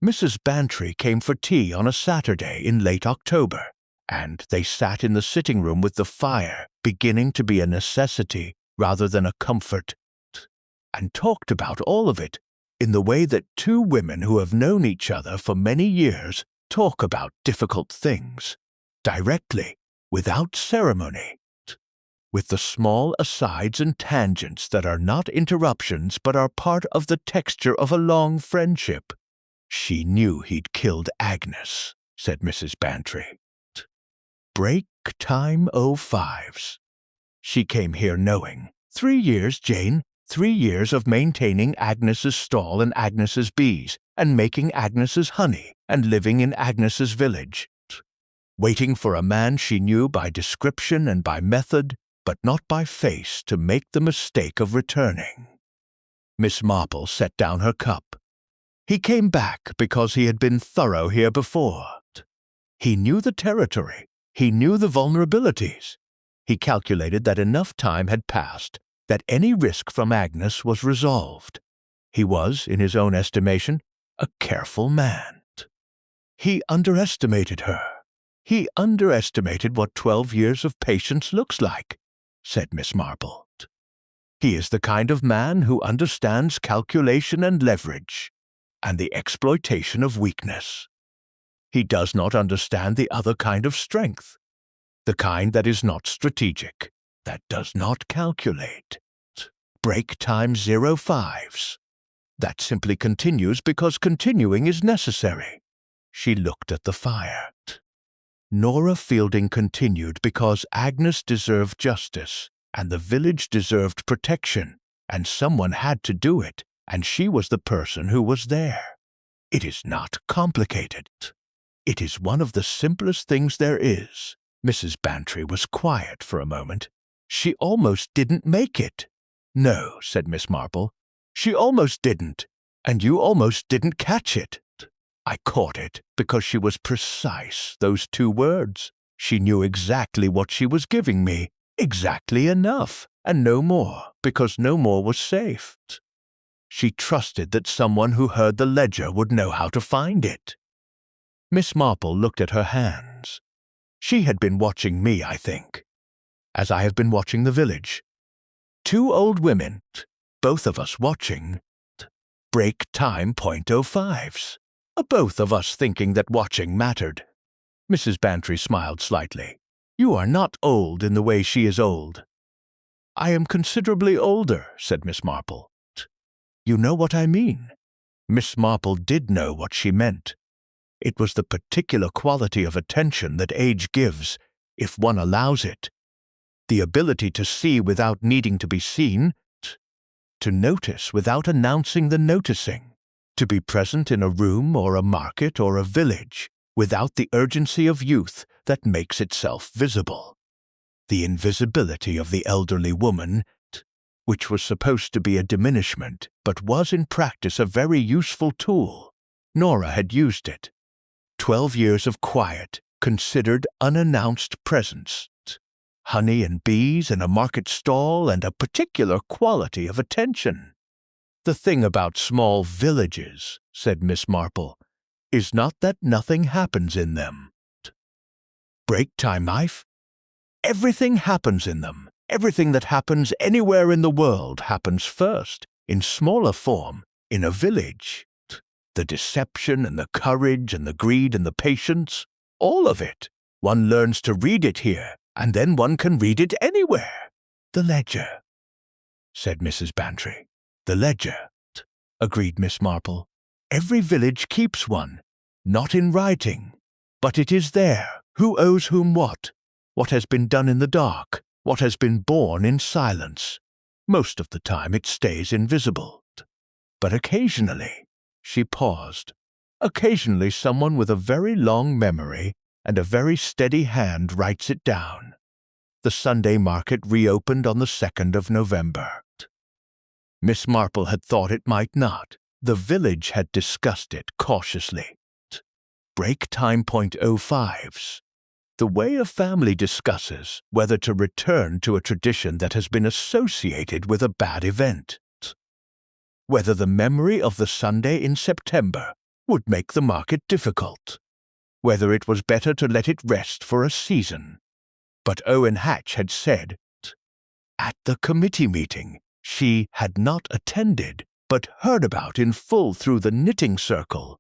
Mrs. Bantry came for tea on a Saturday in late October, and they sat in the sitting room with the fire beginning to be a necessity rather than a comfort, and talked about all of it in the way that 2 women who have known each other for many years talk about difficult things, directly, without ceremony, with the small asides and tangents that are not interruptions but are part of the texture of a long friendship. She knew he'd killed Agnes, said Mrs. Bantry. Break time .05s. She came here knowing. 3 years, Jane, 3 years of maintaining Agnes's stall and Agnes's bees, and making Agnes's honey, and living in Agnes's village. Waiting for a man she knew by description and by method, but not by face, to make the mistake of returning. Miss Marple set down her cup. He came back because he had been thorough here before. He knew the territory. He knew the vulnerabilities. He calculated that enough time had passed, that any risk from Agnes was resolved. He was, in his own estimation, a careful man. He underestimated her. He underestimated what 12 years of patience looks like, said Miss Marple. He is the kind of man who understands calculation and leverage, and the exploitation of weakness. He does not understand the other kind of strength, the kind that is not strategic, that does not calculate. Break time 05s. That simply continues because continuing is necessary. She looked at the fire. Nora Fielding continued because Agnes deserved justice, and the village deserved protection, and someone had to do it, and she was the person who was there. It is not complicated. It is one of the simplest things there is. Mrs. Bantry was quiet for a moment. She almost didn't make it. No, said Miss Marple. She almost didn't, and you almost didn't catch it. I caught it because she was precise, those 2 words. She knew exactly what she was giving me, exactly enough, and no more, because no more was safe. She trusted that someone who heard the ledger would know how to find it. Miss Marple looked at her hands. She had been watching me, I think, as I have been watching the village. 2 old women, both of us watching, break time .05s. Both of us thinking that watching mattered. Mrs. Bantry smiled slightly. You are not old in the way she is old. I am considerably older, said Miss Marple. You know what I mean. Miss Marple did know what she meant. It was the particular quality of attention that age gives, if one allows it. The ability to see without needing to be seen, to notice without announcing the noticing, to be present in a room or a market or a village without the urgency of youth that makes itself visible. The invisibility of the elderly woman, which was supposed to be a diminishment, but was in practice a very useful tool. Nora had used it. 12 years of quiet, considered unannounced presence. Honey and bees in a market stall and a particular quality of attention. The thing about small villages, said Miss Marple, is not that nothing happens in them. Break time knife? Everything happens in them. Everything that happens anywhere in the world happens first, in smaller form, in a village. The deception and the courage and the greed and the patience, all of it. One learns to read it here, and then one can read it anywhere. The ledger, said Mrs. Bantry. The ledger, agreed Miss Marple. Every village keeps one, not in writing, but it is there. Who owes whom what has been done in the dark, what has been borne in silence. Most of the time it stays invisible. But occasionally, she paused, occasionally someone with a very long memory and a very steady hand writes it down. The Sunday market reopened on the 2nd of November. Miss Marple had thought it might not. The village had discussed it cautiously. Break time .05s. The way a family discusses whether to return to a tradition that has been associated with a bad event. Whether the memory of the Sunday in September would make the market difficult. Whether it was better to let it rest for a season. But Owen Hatch had said, at the committee meeting, she had not attended, but heard about in full through the knitting circle,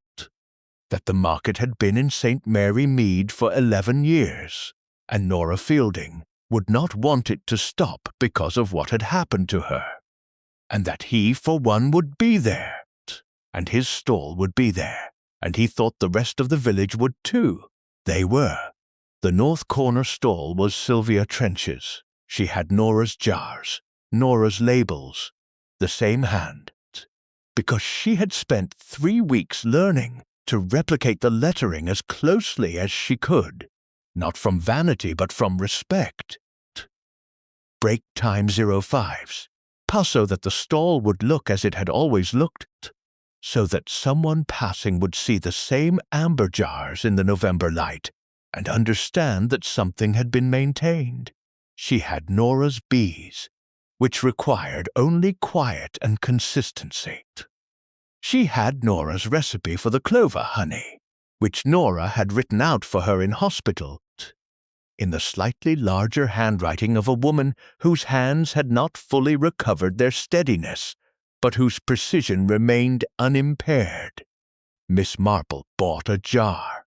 that the market had been in St. Mary Mead for 11 years, and Nora Fielding would not want it to stop because of what had happened to her, and that he, for one, would be there, and his stall would be there, and he thought the rest of the village would too. They were. The north corner stall was Sylvia Trench's. She had Nora's jars, Nora's labels, the same hand, because she had spent 3 weeks learning to replicate the lettering as closely as she could, not from vanity but from respect. Break time 05s, so that the stall would look as it had always looked, so that someone passing would see the same amber jars in the November light and understand that something had been maintained. She had Nora's bees, which required only quiet and consistency. She had Nora's recipe for the clover honey, which Nora had written out for her in hospital, in the slightly larger handwriting of a woman whose hands had not fully recovered their steadiness, but whose precision remained unimpaired. Miss Marple bought a jar.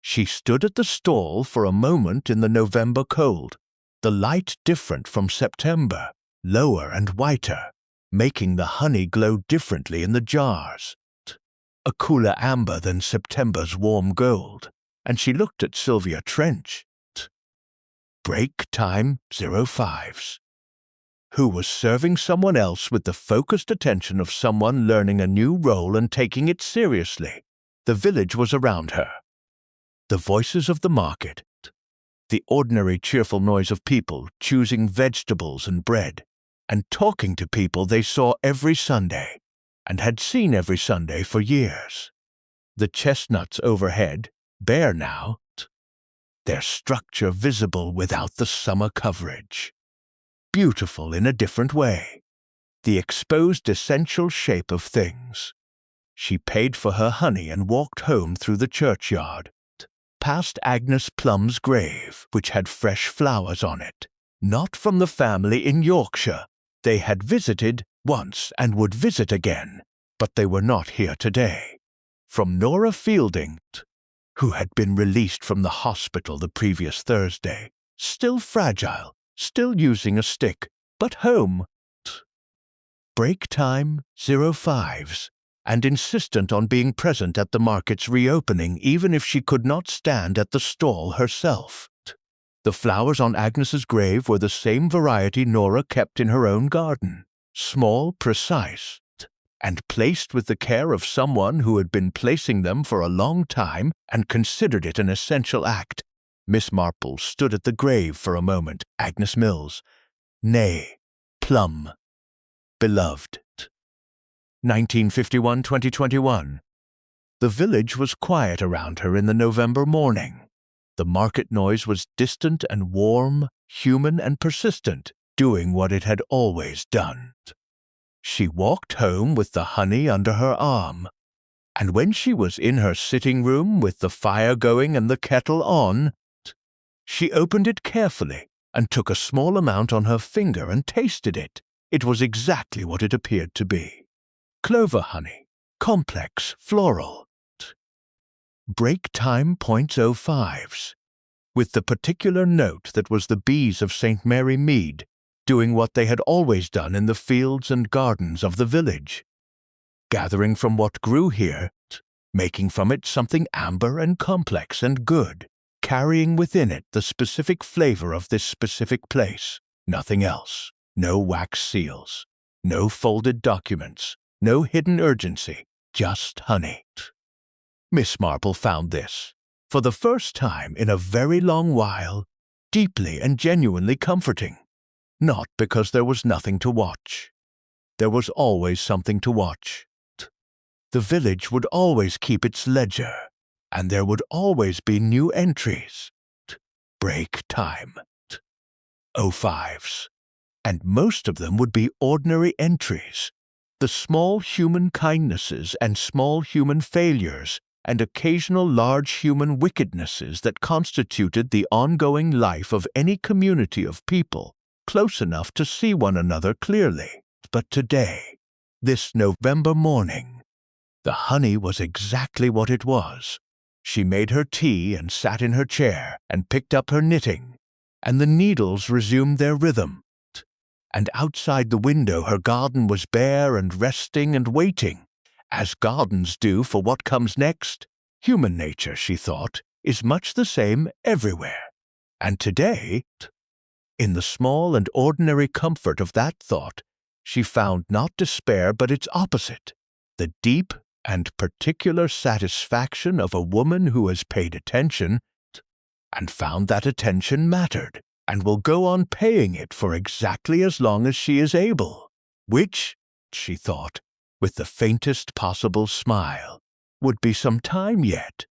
She stood at the stall for a moment in the November cold, the light different from September, lower and whiter, making the honey glow differently in the jars, a cooler amber than September's warm gold, and she looked at Sylvia Trench. Break time 05s. Who was serving someone else with the focused attention of someone learning a new role and taking it seriously. The village was around her. The voices of the market, the ordinary cheerful noise of people choosing vegetables and bread, and talking to people they saw every Sunday, and had seen every Sunday for years. The chestnuts overhead, bare now, their structure visible without the summer coverage. Beautiful in a different way, the exposed essential shape of things. She paid for her honey and walked home through the churchyard, past Agnes Plum's grave, which had fresh flowers on it, not from the family in Yorkshire. They had visited once and would visit again, but they were not here today. From Nora Fielding, who had been released from the hospital the previous Thursday, still fragile, still using a stick, but home. Break time 05s, and insistent on being present at the market's reopening even if she could not stand at the stall herself. The flowers on Agnes's grave were the same variety Nora kept in her own garden, small, precise, and placed with the care of someone who had been placing them for a long time and considered it an essential act. Miss Marple stood at the grave for a moment. Agnes Mills, nay, Plum, beloved. 1951-2021. The village was quiet around her in the November morning. The market noise was distant and warm, human and persistent, doing what it had always done. She walked home with the honey under her arm, and when she was in her sitting room with the fire going and the kettle on, she opened it carefully and took a small amount on her finger and tasted it. It was exactly what it appeared to be. Clover honey, complex, floral. Break time .05s, with the particular note that was the bees of St. Mary Mead, doing what they had always done in the fields and gardens of the village, gathering from what grew here, making from it something amber and complex and good, carrying within it the specific flavor of this specific place, nothing else. No wax seals, no folded documents, no hidden urgency, just honey. Miss Marple found this, for the first time in a very long while, deeply and genuinely comforting. Not because there was nothing to watch. There was always something to watch. The village would always keep its ledger, and there would always be new entries. Break time. 05s. And most of them would be ordinary entries. The small human kindnesses and small human failures and occasional large human wickednesses that constituted the ongoing life of any community of people, close enough to see one another clearly. But today, this November morning, the honey was exactly what it was. She made her tea and sat in her chair and picked up her knitting, and the needles resumed their rhythm. And outside the window her garden was bare and resting and waiting, as gardens do for what comes next. Human nature, she thought, is much the same everywhere. And today, in the small and ordinary comfort of that thought, she found not despair but its opposite, the deep and particular satisfaction of a woman who has paid attention and found that attention mattered, and will go on paying it for exactly as long as she is able, which, she thought, with the faintest possible smile, would be some time yet.